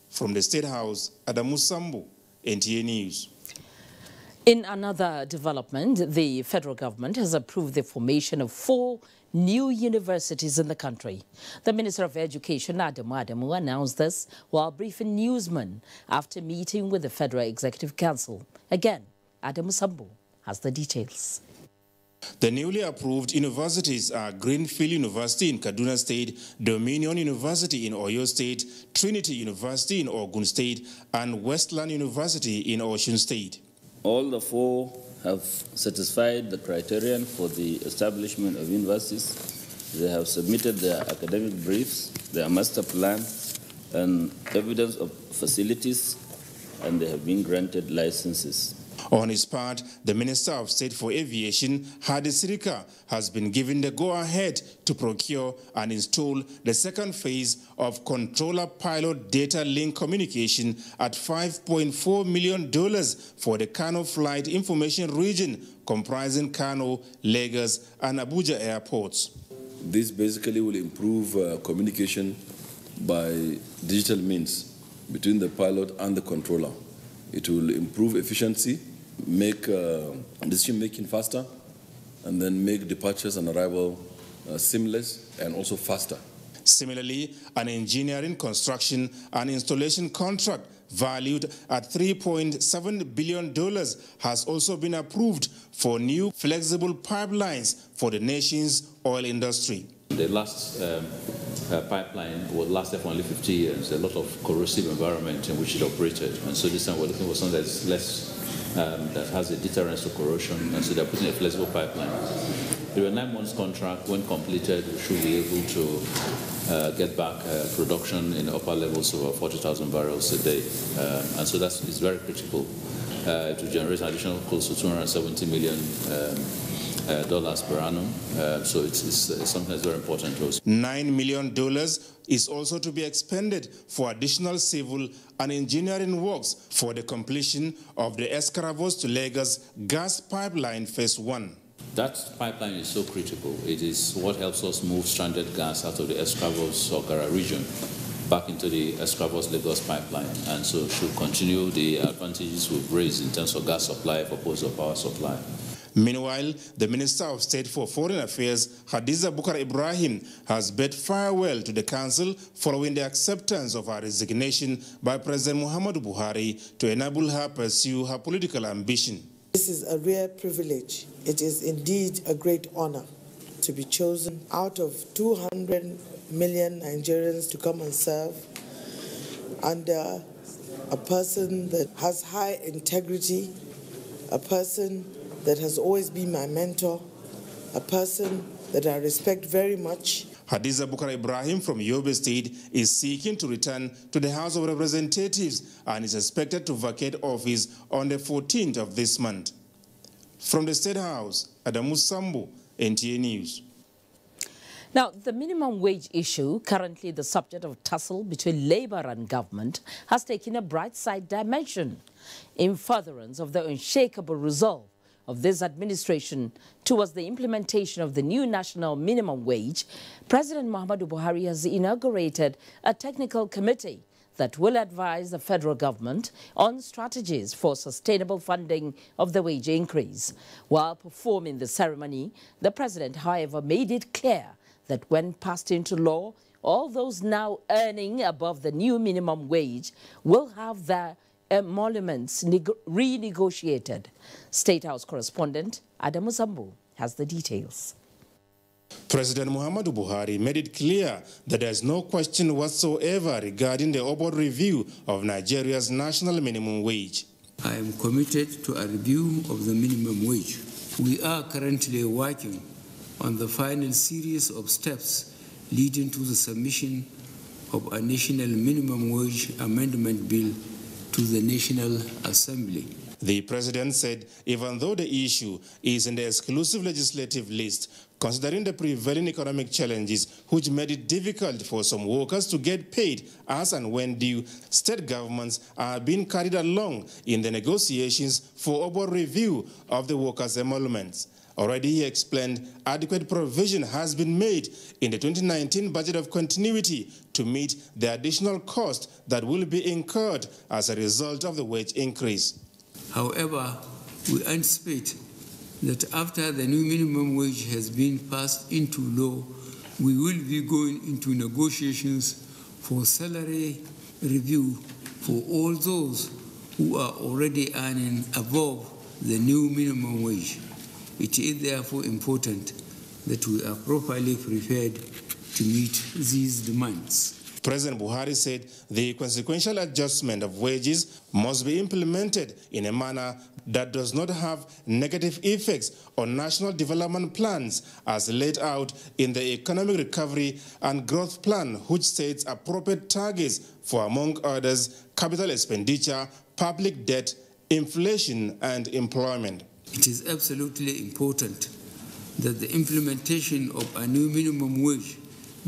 From the State House, Adamu Sambu, NTA News. In another development, the federal government has approved the formation of 4 new universities in the country. The Minister of Education, Adamu, announced this while briefing newsmen after meeting with the Federal Executive Council. Again, Adamu Sambu has the details. The newly approved universities are Greenfield University in Kaduna State, Dominion University in Oyo State, Trinity University in Ogun State, and Westland University in Osun State. All the 4 have satisfied the criterion for the establishment of universities. They have submitted their academic briefs, their master plan, and evidence of facilities, and they have been granted licenses. On his part, the Minister of State for Aviation, Hadi Sirika, has been given the go-ahead to procure and install the second phase of controller pilot data link communication at $5.4 million for the Kano Flight Information Region, comprising Kano, Lagos, and Abuja airports. This basically will improve communication by digital means between the pilot and the controller. It will improve efficiency, make decision-making faster, and then make departures and arrival seamless and also faster. Similarly, an engineering, construction, and installation contract valued at $3.7 billion has also been approved for new flexible pipelines for the nation's oil industry. The last pipeline lasted for only 50 years, a lot of corrosive environment in which it operated. And so this time we're looking for something that's less, that has a deterrence to corrosion, and so they're putting a flexible pipeline. There were 9 months contract. When completed, we should be able to get back production in upper levels of about 40,000 barrels a day. And so it's very critical. It will generate an additional close to $270 million per annum. So it's something that's very important to us. $9 million is also to be expended for additional civil and engineering works for the completion of the Escaravos to Lagos gas pipeline phase 1. That pipeline is so critical. It is what helps us move stranded gas out of the Escaravos-Ogara region back into the Escaravos-Lagos pipeline, and so should continue the advantages we've raised in terms of gas supply for opposed to power supply. Meanwhile, the Minister of State for Foreign Affairs, Hadiza Bukar Ibrahim, has bid farewell to the Council following the acceptance of her resignation by President Muhammadu Buhari to enable her pursue her political ambition. This is a rare privilege. It is indeed a great honor to be chosen out of 200 million Nigerians to come and serve under a person that has high integrity, a person that has always been my mentor, a person that I respect very much. Hadiza Bukar Ibrahim from Yobe State is seeking to return to the House of Representatives and is expected to vacate office on the 14th of this month. From the State House, Adamu Sambu, NTA News. Now, the minimum wage issue, currently the subject of tussle between Labour and government, has taken a bright side dimension in furtherance of the unshakable resolve of this administration towards the implementation of the new national minimum wage. President Muhammadu Buhari has inaugurated a technical committee that will advise the federal government on strategies for sustainable funding of the wage increase. While performing the ceremony, the president, however, made it clear that when passed into law, all those now earning above the new minimum wage will have their emoluments renegotiated. State House correspondent Adamu Zambu has the details. President Muhammadu Buhari made it clear that there is no question whatsoever regarding the upward review of Nigeria's national minimum wage. I am committed to a review of the minimum wage. We are currently working on the final series of steps leading to the submission of a national minimum wage amendment bill to the National Assembly. The president said even though the issue is in the exclusive legislative list, considering the prevailing economic challenges which made it difficult for some workers to get paid as and when due, state governments are being carried along in the negotiations for upward review of the workers' emoluments. Already, he explained, adequate provision has been made in the 2019 budget of continuity to meet the additional cost that will be incurred as a result of the wage increase. However, we anticipate that after the new minimum wage has been passed into law, we will be going into negotiations for salary review for all those who are already earning above the new minimum wage. It is therefore important that we are properly prepared to meet these demands. President Buhari said the consequential adjustment of wages must be implemented in a manner that does not have negative effects on national development plans as laid out in the Economic Recovery and Growth Plan, which sets appropriate targets for, among others, capital expenditure, public debt, inflation, and employment. It is absolutely important that the implementation of a new minimum wage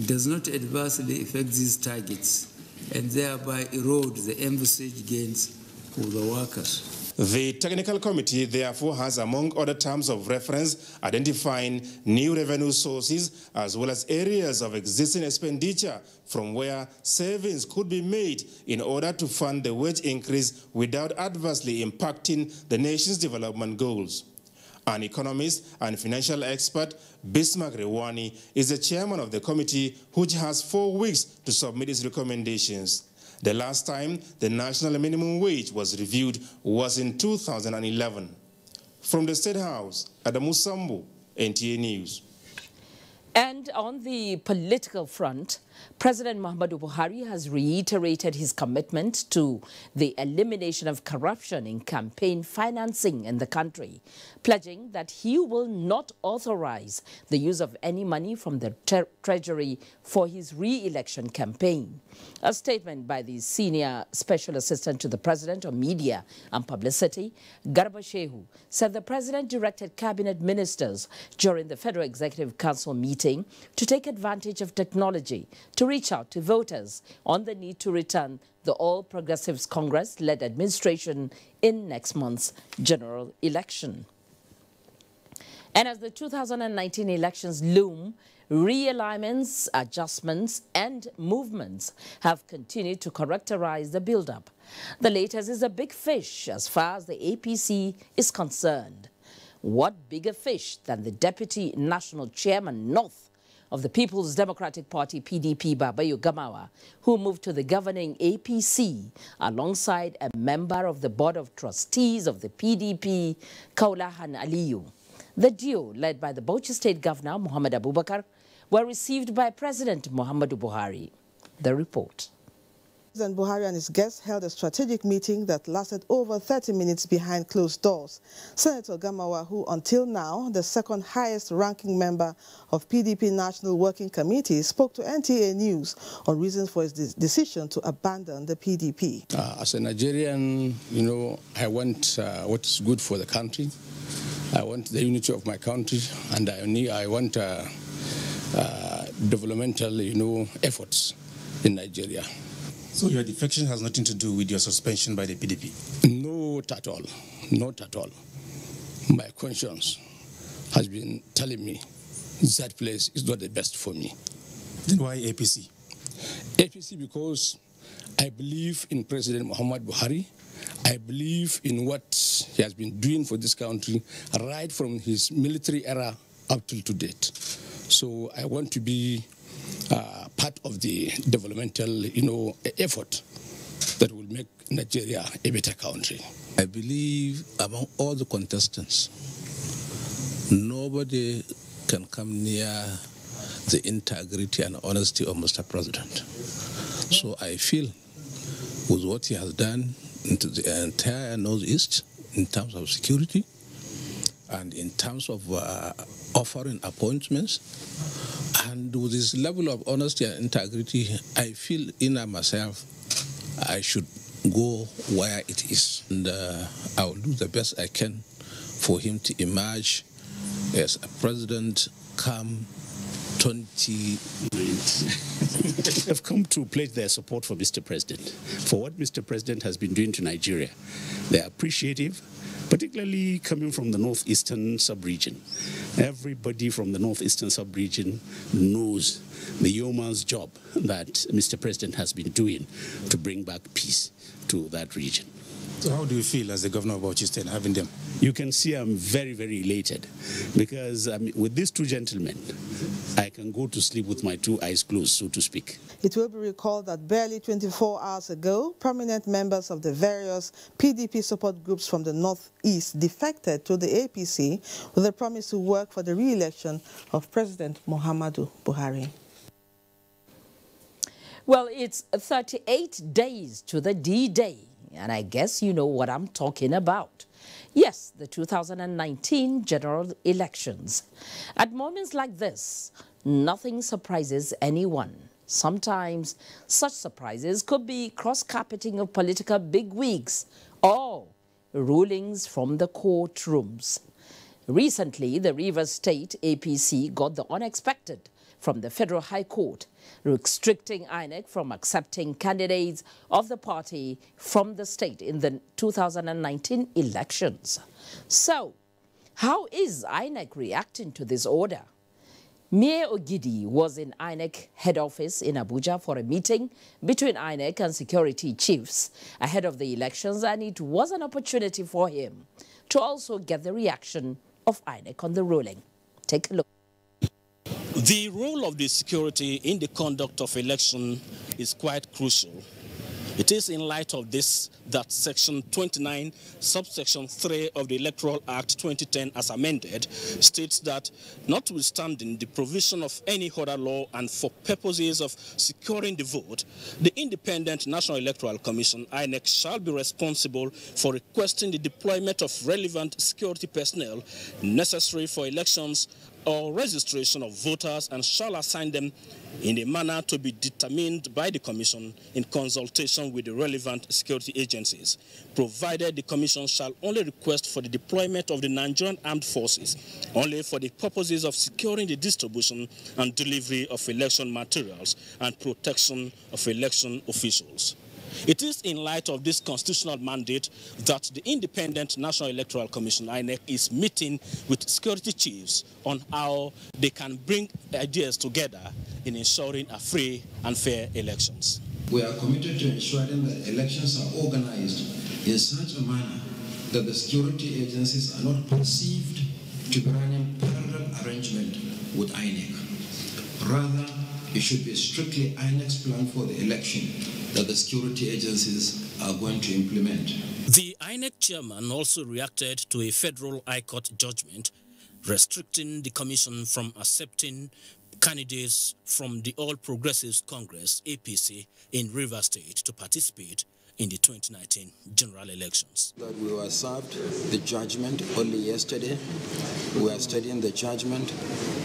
does not adversely affect these targets and thereby erode the envisaged gains for the workers. The technical committee therefore has, among other terms of reference, identifying new revenue sources as well as areas of existing expenditure from where savings could be made in order to fund the wage increase without adversely impacting the nation's development goals. An economist and financial expert, Bismarck Rewani, is the chairman of the committee, which has 4 weeks to submit its recommendations. The last time the national minimum wage was reviewed was in 2011. From the State House, Adamu Sambu, NTA News. And on the political front, President Muhammadu Buhari has reiterated his commitment to the elimination of corruption in campaign financing in the country, pledging that he will not authorize the use of any money from the Treasury for his re-election campaign. A statement by the Senior Special Assistant to the President on Media and Publicity, Garba Shehu, said the President directed Cabinet Ministers during the Federal Executive Council meeting to take advantage of technology to reach out to voters on the need to return the All Progressives Congress-led administration in next month's general election. And as the 2019 elections loom, realignments, adjustments, and movements have continued to characterize the build-up. The latest is a big fish as far as the APC is concerned. What bigger fish than the Deputy National Chairman North of the People's Democratic Party, PDP, Babayo Gamawa, who moved to the governing APC alongside a member of the Board of Trustees of the PDP, Kaulahan Aliyu. The duo, led by the Bauchi State Governor, Muhammad Abubakar, were received by President Muhammadu Buhari. The report. President Buhari and his guests held a strategic meeting that lasted over 30 minutes behind closed doors. Senator Gamawa, who until now the second highest ranking member of PDP National Working Committee, spoke to NTA News on reasons for his decision to abandon the PDP. As a Nigerian, I want what is good for the country. I want the unity of my country, and I want developmental, efforts in Nigeria. So your defection has nothing to do with your suspension by the PDP? Not at all. Not at all. My conscience has been telling me that place is not the best for me. Then why APC? APC because I believe in President Muhammad Buhari. I believe in what he has been doing for this country right from his military era up till to date. So I want to be part of the developmental, effort that will make Nigeria a better country. I believe among all the contestants, nobody can come near the integrity and honesty of Mr. President. So I feel with what he has done into the entire Northeast in terms of security and in terms of offering appointments, and with this level of honesty and integrity, I feel in myself I should go where it is. And I will do the best I can for him to emerge as a president come 20 minutes. Have come to pledge their support for Mr. President, for what Mr. President has been doing to Nigeria. They are appreciative particularly coming from the northeastern sub-region. Everybody from the northeastern sub-region knows the yeoman's job that Mr. President has been doing to bring back peace to that region. So how do you feel as the governor of Bauchi State having them? You can see I'm very, very elated because with these two gentlemen, I can go to sleep with my two eyes closed, so to speak. It will be recalled that barely 24 hours ago, prominent members of the various PDP support groups from the Northeast defected to the APC with a promise to work for the re-election of President Muhammadu Buhari. Well, it's 38 days to the D-Day, and I guess you know what I'm talking about. Yes, the 2019 general elections. At moments like this, nothing surprises anyone. Sometimes such surprises could be cross-carpeting of political bigwigs or rulings from the courtrooms. Recently, the Rivers State APC got the unexpected from the Federal High Court, restricting INEC from accepting candidates of the party from the state in the 2019 elections. So, how is INEC reacting to this order? Mayor Ogidi was in INEC head office in Abuja for a meeting between INEC and security chiefs ahead of the elections, and it was an opportunity for him to also get the reaction of INEC on the ruling. Take a look. The role of the security in the conduct of election is quite crucial. It is in light of this that Section 29, subsection 3 of the Electoral Act 2010 as amended states that notwithstanding the provision of any other law and for purposes of securing the vote, the Independent National Electoral Commission, INEC, shall be responsible for requesting the deployment of relevant security personnel necessary for elections or registration of voters and shall assign them in a manner to be determined by the Commission in consultation with the relevant security agencies, provided the Commission shall only request for the deployment of the Nigerian Armed Forces only for the purposes of securing the distribution and delivery of election materials and protection of election officials. It is in light of this constitutional mandate that the Independent National Electoral Commission, INEC, is meeting with security chiefs on how they can bring ideas together in ensuring a free and fair elections. We are committed to ensuring that elections are organized in such a manner that the security agencies are not perceived to be running parallel arrangement with INEC. Rather, it should be strictly INEC's plan for the election that the security agencies are going to implement. The INEC chairman also reacted to a federal High Court judgment restricting the commission from accepting candidates from the All Progressives Congress, APC, in Rivers State to participate in the 2019 general elections. That we were served the judgment only yesterday. We are studying the judgment.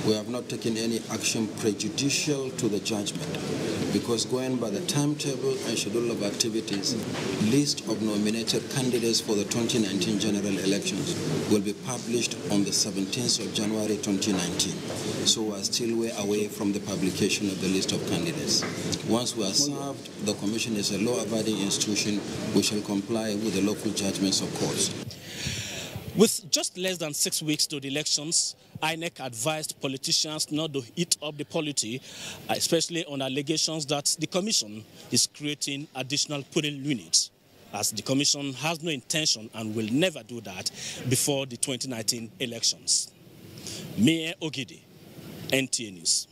We have not taken any action prejudicial to the judgment because going by the timetable and schedule of activities, list of nominated candidates for the 2019 general elections will be published on the 17th of January 2019. So we are still way away from the publication of the list of candidates. Once we are served, the Commission is a law-abiding institution. We shall comply with the local judgments of courts. With just less than 6 weeks to the elections, INEC advised politicians not to eat up the polity, especially on allegations that the Commission is creating additional polling units, as the Commission has no intention and will never do that before the 2019 elections. Mayor Ogidi, NTA News.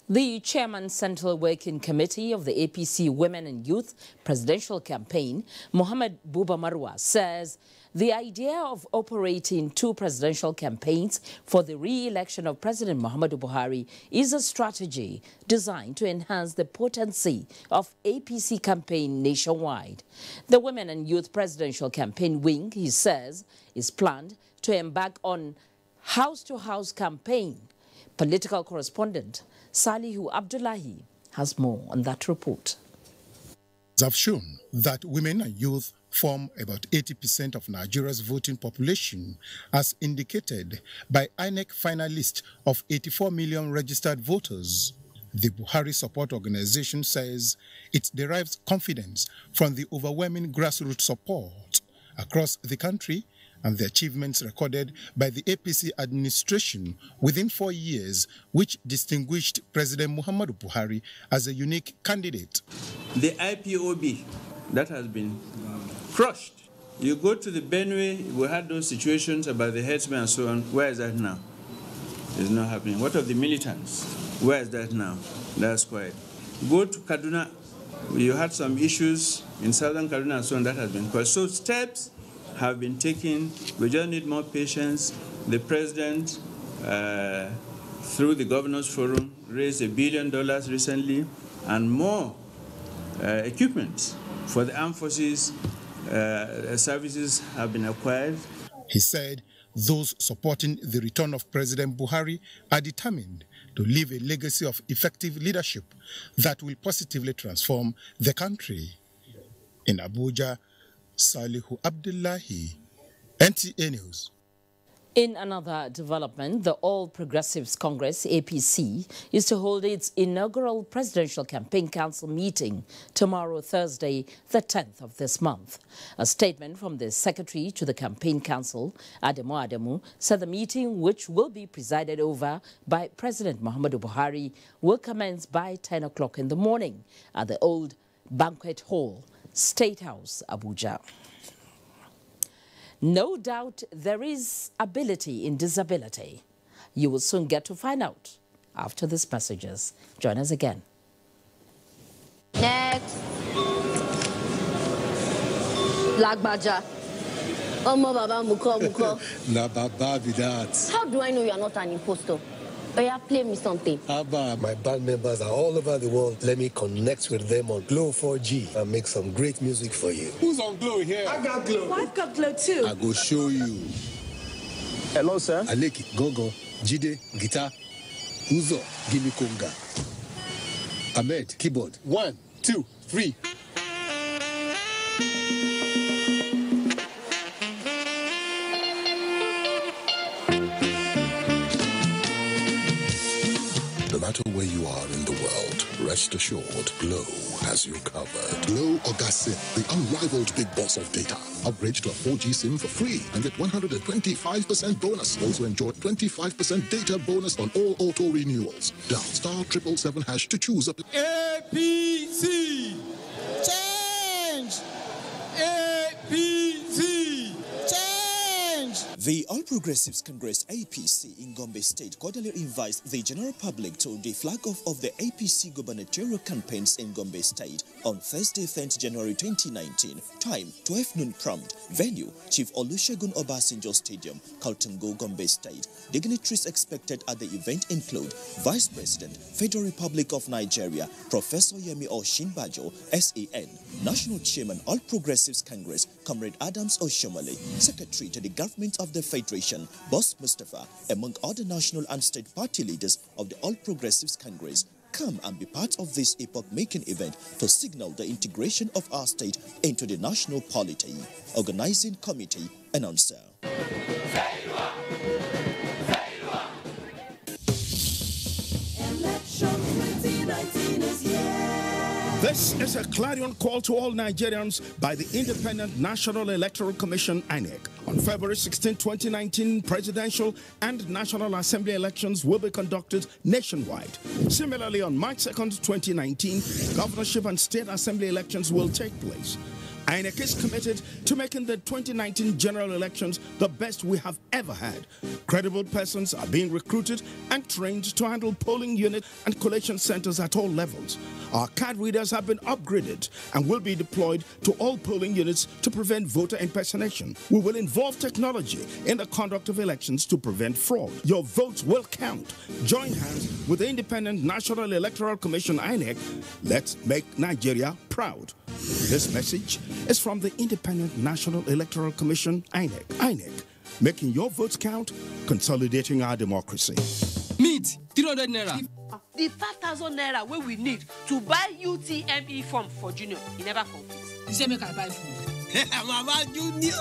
The Chairman Central Working Committee of the APC Women and Youth Presidential Campaign, Mohammed Buba Marwa, says the idea of operating two presidential campaigns for the re-election of President Muhammadu Buhari is a strategy designed to enhance the potency of APC campaign nationwide. The Women and Youth Presidential Campaign wing, he says, is planned to embark on house-to-house campaign. Political correspondent Salihu Abdullahi has more on that report. Have shown that women and youth form about 80% of Nigeria's voting population, as indicated by INEC final list of 84 million registered voters. The Buhari Support Organization says it derives confidence from the overwhelming grassroots support across the country and the achievements recorded by the APC administration within 4 years, which distinguished President Muhammadu Buhari as a unique candidate. The IPOB that has been crushed. You go to the Benue, we had those situations about the headsmen and so on. Where is that now? It's not happening. What of the militants? Where is that now? That's quiet. Go to Kaduna. You had some issues in southern Kaduna and so on that has been crushed. So steps have been taken. We just need more patience. The president, through the Governors Forum, raised $1 billion recently, and more equipment for the armed forces services have been acquired. He said those supporting the return of President Buhari are determined to leave a legacy of effective leadership that will positively transform the country. In Abuja, Salihu Abdullahi, NTA News. In another development, the All Progressives Congress, APC, is to hold its inaugural Presidential Campaign Council meeting tomorrow, Thursday, the 10th of this month. A statement from the Secretary to the Campaign Council, Adamu Adamu, said the meeting, which will be presided over by President Muhammadu Buhari, will commence by 10 o'clock in the morning at the Old Banquet Hall, State House, Abuja. No doubt there is ability in disability. You will soon get to find out after these messages. Join us again. Next. Lagbaja. Omo baba muko. Na baba be that. How do I know you are not an impostor? Oya, play me something. Abba, my band members are all over the world. Let me connect with them on Glow 4G and make some great music for you. Who's on Glow here? I got Glow. I've got Glow too. I go show you. Hello, sir. Aleki, Gogo, Jide, guitar. Uzo, give me conga. Ahmed, keyboard. 1, 2, 3. No matter where you are in the world, rest assured, Glow has you covered. Glow Oga SIM, the unrivaled big boss of data. Upgrade to a 4G SIM for free and get 125% bonus. Also enjoy 25% data bonus on all auto renewals. Dial *777# to choose a... APC! Change! APC! Change! The All Progressives Congress APC in Gombe State cordially invites the general public to the flag-off of the APC gubernatorial campaigns in Gombe State on Thursday, 10th January 2019. Time, 12 noon prompt. Venue, Chief Olusegun Obasanjo Stadium, Kaltungo, Gombe State. Dignitaries expected at the event include Vice President, Federal Republic of Nigeria, Professor Yemi Oshinbajo, SAN, National Chairman, All Progressives Congress, Comrade Adams Oshomole, Secretary to the Government of the Federation, Boss Mustafa, among other national and state party leaders of the All Progressives Congress. Come and be part of this epoch-making event to signal the integration of our state into the national polity. Organizing Committee Announcer. Election 2019 is here. This is a clarion call to all Nigerians by the Independent National Electoral Commission, INEC. On February 16, 2019, presidential and National Assembly elections will be conducted nationwide. Similarly, on March 2, 2019, governorship and state assembly elections will take place. INEC is committed to making the 2019 general elections the best we have ever had. Credible persons are being recruited and trained to handle polling units and collation centers at all levels. Our card readers have been upgraded and will be deployed to all polling units to prevent voter impersonation. We will involve technology in the conduct of elections to prevent fraud. Your votes will count. Join hands with the Independent National Electoral Commission, INEC. Let's make Nigeria proud. This message is from the Independent National Electoral Commission, INEC. INEC, making your votes count, consolidating our democracy. Meet 300 naira. The 5,000 naira where we need to buy UTME form for Junior. He never complete. You say make I buy food. Mama Junior.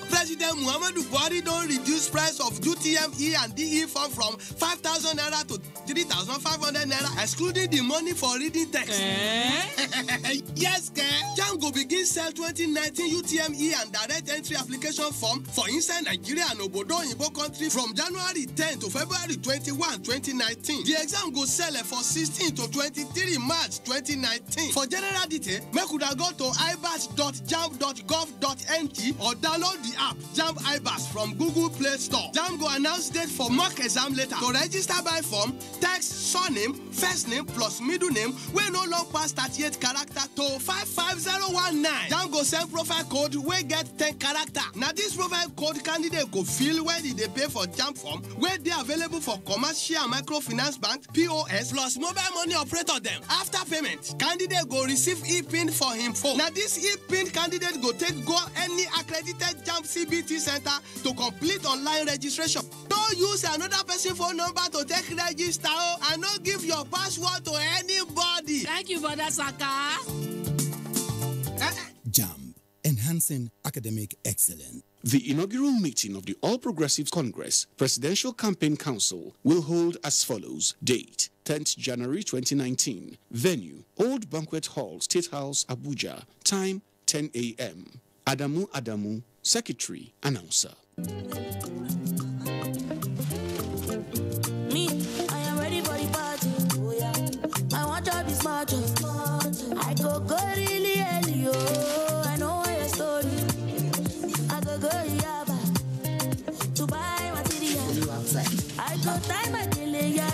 President Muhammadu Buhari don't reduce price of UTME and DE form from 5,000 naira to 3,500 naira, excluding the money for reading text. Yes, Jam go begin fit sell 2019 UTME and direct entry application form for inside Nigeria and Obodo Oyinbo country from January 10 to February 21, 2019. The exam go sell for 16 to 23 March 2019. For general detail, make una go to ibas.jamb.gov.nt or download the app Jamb IBAS from Google Play Store. Jamb go announce date for mock exam later. To register by form, text surname, first name plus middle name wey no long pass 38 character to 55019. Jamb go send profile code wey get 10 character. Now this profile code candidate go fill when they pay for Jamb form where they available for commercial and microfinance bank, POS plus mobile money operator them. After payment, candidate go receive e-pin for him phone. Now this e-pin candidate go take go any accredited Jamb CBT center to complete online registration. Don't use another person phone number to take register and not give your password to anybody. Thank you for that, Saka. Jamb, enhancing academic excellence. The inaugural meeting of the All Progressives Congress Presidential Campaign Council will hold as follows. Date, 10th January 2019. Venue, Old Banquet Hall, State House, Abuja. Time, 10 a.m. Adamu, Secretary, Announcer. Me, I am ready for the party. Oh yeah, I want to be smart. I go really early. Oh, I know your story. I go yaba to buy material. I go tie my gele, yeah. I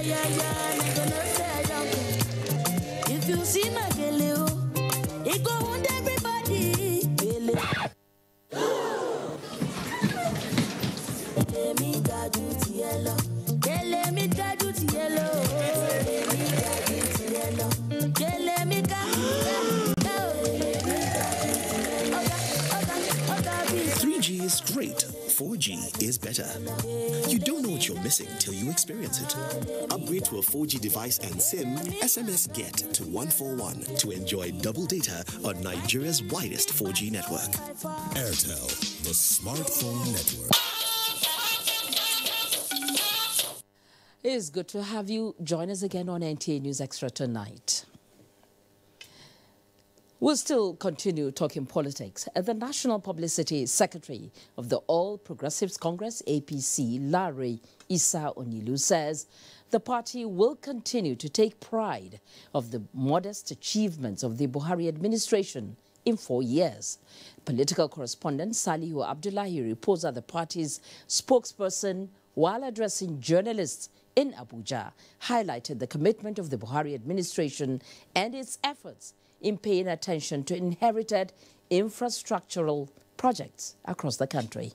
gonna say I don't care. If you see my gele, oh, it go wound everybody. Gele. Let me guide you to yellow. Let me guide you to yellow. Let me guide you to yellow. 3G is great. 4G is better. You don't know what you're missing till you experience it. Upgrade to a 4G device and SIM, SMS Get to 141 to enjoy double data on Nigeria's widest 4G network. Airtel, the smartphone network. It's good to have you join us again on NTA News Extra tonight. We'll still continue talking politics. The National Publicity Secretary of the All Progressives Congress, APC, Larry Issa Onilu, says the party will continue to take pride of the modest achievements of the Buhari administration in 4 years. Political correspondent Salihu Abdullahi reports that the party's spokesperson, while addressing journalists in Abuja, highlighted the commitment of the Buhari administration and its efforts in paying attention to inherited infrastructural projects across the country.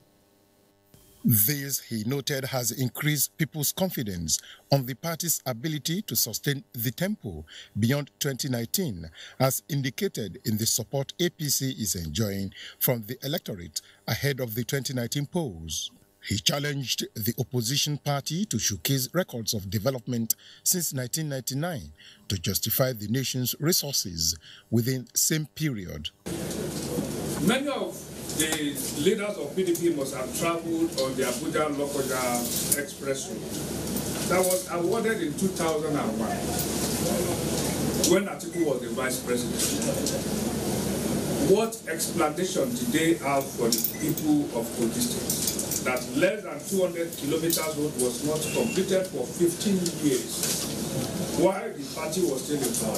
This, he noted, has increased people's confidence on the party's ability to sustain the tempo beyond 2019, as indicated in the support APC is enjoying from the electorate ahead of the 2019 polls. He challenged the opposition party to showcase records of development since 1999 to justify the nation's resources within the same period. Many of the leaders of PDP must have traveled on the Abuja-Lokoja Expressway that was awarded in 2001 when Atiku was the vice president. What explanation did they have for the people of Kogi State that less than 200 kilometers road was not completed for 15 years while the party was still in power?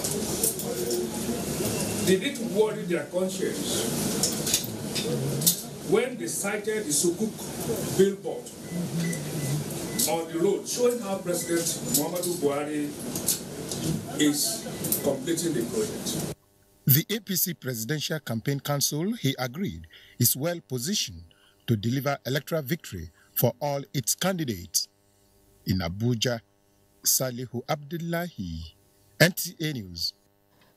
Did it worry their conscience when they cited the Sukuk billboard on the road showing how President Muhammadu Buhari is completing the project? The APC Presidential Campaign Council, he agreed, is well positioned to deliver electoral victory for all its candidates. In Abuja, Salihu Abdullahi, NTA News.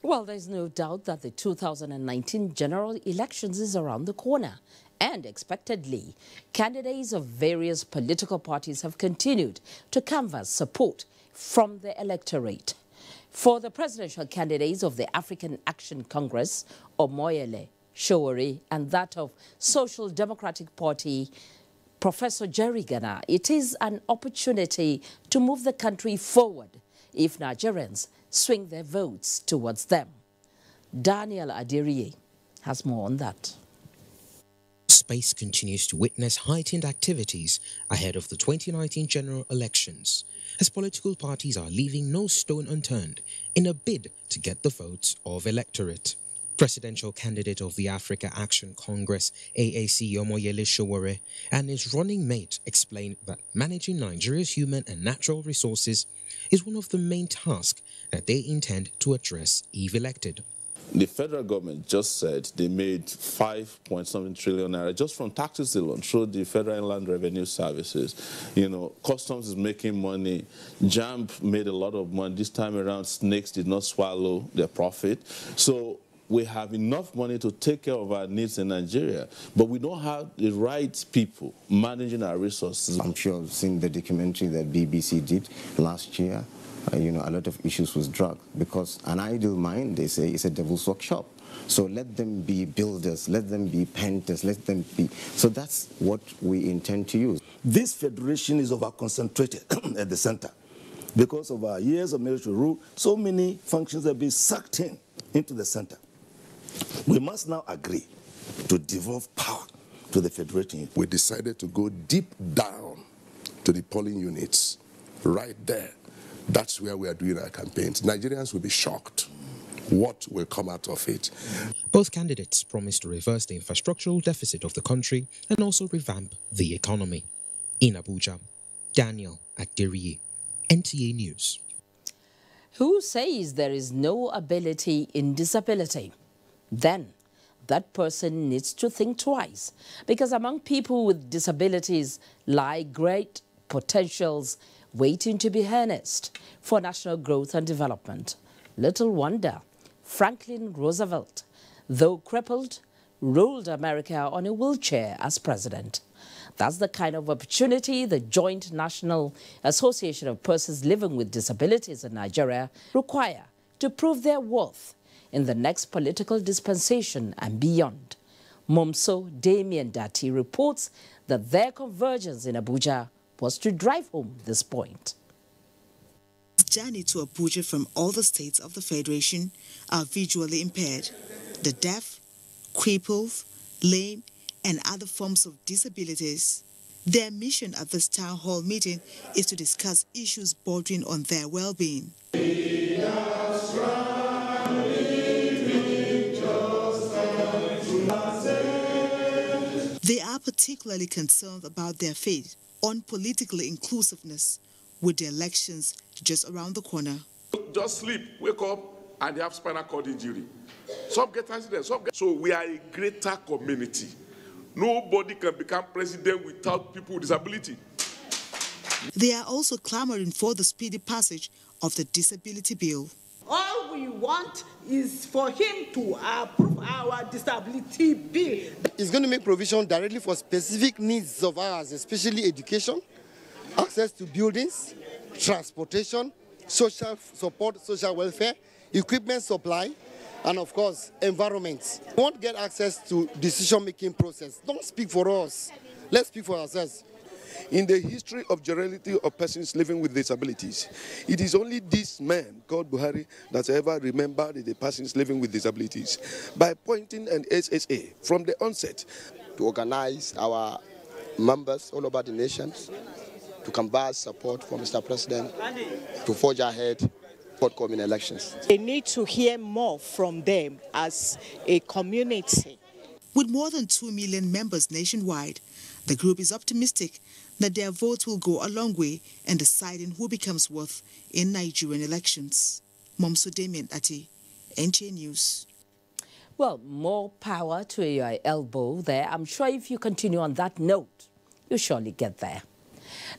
Well, there's no doubt that the 2019 general elections is around the corner, and expectedly, candidates of various political parties have continued to canvass support from the electorate. For the presidential candidates of the African Action Congress, Omoyele Sowore, and that of Social Democratic Party, Professor Jerry Gana, it is an opportunity to move the country forward if Nigerians swing their votes towards them. Daniel Adirie has more on that. Space continues to witness heightened activities ahead of the 2019 general elections, as political parties are leaving no stone unturned in a bid to get the votes of electorate. Presidential candidate of the Africa Action Congress, AAC Omoyele Sowore, and his running mate explained that managing Nigeria's human and natural resources is one of the main tasks that they intend to address if elected. The federal government just said they made 5.7 trillion naira just from taxes alone through the Federal Inland Revenue Services. You know, customs is making money. JAMB made a lot of money. This time around, snakes did not swallow their profit. So we have enough money to take care of our needs in Nigeria, but we don't have the right people managing our resources. I'm sure you've seen the documentary that BBC did last year. You know, a lot of issues with drugs, because an idle mind, they say, is a devil's workshop. So let them be builders, let them be painters, let them be. So that's what we intend to use. This federation is over-concentrated at the center. Because of our years of military rule, so many functions have been sucked into the center. We must now agree to devolve power to the federation. We decided to go deep down to the polling units, right there. That's where we are doing our campaigns. Nigerians will be shocked what will come out of it. Both candidates promised to reverse the infrastructural deficit of the country and also revamp the economy. In Abuja, Daniel Adiriye, NTA News. Who says there is no ability in disability? Then that person needs to think twice, because among people with disabilities lie great potentials waiting to be harnessed for national growth and development. Little wonder Franklin Roosevelt, though crippled, ruled America on a wheelchair as president. That's the kind of opportunity the Joint National Association of Persons Living with Disabilities in Nigeria require to prove their worth in the next political dispensation and beyond. Momso Damien Dati reports that their convergence in Abuja was to drive home this point. Journey to Abuja from all the states of the Federation are visually impaired. The deaf, crippled, lame, and other forms of disabilities. Their mission at this town hall meeting is to discuss issues bordering on their well-being. They are particularly concerned about their fate on political inclusiveness with the elections just around the corner. Just sleep, wake up, and they have spinal cord injury. Some get accidents, some get... So we are a greater community. Nobody can become president without people with disability. They are also clamoring for the speedy passage of the disability bill. All we want is for him to approve our disability bill. It's going to make provision directly for specific needs of ours, especially education, access to buildings, transportation, social support, social welfare, equipment supply, and of course, environment. We won't get access to decision-making process. Don't speak for us. Let's speak for ourselves. In the history of generality of persons living with disabilities, it is only this man called Buhari that ever remembered the persons living with disabilities by appointing an SSA from the onset. To organize our members all over the nations to canvass support for Mr. President to forge ahead forthcoming elections. They need to hear more from them as a community. With more than 2 million members nationwide, the group is optimistic that their votes will go a long way in deciding who becomes worth in Nigerian elections. Momso Damien Ati, NTA News. Well, more power to your elbow there. I'm sure if you continue on that note, you'll surely get there.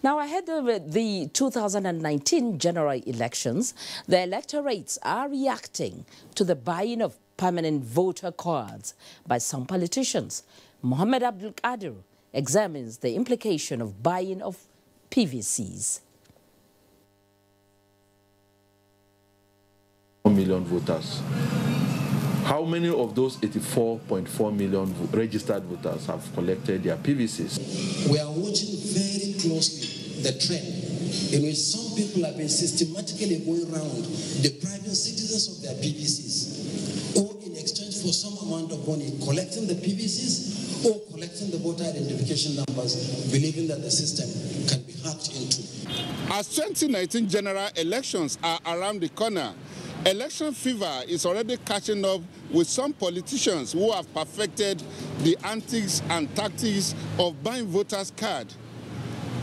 Now, ahead of the 2019 general elections, the electorates are reacting to the buying of permanent voter cards by some politicians. Mohammed Abdul Qadir examines the implication of buying of PVCs. 1 million voters. How many of those 84.4 million registered voters have collected their PVCs? We are watching very closely the trend in which some people have been systematically going around depriving citizens of their PVCs, or in exchange for for some amount of money collecting the PVCs or collecting the voter identification numbers, believing that the system can be hacked into. As 2019 general elections are around the corner, election fever is already catching up with some politicians who have perfected the antics and tactics of buying voters' cards.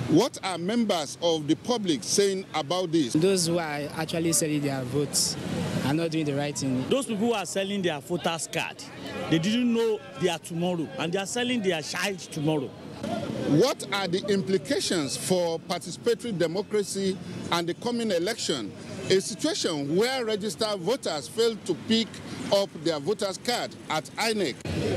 What are members of the public saying about this? Those who are actually selling their votes are not doing the right thing. Those people who are selling their voters' card, they didn't know their tomorrow, and they are selling their child tomorrow. What are the implications for participatory democracy and the coming election? A situation where registered voters fail to pick up their voters' card at INEC.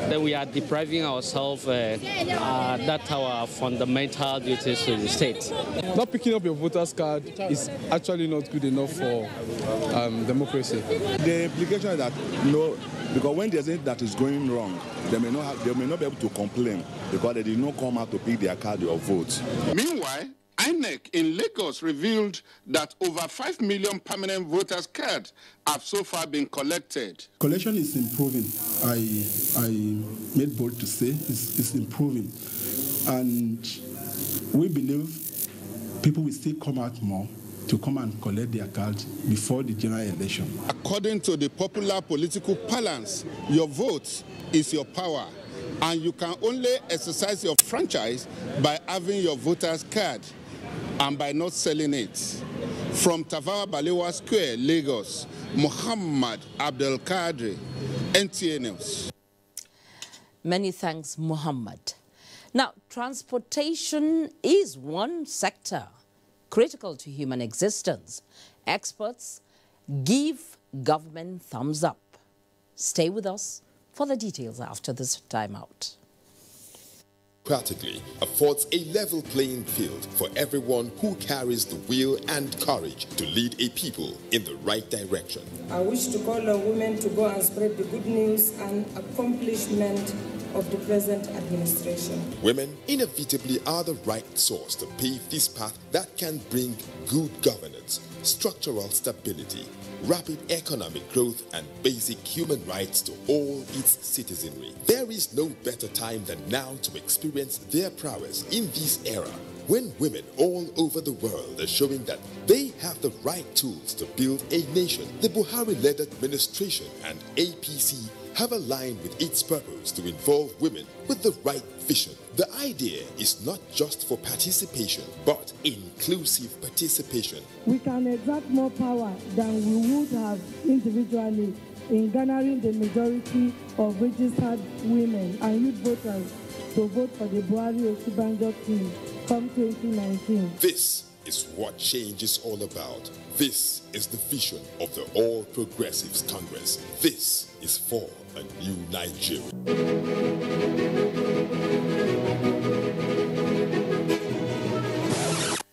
Then we are depriving ourselves that's our fundamental duties to the state. Not picking up your voters' card is actually not good enough for democracy. The implication is that because when there's anything that is going wrong, they may not be able to complain because they did not come out to pick their card or vote. Meanwhile, INEC in Lagos revealed that over 5 million permanent voters' cards have so far been collected. Collection is improving. I made bold to say it's improving. And we believe people will still come out more to come and collect their cards before the general election. According to the popular political parlance, your vote is your power, and you can only exercise your franchise by having your voter's card and by not selling it. From Tafawa Balewa Square, Lagos, Muhammad Abdel Kadri, NTA News. Many thanks, Muhammad. Now, transportation is one sector critical to human existence. Experts give government thumbs up. Stay with us for the details after this timeout. Practically affords a level playing field for everyone who carries the will and courage to lead a people in the right direction. I wish to call on women to go and spread the good news and accomplishment of the present administration. Women inevitably are the right source to pave this path that can bring good governance, structural stability, rapid economic growth, and basic human rights to all its citizenry. There is no better time than now to experience their prowess in this era, when women all over the world are showing that they have the right tools to build a nation. The Buhari-led administration and APC have aligned with its purpose to involve women with the right vision. The idea is not just for participation, but inclusive participation. We can exert more power than we would have individually in garnering the majority of registered women and youth voters to vote for the Buhari-Osinbajo team come 2019. This is what change is all about. This is the vision of the All Progressives Congress. This is for a new Nigeria.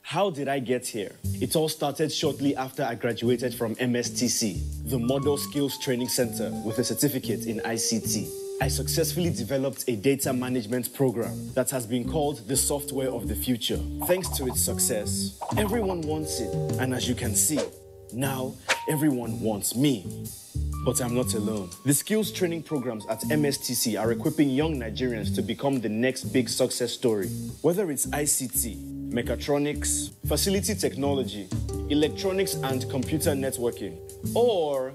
How did I get here? It all started shortly after I graduated from MSTC, the Model Skills Training Center, with a certificate in ICT. I successfully developed a data management program that has been called the software of the future. Thanks to its success, everyone wants it. And as you can see, now everyone wants me. But I'm not alone. The skills training programs at MSTC are equipping young Nigerians to become the next big success story. Whether it's ICT, mechatronics, facility technology, electronics and computer networking, or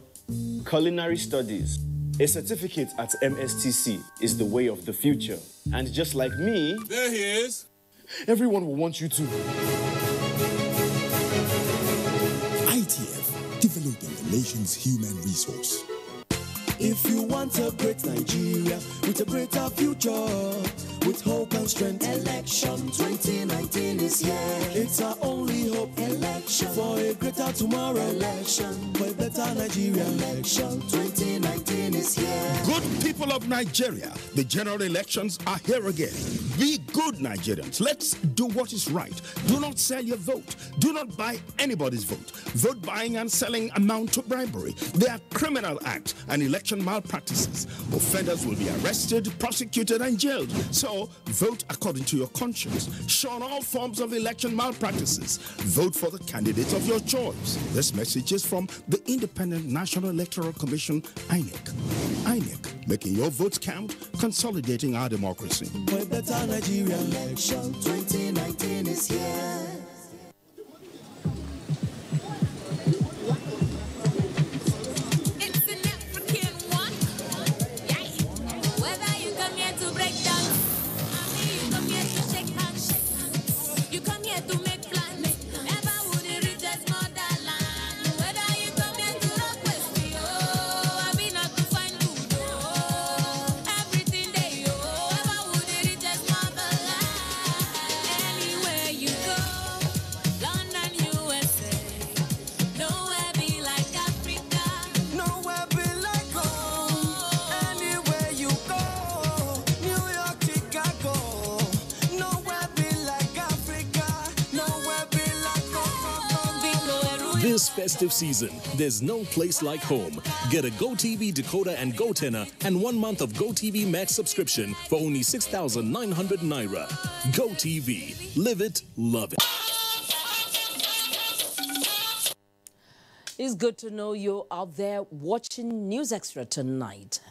culinary studies, a certificate at MSTC is the way of the future. And just like me, there he is. Everyone will want you to. ITF, developing the nation's human resource. If you want a great Nigeria with a greater future, with hope and strength, election 2019 is here. It's our only hope. Election for a greater tomorrow. Election for a better Nigeria. Election 2019 is here. Good people of Nigeria, the general elections are here again. Be good Nigerians. Let's do what is right. Do not sell your vote. Do not buy anybody's vote. Vote buying and selling amount to bribery. They are criminal acts and election malpractices. Offenders will be arrested, prosecuted, and jailed. So, vote according to your conscience. Shun all forms of election malpractices. Vote for the candidate of your choice. This message is from the Independent National Electoral Commission, INEC. INEC, making your votes count, consolidating our democracy. For a better Nigeria, election 2019 is here. This festive season, there's no place like home. Get a GoTV decoder and GoTenna and 1 month of GoTV Max subscription for only 6,900 Naira. GoTV. Live it, love it. It's good to know you're out there watching News Extra tonight.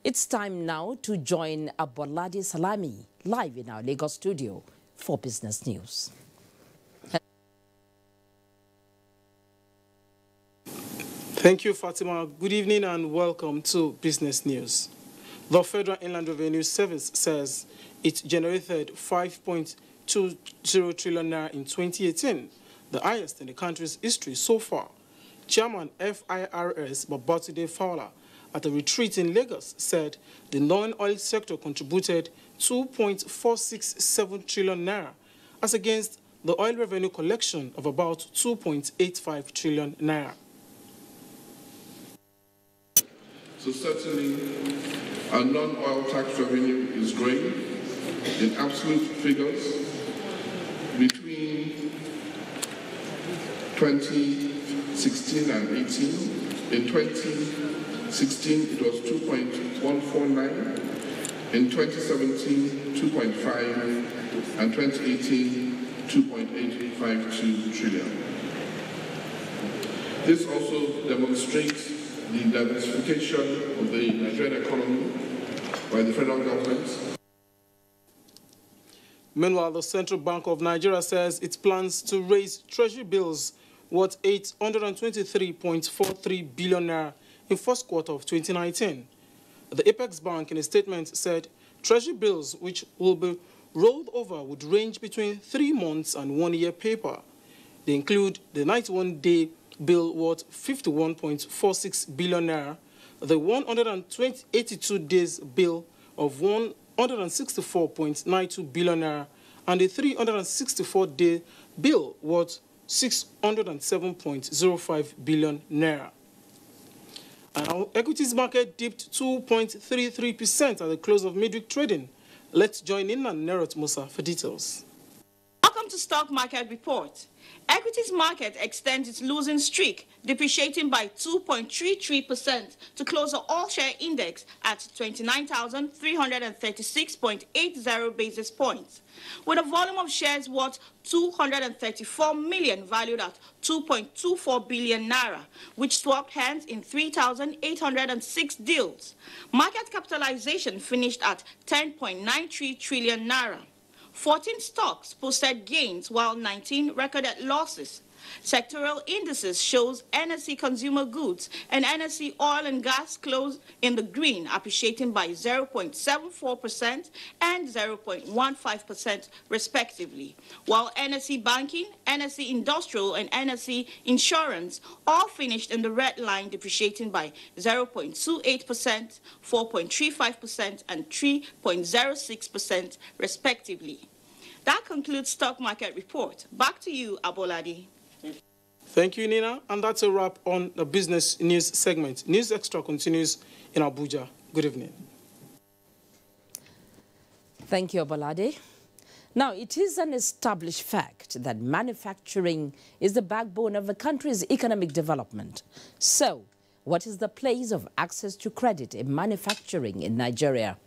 It's time now to join Abolade Salami live in our Lagos studio for business news. Thank you, Fatima. Good evening and welcome to Business News. The Federal Inland Revenue Service says it generated 5.20 trillion naira in 2018, the highest in the country's history so far. Chairman FIRS Babatunde Fowler at a retreat in Lagos said the non-oil sector contributed 2.467 trillion naira as against the oil revenue collection of about 2.85 trillion naira. So certainly, our non-oil tax revenue is growing in absolute figures. Between 2016 and 18, in 2016 it was 2.149, in 2017 2.5, and 2018 2.852 trillion. This also demonstrates the diversification of the Nigerian economy by the federal government. Meanwhile, the Central Bank of Nigeria says it plans to raise treasury bills worth 823.43 billion naira in first quarter of 2019. The Apex Bank, in a statement, said treasury bills which will be rolled over would range between 3 months and 1 year paper. They include the 91-day bill worth 51.46 billion naira, the 182 days bill of 164.92 billion naira, and the 364-day bill worth 607.05 billion naira. And our equities market dipped 2.33% at the close of midweek trading. Let's join in and Nerot Musa for details. Welcome to Stock Market Report. Equities market extends its losing streak, depreciating by 2.33% to close the all-share index at 29,336.80 basis points, with a volume of shares worth 234 million valued at 2.24 billion naira, which swapped hands in 3,806 deals. Market capitalization finished at 10.93 trillion naira. 14 stocks posted gains while 19 recorded losses. Sectoral indices shows NSE Consumer Goods and NSE Oil and Gas closed in the green, appreciating by 0.74% and 0.15% respectively, while NSE Banking, NSE Industrial and NSE Insurance all finished in the red line, depreciating by 0.28%, 4.35% and 3.06% respectively. That concludes Stock Market Report. Back to you, Abolade. Thank you, Nina. And that's a wrap on the business news segment. News Extra continues in Abuja. Good evening. Thank you, Abolade. Now, it is an established fact that manufacturing is the backbone of a country's economic development. So, what is the place of access to credit in manufacturing in Nigeria?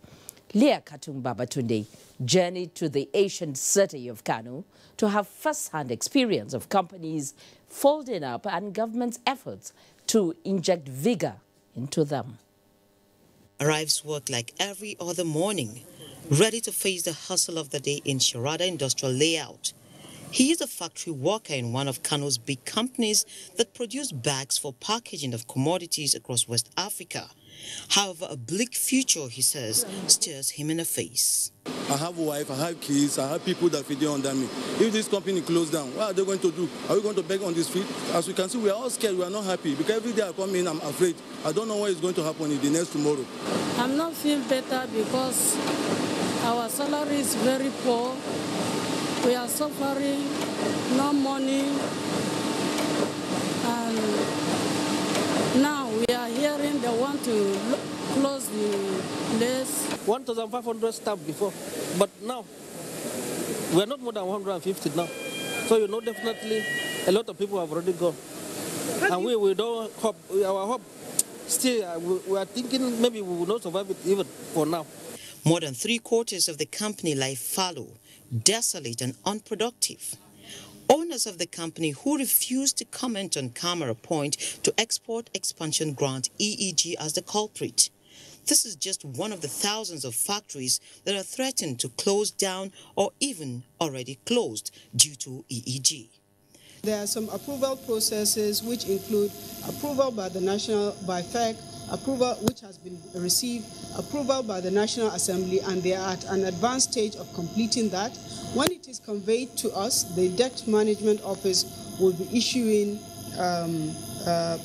Leah Katung Babatunde journeyed to the ancient city of Kano to have first-hand experience of companies folding up and government's efforts to inject vigor into them. arrives to work like every other morning, ready to face the hustle of the day in Sharada Industrial Layout. He is a factory worker in one of Kano's big companies that produce bags for packaging of commodities across West Africa. However, a bleak future, he says, stares him in the face. I have a wife, I have kids, I have people that feed under me. If this company closed down, what are they going to do? Are we going to beg on the street? As we can see, we are all scared, we are not happy. Because every day I come in, I'm afraid. I don't know what is going to happen in the next tomorrow. I'm not feel better because our salary is very poor. We are suffering, no money, and now we are hearing they want to close the place. 1,500 staff before, but now we are not more than 150 now. So you know, definitely a lot of people have already gone, and we don't hope. Our hope still, we are thinking maybe we will not survive it even for now. More than 3/4 of the company lie fallow, desolate and unproductive. Owners of the company who refuse to comment on camera point to Export Expansion Grant EEG as the culprit. This is just one of the thousands of factories that are threatened to close down or even already closed due to EEG. There are some approval processes which include approval by FEC, approval which has been received, approval by the National Assembly, and they are at an advanced stage of completing that. When it is conveyed to us, the Debt Management Office will be issuing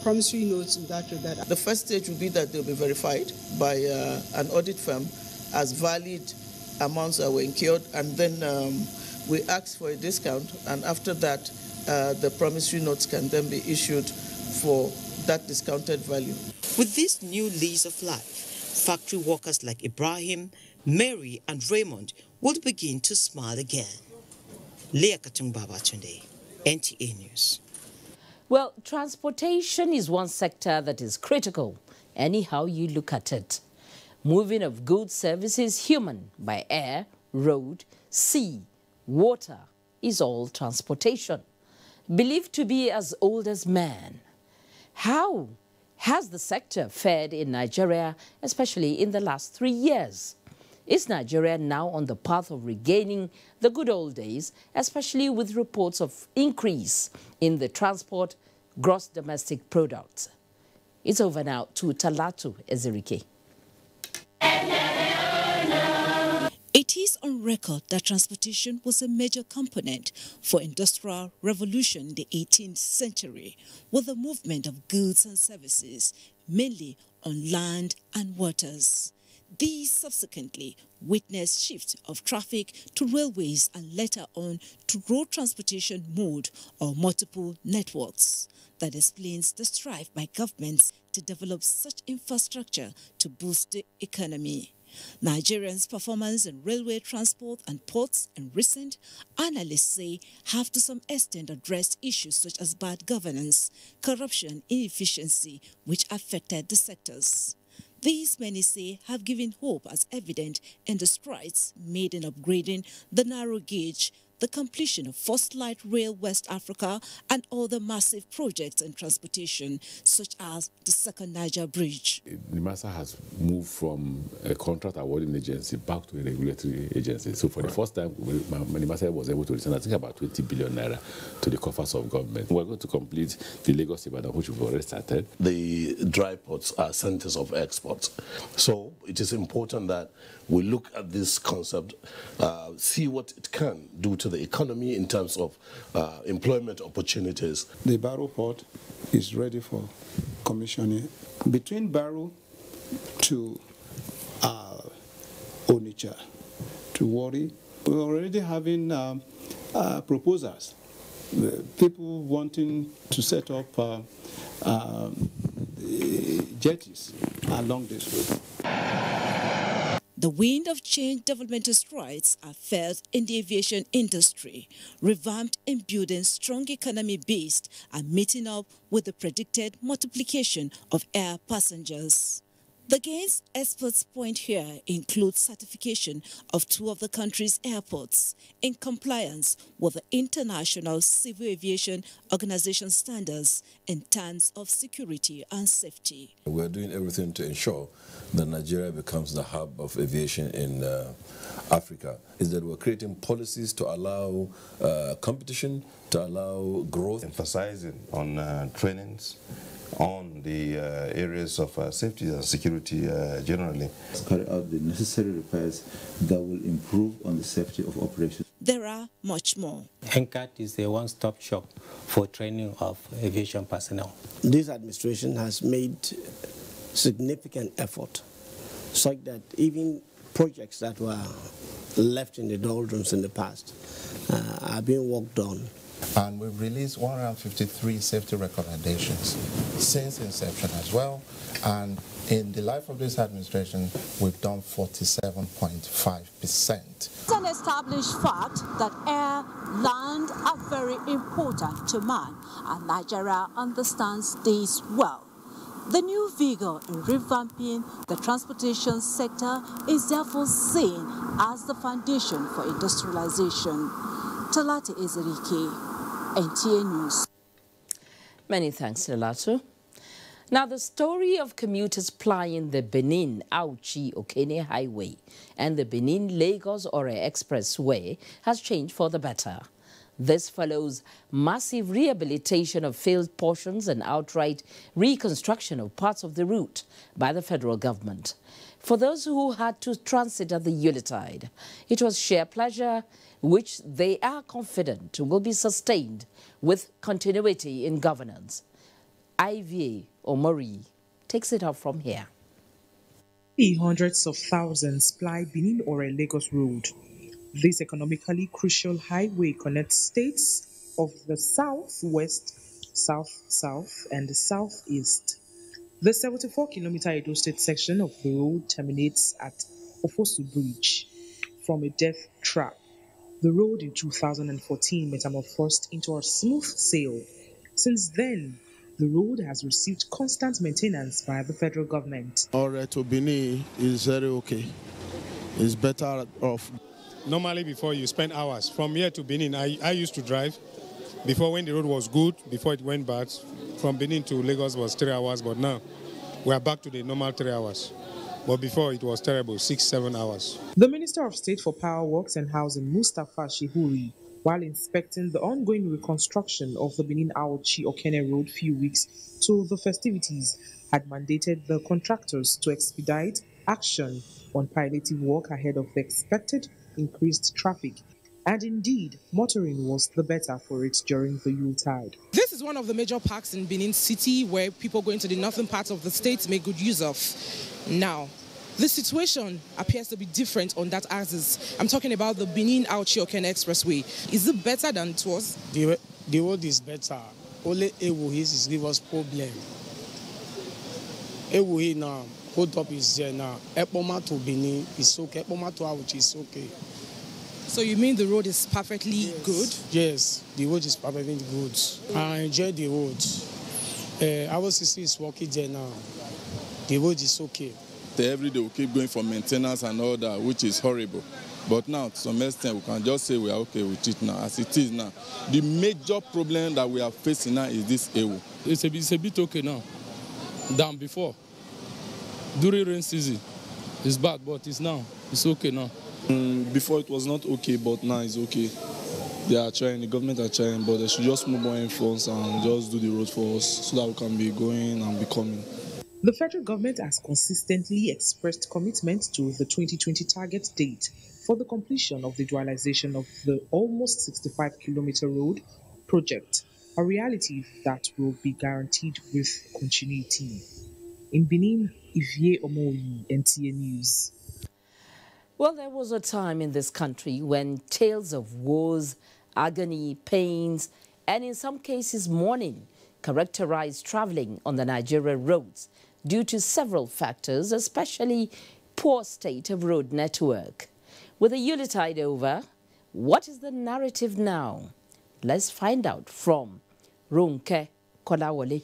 promissory notes in that regard. The first stage will be that they'll be verified by an audit firm as valid amounts that were incurred, and then we ask for a discount, and after that, the promissory notes can then be issued for that discounted value. With this new lease of life, factory workers like Ibrahim, Mary and Raymond will begin to smile again. Leah Katung-Babatunde, NTA News. Well, transportation is one sector that is critical, anyhow you look at it. Moving of goods, services, human, by air, road, sea, water, is all transportation. Believed to be as old as man. How has the sector fared in Nigeria, especially in the last 3 years? Is Nigeria now on the path of regaining the good old days, especially with reports of increase in the transport gross domestic product? It's over now to Talatu Ezerike. It is on record that transportation was a major component for industrial revolution in the 18th century, with the movement of goods and services, mainly on land and waters. These subsequently witnessed shift of traffic to railways and later on to road transportation mode or multiple networks. That explains the strive by governments to develop such infrastructure to boost the economy. Nigerians' performance in railway transport and ports in recent, analysts say, have to some extent addressed issues such as bad governance, corruption and inefficiency, which affected the sectors. These, many say, have given hope as evident in the strides made in upgrading the narrow gauge, the completion of First Light Rail West Africa, and other massive projects in transportation, such as the Second Niger Bridge. NIMASA has moved from a contract awarding agency back to a regulatory agency. So for the first time, NIMASA was able to return, I think, about 20 billion naira to the coffers of government. We're going to complete the Lagos-Ibadan, which we've already started. The dry ports are centers of exports. So it is important that we look at this concept, see what it can do to the economy in terms of employment opportunities. The Barrow port is ready for commissioning. Between Barrow to Onitsha to Warri, we're already having proposals. People wanting to set up jetties along this road. The wind of change developmental strides are felt in the aviation industry, revamped in building strong economy based and meeting up with the predicted multiplication of air passengers. The gains experts point here include certification of 2 of the country's airports in compliance with the International Civil Aviation Organization standards in terms of security and safety. We're doing everything to ensure that Nigeria becomes the hub of aviation in Africa. Is that we're creating policies to allow competition, to allow growth. Emphasizing on trainings, on the areas of safety and security generally. Carry out the necessary repairs that will improve on the safety of operations. There are much more. NCAT is a one-stop shop for training of aviation personnel. This administration has made significant effort such that even projects that were left in the doldrums in the past are being worked on. And we've released 153 safety recommendations since inception as well. And in the life of this administration, we've done 47.5%. It's an established fact that air, land are very important to man, and Nigeria understands this well. The new vigor in revamping the transportation sector is therefore seen as the foundation for industrialization. Talati Ezerike, NTA News. Many thanks, Talatu. Now, the story of commuters plying the Benin-Auchi-Okene Highway and the Benin-Lagos-Ore Expressway has changed for the better. This follows massive rehabilitation of failed portions and outright reconstruction of parts of the route by the federal government. For those who had to transit at the Yuletide, it was sheer pleasure, which they are confident will be sustained with continuity in governance. IVA Omori takes it up from here. Hundreds of thousands ply Benin-Ore-Lagos Road. This economically crucial highway connects states of the southwest, south-south, and the southeast. The 74-kilometer Edo State section of the road terminates at Ofosu Bridge from a death trap. The road in 2014 metamorphosed into a smooth sail. Since then, the road has received constant maintenance by the federal government. Ore to Benin is very okay. It's better off. Normally, before you spend hours. From here to Benin, I used to drive. Before, when the road was good, before it went bad, from Benin to Lagos was 3 hours, but now we are back to the normal 3 hours. But before, it was terrible, 6-7 hours. The Minister of State for Power Works and Housing, Mustapha Shihuri, while inspecting the ongoing reconstruction of the Benin-Auchi-Okene Road few weeks to the festivities, had mandated the contractors to expedite action on palliative work ahead of the expected increased traffic. And indeed, motoring was the better for it during the Yuletide. This is one of the major parks in Benin City where people going to the northern part of the state make good use of. Now, the situation appears to be different on that axis. I'm talking about the Benin-Auchi-Okene Expressway. Is it better than it was? The road is better. Only Ewuhi is give us problem. Ewuhi now, hold up is there now. Epoma to Benin is okay. Epoma to Auchi is okay. So you mean the road is perfectly good? Yes, the road is perfectly good. I enjoy the road. Our CC is working there now. The road is okay. Every day we keep going for maintenance and all that, which is horrible. But now, to some extent, we can just say we are okay with it now, as it is now. The major problem that we are facing now is this EWU. It's a bit okay now than before. During rain season, it's bad, but it's okay now. Before it was not okay, but now it's okay. They are trying, the government are trying, but they should just move more influence and just do the road for us so that we can be going and be coming. The federal government has consistently expressed commitment to the 2020 target date for the completion of the dualization of the almost 65-kilometer road project, a reality that will be guaranteed with continuity. In Benin, Ivie Omoyi, NTA News. Well, there was a time in this country when tales of woes, agony, pains, and in some cases mourning characterized traveling on the Nigerian roads due to several factors, especially poor state of road network. With the Yuletide over, what is the narrative now? Let's find out from Ronke Kolawole.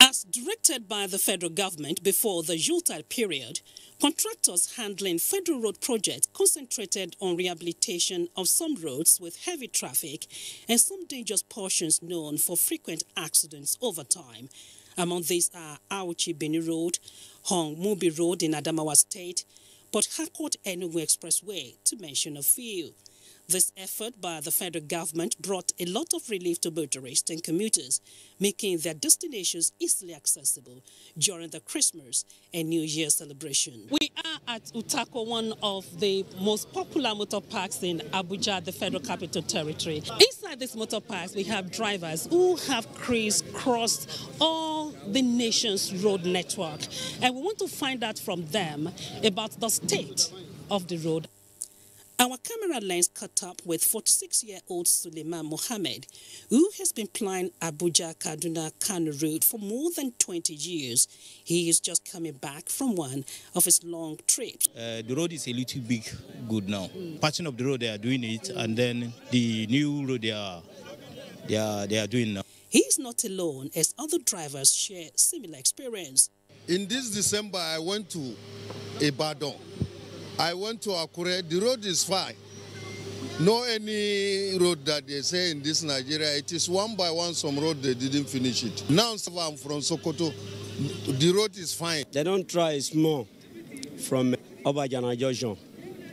As Directed by the federal government before the Yuletide period, contractors handling federal road projects concentrated on rehabilitation of some roads with heavy traffic and some dangerous portions known for frequent accidents over time. Among these are Auchi-Beni Road, Hong-Mubi Road in Adamawa State, Port Harcourt-Enugu Expressway, to mention a few. This effort by the federal government brought a lot of relief to motorists and commuters, making their destinations easily accessible during the Christmas and New Year celebration. We are at Utako, one of the most popular motor parks in Abuja, the Federal Capital Territory. Inside these motor parks, we have drivers who have crisscrossed all the nation's road network. And we want to find out from them about the state of the road. Our camera lens caught up with 46-year-old Suleiman Mohammed, who has been plying Abuja-Kaduna-Kano route for more than 20 years. He is just coming back from one of his long trips. The road is a little bit good now. Patching of the road, they are doing it, and then the new road they are doing now. He is not alone, as other drivers share similar experience. In this December, I went to Ibadan. I went to Akure. The road is fine. No any road that they say in this Nigeria. It is one by one, some road they didn't finish it. Now I'm from Sokoto. The road is fine. They don't try small from Obajana Junction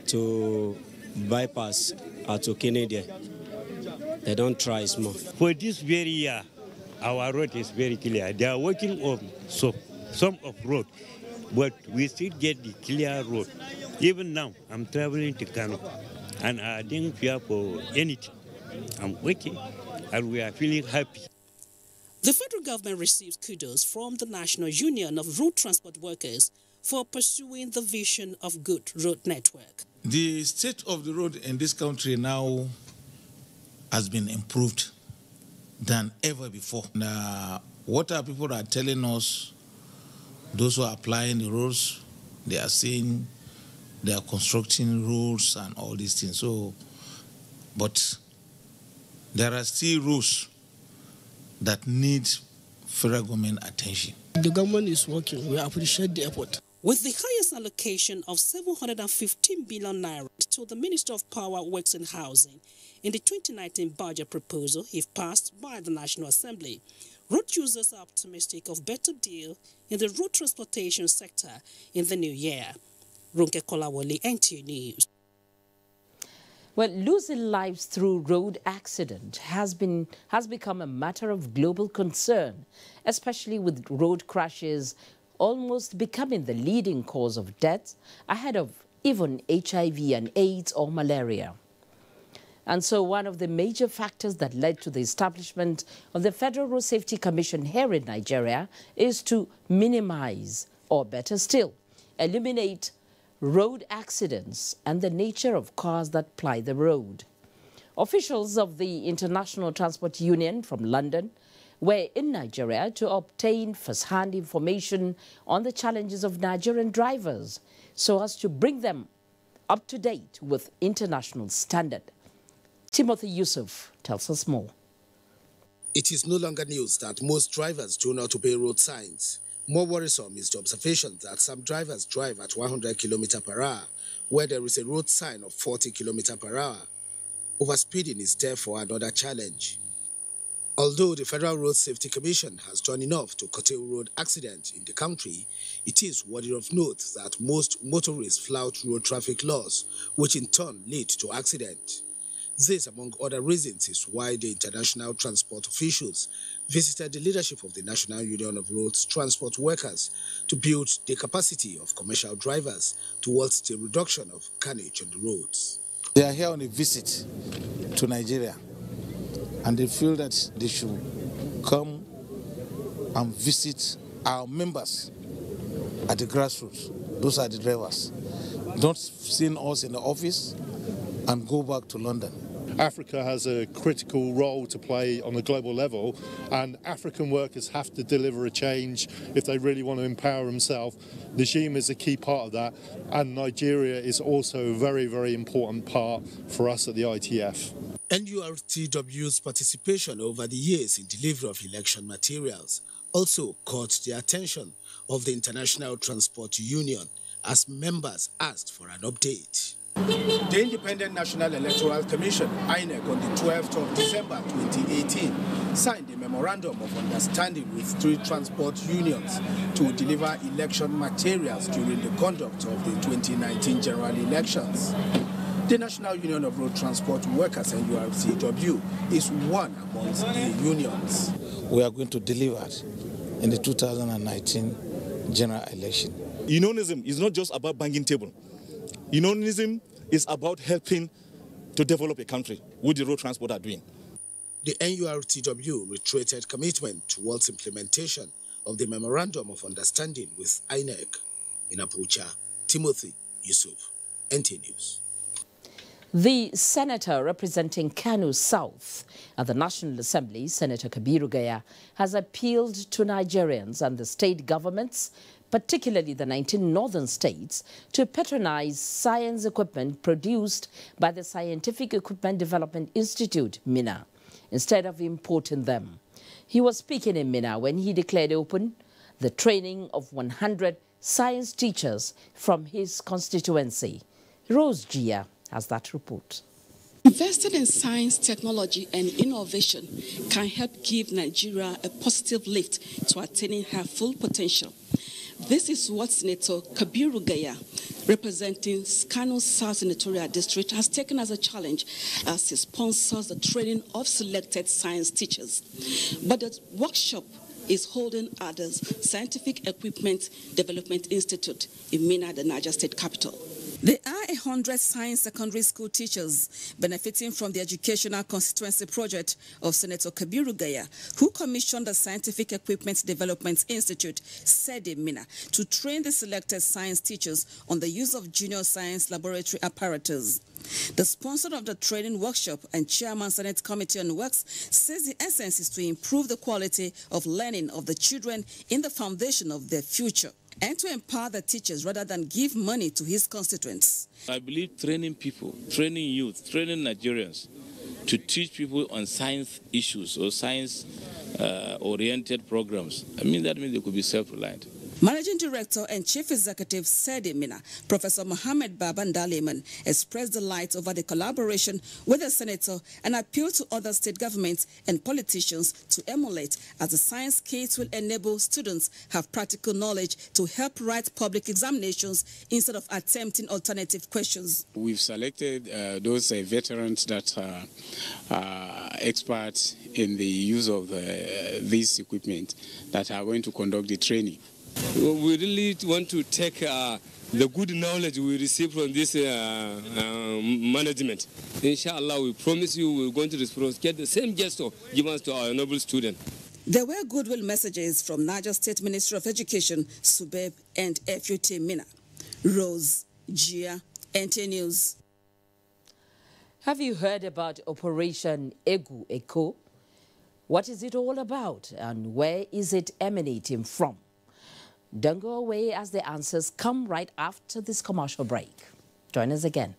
to bypass to Kennedy. They don't try small. For this very year, our road is very clear. They are working on some of road, but we still get the clear road. Even now, I'm traveling to Kano, and I didn't fear for anything. I'm working, and we are feeling happy. The federal government receives kudos from the National Union of Road Transport Workers for pursuing the vision of good road network. The state of the road in this country now has been improved than ever before. What our people are telling us, those who are applying the roads, they are saying they are constructing roads and all these things. So, but there are still roads that need federal government attention. The government is working. We appreciate the effort. With the highest allocation of 715 billion naira to the Minister of Power, Works and Housing in the 2019 budget proposal, if passed by the National Assembly, road users are optimistic of better deal in the road transportation sector in the new year. Runke Kolawole, NTA News. Well, losing lives through road accident has become a matter of global concern, especially with road crashes almost becoming the leading cause of death ahead of even HIV and AIDS or malaria. And so one of the major factors that led to the establishment of the Federal Road Safety Commission here in Nigeria is to minimize, or better still, eliminate road accidents and the nature of cars that ply the road. Officials of the International Transport Union from London were in Nigeria to obtain first-hand information on the challenges of Nigerian drivers so as to bring them up to date with international standard. Timothy Yusuf tells us more. It is no longer news that most drivers do not obey road signs. More worrisome is the observation that some drivers drive at 100 km per hour, where there is a road sign of 40 km per hour. Overspeeding is therefore another challenge. Although the Federal Road Safety Commission has done enough to curtail road accidents in the country, it is worthy of note that most motorists flout road traffic laws, which in turn lead to accidents. This, among other reasons, is why the international transport officials visited the leadership of the National Union of Road Transport Workers to build the capacity of commercial drivers towards the reduction of carnage on the roads. They are here on a visit to Nigeria, and they feel that they should come and visit our members at the grassroots. Those are the drivers. Don't see us in the office and go back to London. Africa has a critical role to play on a global level, and African workers have to deliver a change if they really want to empower themselves. Najim is a key part of that, and Nigeria is also a very, very important part for us at the ITF. NURTW's participation over the years in delivery of election materials, also caught the attention of the International Transport Union as members asked for an update. The Independent National Electoral Commission, INEC, on the 12th of December 2018, signed a memorandum of understanding with 3 transport unions to deliver election materials during the conduct of the 2019 general elections. The National Union of Road Transport Workers, NURTW, is one amongst the unions. We are going to deliver in the 2019 general election. Unionism is not just about banging table. Unionism is about helping to develop a country, which the road transport are doing. The NURTW reiterated commitment towards implementation of the Memorandum of Understanding with INEC. In Abuja, Timothy Yusuf, NTA News. The senator representing Kano South at the National Assembly, Senator Kabiru Gaya, has appealed to Nigerians and the state governments, particularly the 19 northern states, to patronize science equipment produced by the Scientific Equipment Development Institute, MINA, instead of importing them. He was speaking in Minna when he declared open the training of 100 science teachers from his constituency. Rose Gia has that report. Investing in science, technology and innovation can help give Nigeria a positive lift to attaining her full potential. This is what Senator Kabiru Gaya, representing Kano South Senatorial District, has taken as a challenge as he sponsors the training of selected science teachers. But the workshop is holding at the Scientific Equipment Development Institute in Minna, the Niger State capital. There are 100 science secondary school teachers benefiting from the educational constituency project of Senator Kabiru Gaya, who commissioned the Scientific Equipment Development Institute, said in Minna, to train the selected science teachers on the use of junior science laboratory apparatus. The sponsor of the training workshop and Chairman Senate Committee on Works says the essence is to improve the quality of learning of the children in the foundation of their future, and to empower the teachers rather than give money to his constituents. I believe training people, training youth, training Nigerians to teach people on science issues or science-oriented programs, that means they could be self-reliant. Managing Director and Chief Executive Sedi Minna, Professor Mohammed Babandaleman, expressed delight over the collaboration with the Senator and appealed to other state governments and politicians to emulate, as the science kits will enable students have practical knowledge to help write public examinations instead of attempting alternative questions. We've selected those veterans that are experts in the use of this equipment that are going to conduct the training. We really want to take the good knowledge we receive from this management. Inshallah, we promise you we're going to get the same gesture given to our noble student. There were goodwill messages from Niger State Ministry of Education, Subeb, and FUT Minna. Rose Gia, NTA News. Have you heard about Operation Egu Eko? What is it all about and where is it emanating from? Don't go away as the answers come right after this commercial break. Join us again.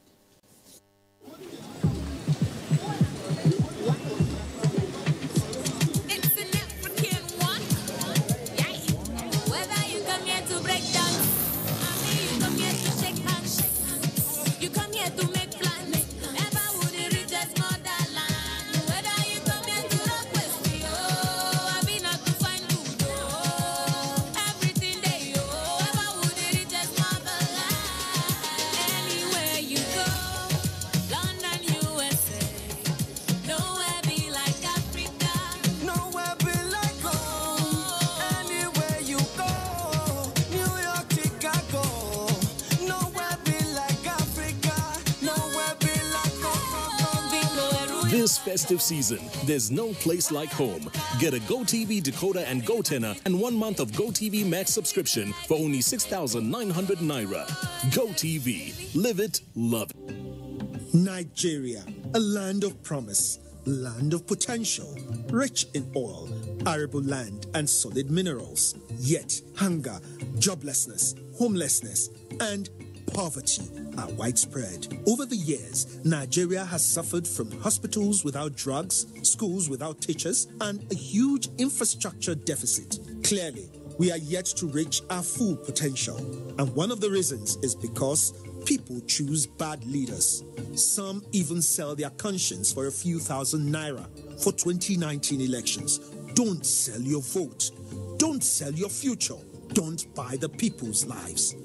This festive season, there's no place like home. Get a GoTV decoder and GoTenna and 1 month of GoTV Max subscription for only 6,900 Naira. GoTV. Live it, love it. Nigeria, a land of promise, land of potential, rich in oil, arable land and solid minerals. Yet hunger, joblessness, homelessness and poverty are widespread. Over the years, Nigeria has suffered from hospitals without drugs, schools without teachers, and a huge infrastructure deficit. Clearly, we are yet to reach our full potential. And one of the reasons is because people choose bad leaders. Some even sell their conscience for a few thousand naira. For 2019 elections, don't sell your vote. Don't sell your future. Don't buy the people's lives.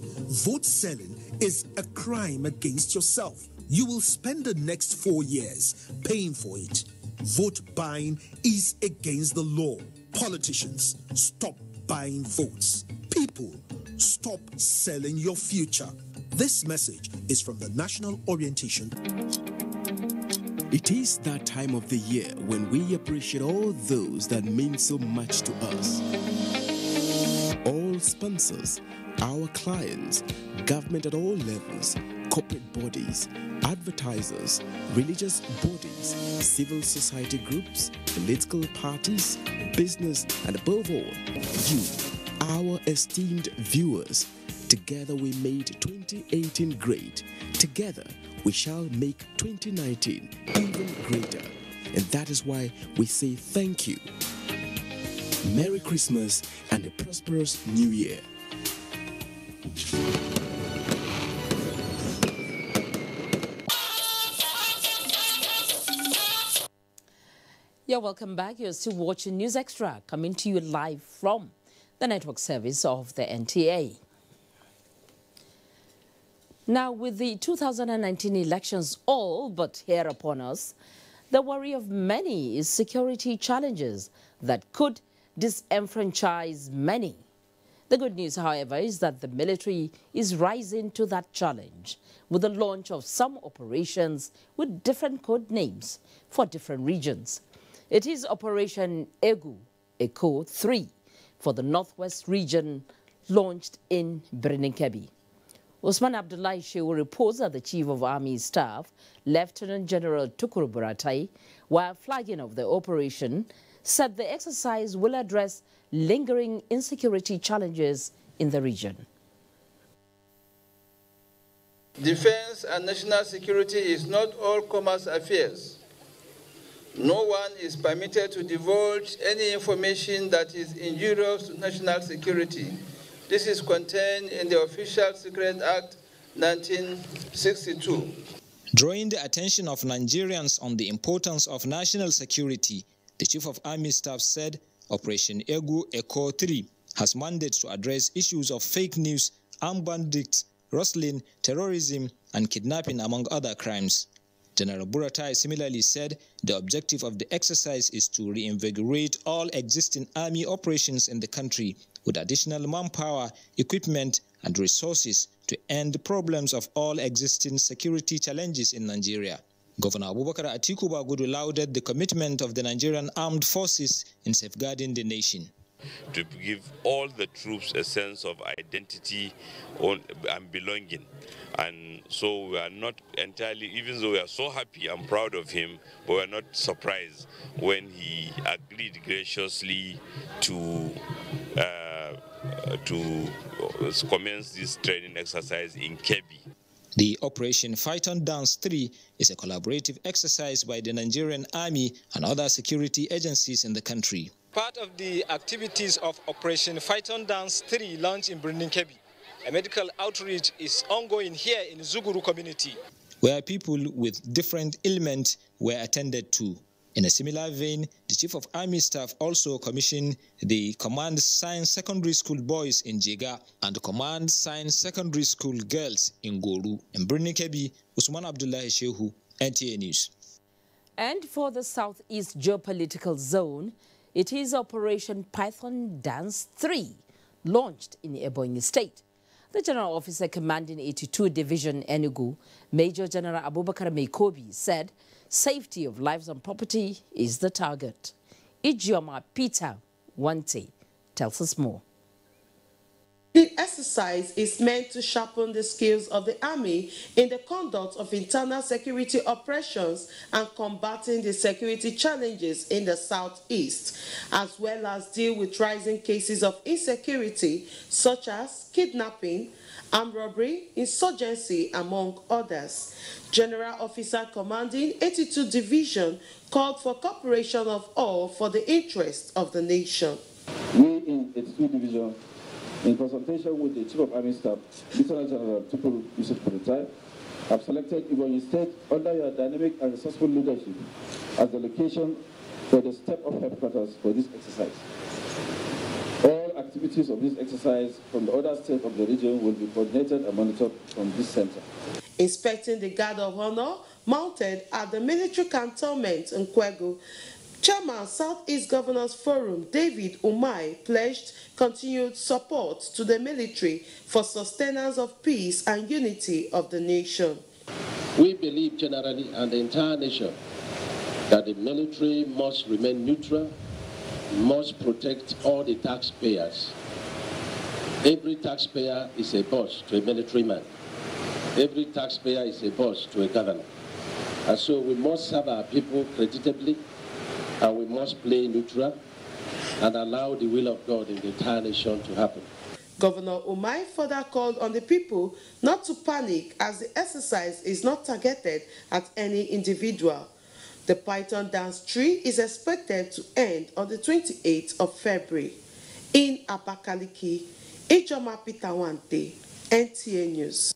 Vote selling is a crime against yourself. You will spend the next 4 years paying for it. Vote buying is against the law. Politicians, stop buying votes. People, stop selling your future. This message is from the National Orientation. It is that time of the year when we appreciate all those that mean so much to us. All sponsors, our clients, government at all levels, corporate bodies, advertisers, religious bodies, civil society groups, political parties, business, and above all, you, our esteemed viewers. Together we made 2018 great. Together we shall make 2019 even greater. And that is why we say thank you. Merry Christmas and a prosperous New Year. You're welcome back. You're still watching News Extra, coming to you live from the network service of the NTA. Now, with the 2019 elections all but here upon us, the worry of many is security challenges that could disenfranchise many. The good news, however, is that the military is rising to that challenge with the launch of some operations with different code names for different regions. It is Operation Echo 3 for the Northwest region, launched in Birnin Kebbi. Usman Abdullahi Shehu reports that the Chief of Army Staff, Lieutenant General Tukur Buratai, while flagging of the operation, said the exercise will address lingering insecurity challenges in the region. Defense and national security is not all commerce affairs. No one is permitted to divulge any information that is injurious to national security. This is contained in the Official Secret Act 1962. Drawing the attention of Nigerians on the importance of national security, the Chief of Army Staff said Operation Echo 3 has mandate to address issues of fake news, armed bandits, rustling, terrorism, and kidnapping, among other crimes. General Buratai similarly said the objective of the exercise is to reinvigorate all existing army operations in the country with additional manpower, equipment, and resources to end the problems of all existing security challenges in Nigeria. Governor Abubakar Atiku Bagudu lauded the commitment of the Nigerian armed forces in safeguarding the nation. To give all the troops a sense of identity and belonging. And so we are not entirely, even though we are so happy and proud of him, but we are not surprised when he agreed graciously to commence this training exercise in Kebbi. The Operation Python Dance 3 is a collaborative exercise by the Nigerian Army and other security agencies in the country. Part of the activities of Operation Python Dance 3 launched in Birnin Kebbi, a medical outreach is ongoing here in Zuguru community, where people with different ailments were attended to. In a similar vein, the Chief of Army Staff also commissioned the Command Science Secondary School boys in Jega and the Command Science Secondary School girls in Goru. In Birnin Kebbi, Usman Abdullahi Shehu, NTA News. And for the Southeast geopolitical zone, it is Operation Python Dance 3, launched in Ebonyi State. The General Officer commanding 82 Division Enugu, Major General Abubakar Meikobi, said safety of lives and property is the target. Ijeoma Peter Wante tells us more. The exercise is meant to sharpen the skills of the Army in the conduct of internal security operations and combating the security challenges in the Southeast, as well as deal with rising cases of insecurity such as kidnapping, armed robbery, insurgency, among others. General Officer Commanding 82 Division called for cooperation of all for the interest of the nation. We in Division, in consultation with the Chief of Army Staff, Lieutenant General Tukur Yusuf Kurutai, have selected Ebonyi State under your dynamic and resourceful leadership as the location for the step-up headquarters for this exercise. All activities of this exercise from the other states of the region will be coordinated and monitored from this center. Inspecting the Guard of Honor mounted at the military cantonment in Kwegu, Chairman Southeast Governors Forum David Umai pledged continued support to the military for sustenance of peace and unity of the nation. We believe generally and the entire nation that the military must remain neutral, must protect all the taxpayers. Every taxpayer is a boss to a military man. Every taxpayer is a boss to a governor. And so we must serve our people creditably, and we must play neutral and allow the will of God in the entire nation to happen. Governor Umai further called on the people not to panic as the exercise is not targeted at any individual. The Python Dance Tree is expected to end on the 28th of February. In Abakaliki, Ijoma Pitawante, NTA News.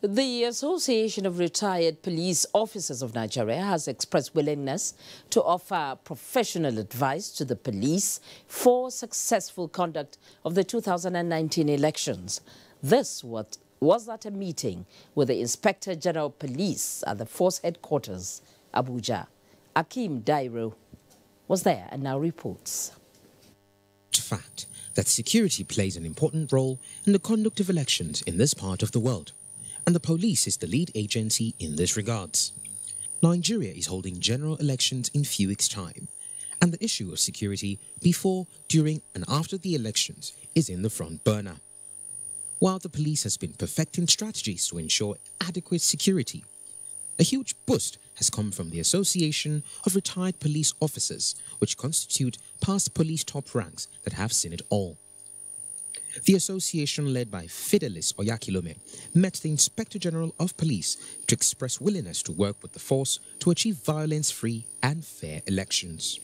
The Association of Retired Police Officers of Nigeria has expressed willingness to offer professional advice to the police for successful conduct of the 2019 elections. This was at a meeting with the Inspector General of Police at the Force Headquarters, Abuja. Akim Dairo was there and now reports. Fact that security plays an important role in the conduct of elections in this part of the world, and the police is the lead agency in this regards. Nigeria is holding general elections in few weeks' time, and the issue of security before, during and after the elections is in the front burner. While the police has been perfecting strategies to ensure adequate security, a huge boost has come from the Association of Retired Police Officers, which constitute past police top ranks that have seen it all. The association, led by Fidelis Oyakilome, met the Inspector General of Police to express willingness to work with the force to achieve violence-free and fair elections.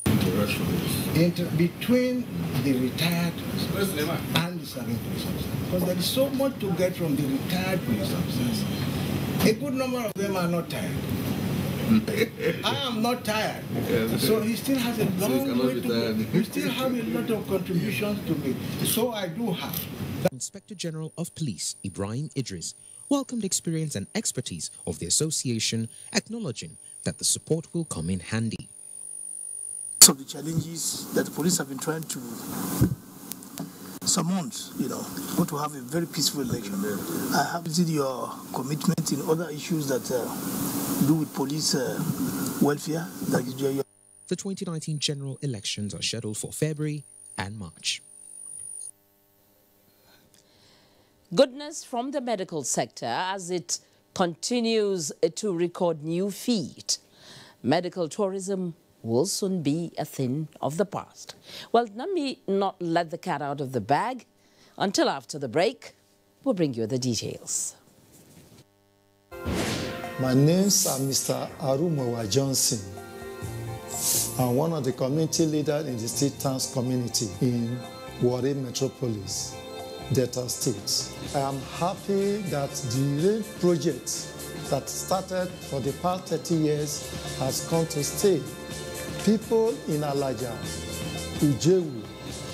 Between the retired and the serving police officers, because there is so much to get from the retired police officers. A good number of them are not tired. I am not tired. So he still has a long way to go. We still have a lot of contributions to make. So I do have. Inspector General of Police Ibrahim Idris welcomed experience and expertise of the association, acknowledging that the support will come in handy. Some of the challenges that the police have been trying to surmount, want to have a very peaceful election. I have seen your commitment in other issues that do with police welfare. The 2019 general elections are scheduled for February and March. Goodness from the medical sector as it continues to record new feat. Medical tourism will soon be a thing of the past. Well, let me not let the cat out of the bag. Until after the break, we'll bring you the details. My name's Mr. Arumawa Johnson. I'm one of the community leaders in the State Towns community in Warri Metropolis, Delta State. I am happy that the rail project that started for the past 30 years has come to stay. People in Alaja, Ujewu,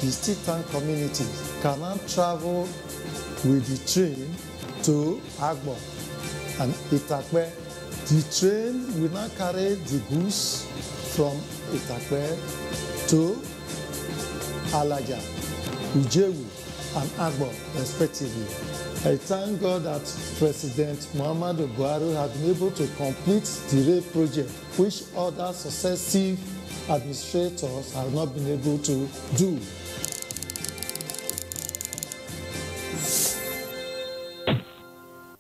the State Town community can now travel with the train to Agbo and Itakwe. The train will now carry the goods from Itakwe to Alaja, Ujewu, and Agbo, respectively. I thank God that President Muhammadu Buhari has been able to complete the rail project, which other successive administrators have not been able to do.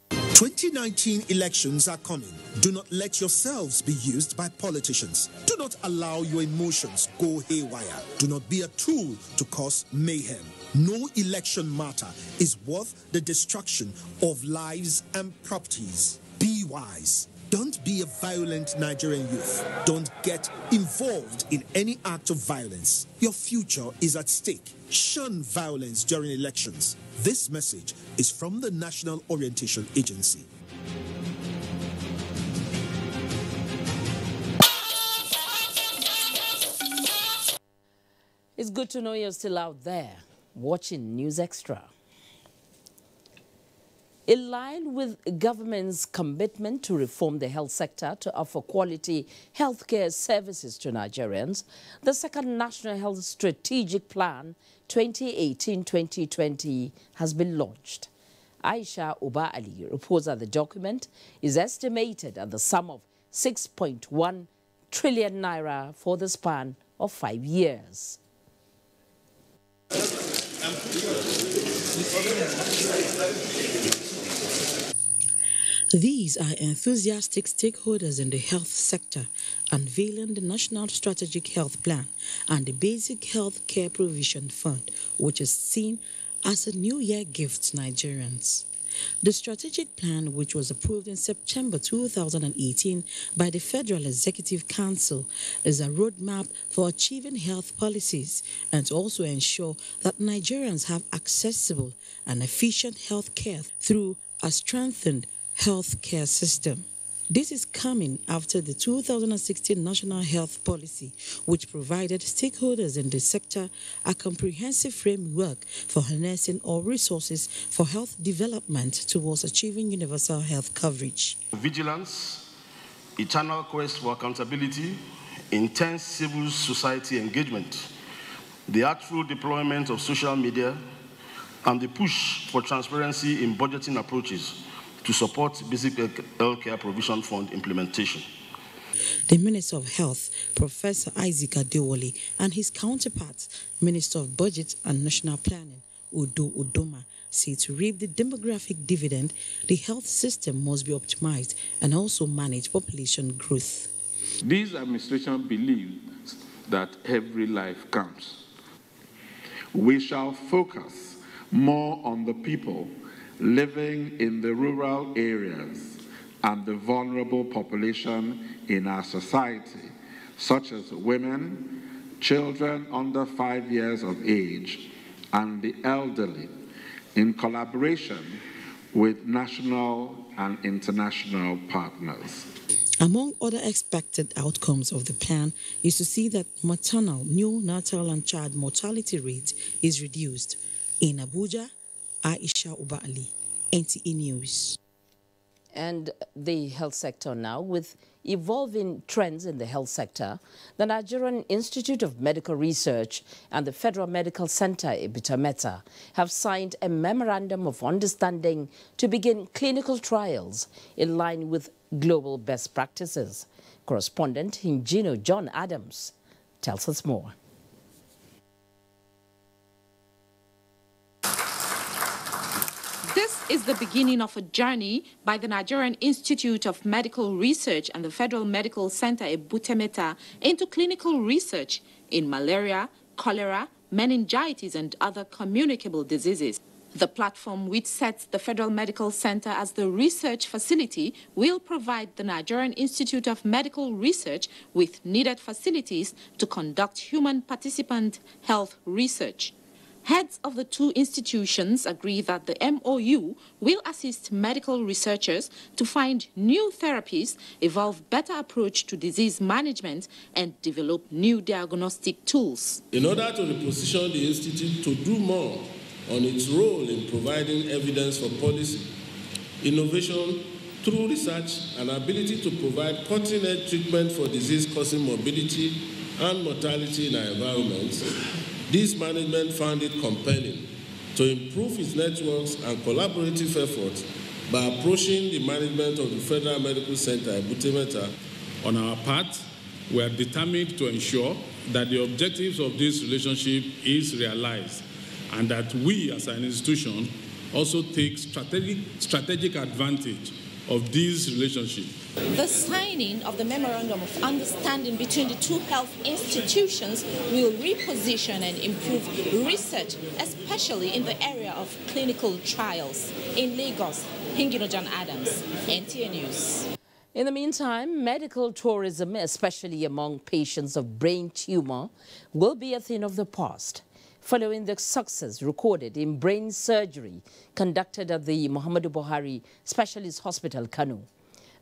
The 2019 elections are coming. Do not let yourselves be used by politicians. Do not allow your emotions go haywire. Do not be a tool to cause mayhem. No election matter is worth the destruction of lives and properties. Be wise. Don't be a violent Nigerian youth. Don't get involved in any act of violence. Your future is at stake. Shun violence during elections. This message is from the National Orientation Agency. It's good to know you're still out there watching News Extra. In line with government's commitment to reform the health sector to offer quality healthcare services to Nigerians, the second National Health Strategic Plan 2018-2020 has been launched. Aisha Uba Ali reports that the document is estimated at the sum of 6.1 trillion naira for the span of 5 years. These are enthusiastic stakeholders in the health sector unveiling the National Strategic Health Plan and the Basic Health Care Provision Fund, which is seen as a New Year gift to Nigerians. The strategic plan, which was approved in September 2018 by the Federal Executive Council, is a roadmap for achieving health policies and to also ensure that Nigerians have accessible and efficient health care through a strengthened health care system. This is coming after the 2016 National Health Policy, which provided stakeholders in the sector a comprehensive framework for harnessing all resources for health development towards achieving universal health coverage. Vigilance, eternal quest for accountability, intense civil society engagement, the artful deployment of social media, and the push for transparency in budgeting approaches to support Basic Health Care Provision Fund implementation. The Minister of Health, Professor Isaac Adewale, and his counterpart, Minister of Budget and National Planning, Udo Udoma, say to reap the demographic dividend, the health system must be optimized and also manage population growth. This administration believes that every life counts. We shall focus more on the people living in the rural areas and the vulnerable population in our society, such as women, children under 5 years of age, and the elderly, in collaboration with national and international partners. Among other expected outcomes of the plan is to see that maternal, neonatal, and child mortality rate is reduced. In Abuja, Aisha Uba Ali, NTA News. And the health sector now, with evolving trends in the health sector, the Nigerian Institute of Medical Research and the Federal Medical Center, Abuja, have signed a memorandum of understanding to begin clinical trials in line with global best practices. Correspondent Injino John Adams tells us more. This is the beginning of a journey by the Nigerian Institute of Medical Research and the Federal Medical Center Abuja into clinical research in malaria, cholera, meningitis, and other communicable diseases. The platform, which sets the Federal Medical Center as the research facility, will provide the Nigerian Institute of Medical Research with needed facilities to conduct human participant health research. Heads of the two institutions agree that the MOU will assist medical researchers to find new therapies, evolve better approach to disease management, and develop new diagnostic tools. In order to reposition the institute to do more on its role in providing evidence for policy, innovation through research, and ability to provide cutting-edge treatment for disease-causing morbidity and mortality in our environments, this management found it compelling to improve its networks and collaborative efforts by approaching the management of the Federal Medical Center Abuja. On our part, we are determined to ensure that the objectives of this relationship is realized and that we as an institution also take strategic advantage of this relationship. The signing of the Memorandum of Understanding between the two health institutions will reposition and improve research, especially in the area of clinical trials. In Lagos, Hingino John Adams, NTA News. In the meantime, medical tourism, especially among patients of brain tumor, will be a thing of the past, following the success recorded in brain surgery conducted at the Muhammadu Buhari Specialist Hospital, Kano.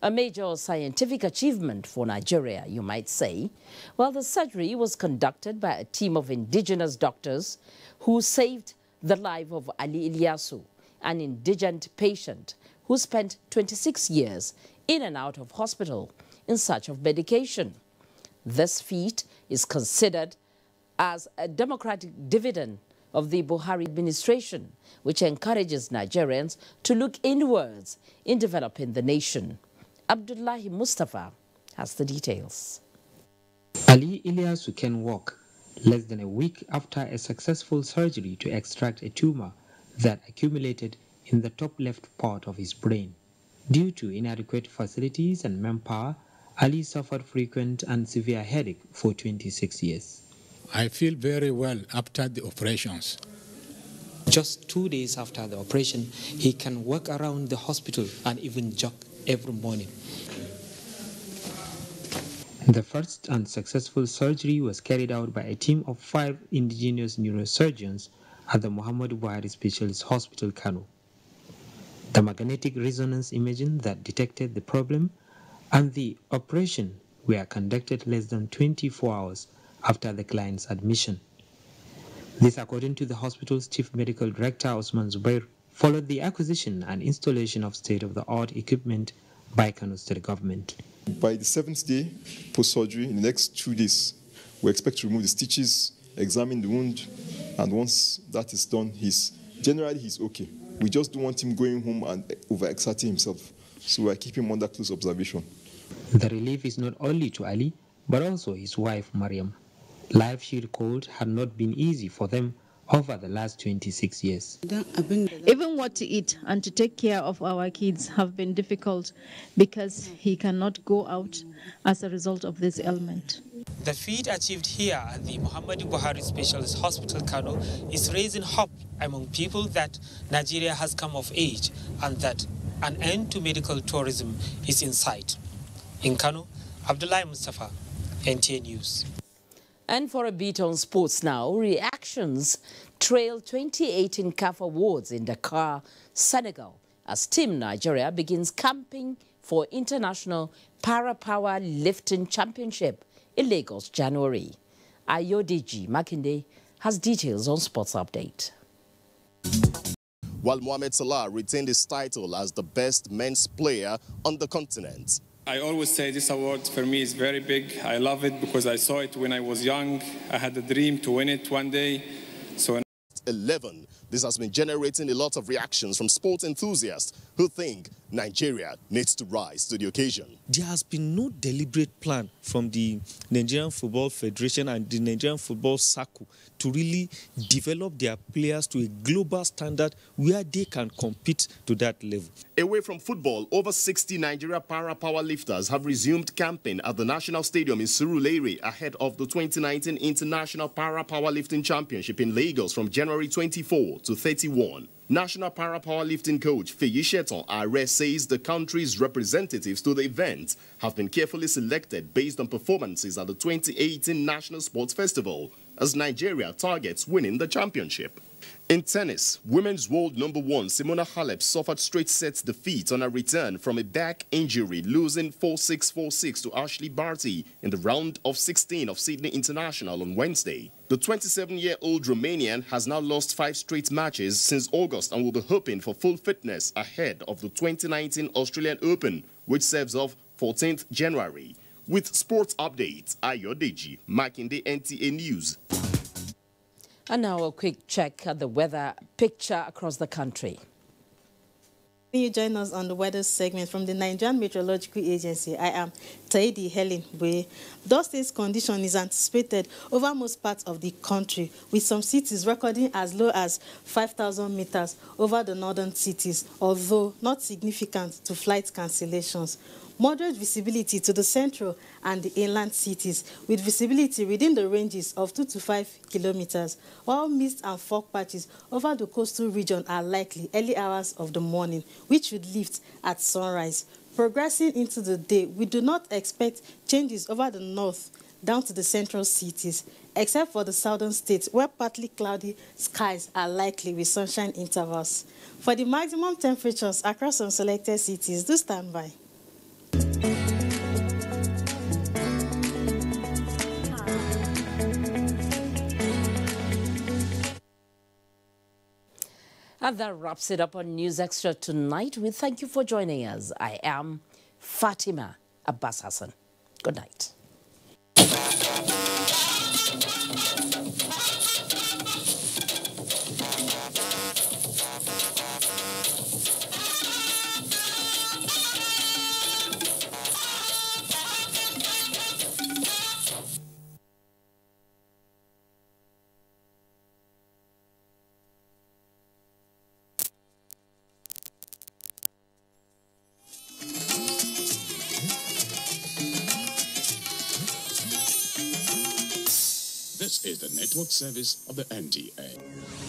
A major scientific achievement for Nigeria, you might say. Well, the surgery was conducted by a team of indigenous doctors who saved the life of Ali Ilyasu, an indigent patient who spent 26 years in and out of hospital in search of medication. This feat is considered as a democratic dividend of the Buhari administration, which encourages Nigerians to look inwards in developing the nation. Abdullahi Mustafa has the details. Ali Ilyasu can walk less than a week after a successful surgery to extract a tumor that accumulated in the top left part of his brain. Due to inadequate facilities and manpower, Ali suffered frequent and severe headache for 26 years. I feel very well after the operations. Just 2 days after the operation, he can walk around the hospital and even jog every morning. The first and successful surgery was carried out by a team of 5 indigenous neurosurgeons at the Muhammadu Buhari Specialist Hospital, Kano. The magnetic resonance imaging that detected the problem and the operation were conducted less than 24 hours after the client's admission. This, according to the hospital's chief medical director, Osman Zubair, followed the acquisition and installation of state-of-the-art equipment by Kano State government. By the 7th day post-surgery, in the next 2 days, we expect to remove the stitches, examine the wound, and once that is done, generally he's okay. We just don't want him going home and overexerting himself, so we are keeping him under close observation. The relief is not only to Ali, but also his wife, Mariam. Life, she recalled, had not been easy for them over the last 26 years. Even what to eat and to take care of our kids have been difficult because he cannot go out as a result of this ailment. The feat achieved here at the Muhammadu Buhari Specialist Hospital, Kano, is raising hope among people that Nigeria has come of age and that an end to medical tourism is in sight. In Kano, Abdullahi Mustafa, NTA News. And for a beat on sports now, reactions trail 2018 CAF Awards in Dakar, Senegal, as Team Nigeria begins camping for International Para-Power Lifting Championship in Lagos, January. Ayodeji Makinde has details on Sports Update. While Mohamed Salah retained his title as the best men's player on the continent. I always say this award for me is very big. I love it because I saw it when I was young. I had a dream to win it one day. So 11. This has been generating a lot of reactions from sports enthusiasts who think Nigeria needs to rise to the occasion. There has been no deliberate plan from the Nigerian Football Federation and the Nigerian Football Circle to really develop their players to a global standard where they can compete to that level. Away from football, over 60 Nigeria para-powerlifters have resumed camping at the National Stadium in Surulere ahead of the 2019 International Para-Powerlifting Championship in Lagos from January 24 to 31. National Para-Powerlifting coach Feyi Shetan Are says the country's representatives to the event have been carefully selected based on performances at the 2018 National Sports Festival as Nigeria targets winning the championship. In tennis, women's world number 1 Simona Halep suffered straight sets defeat on her return from a back injury, losing 4-6, 4-6 to Ashley Barty in the round of 16 of Sydney International on Wednesday. The 27-year-old Romanian has now lost 5 straight matches since August and will be hoping for full fitness ahead of the 2019 Australian Open, which serves off 14th January. With sports updates, Ayodeji Makinde, NTA News. And now a quick check at the weather picture across the country. You join us on the weather segment from the Nigerian Meteorological Agency. I am Taidi Helen Bwe. Dust condition is anticipated over most parts of the country, with some cities recording as low as 5,000 meters over the northern cities, although not significant to flight cancellations. moderate visibility to the central and the inland cities, with visibility within the ranges of 2 to 5 kilometers, while mist and fog patches over the coastal region are likely early hours of the morning, which should lift at sunrise. Progressing into the day, we do not expect changes over the north down to the central cities, except for the southern states where partly cloudy skies are likely with sunshine intervals. For the maximum temperatures across some selected cities, do stand by. And that wraps it up on News Extra tonight. We thank you for joining us. I am Fatima Abbas Hassan. Good night. This is the network service of the NTA.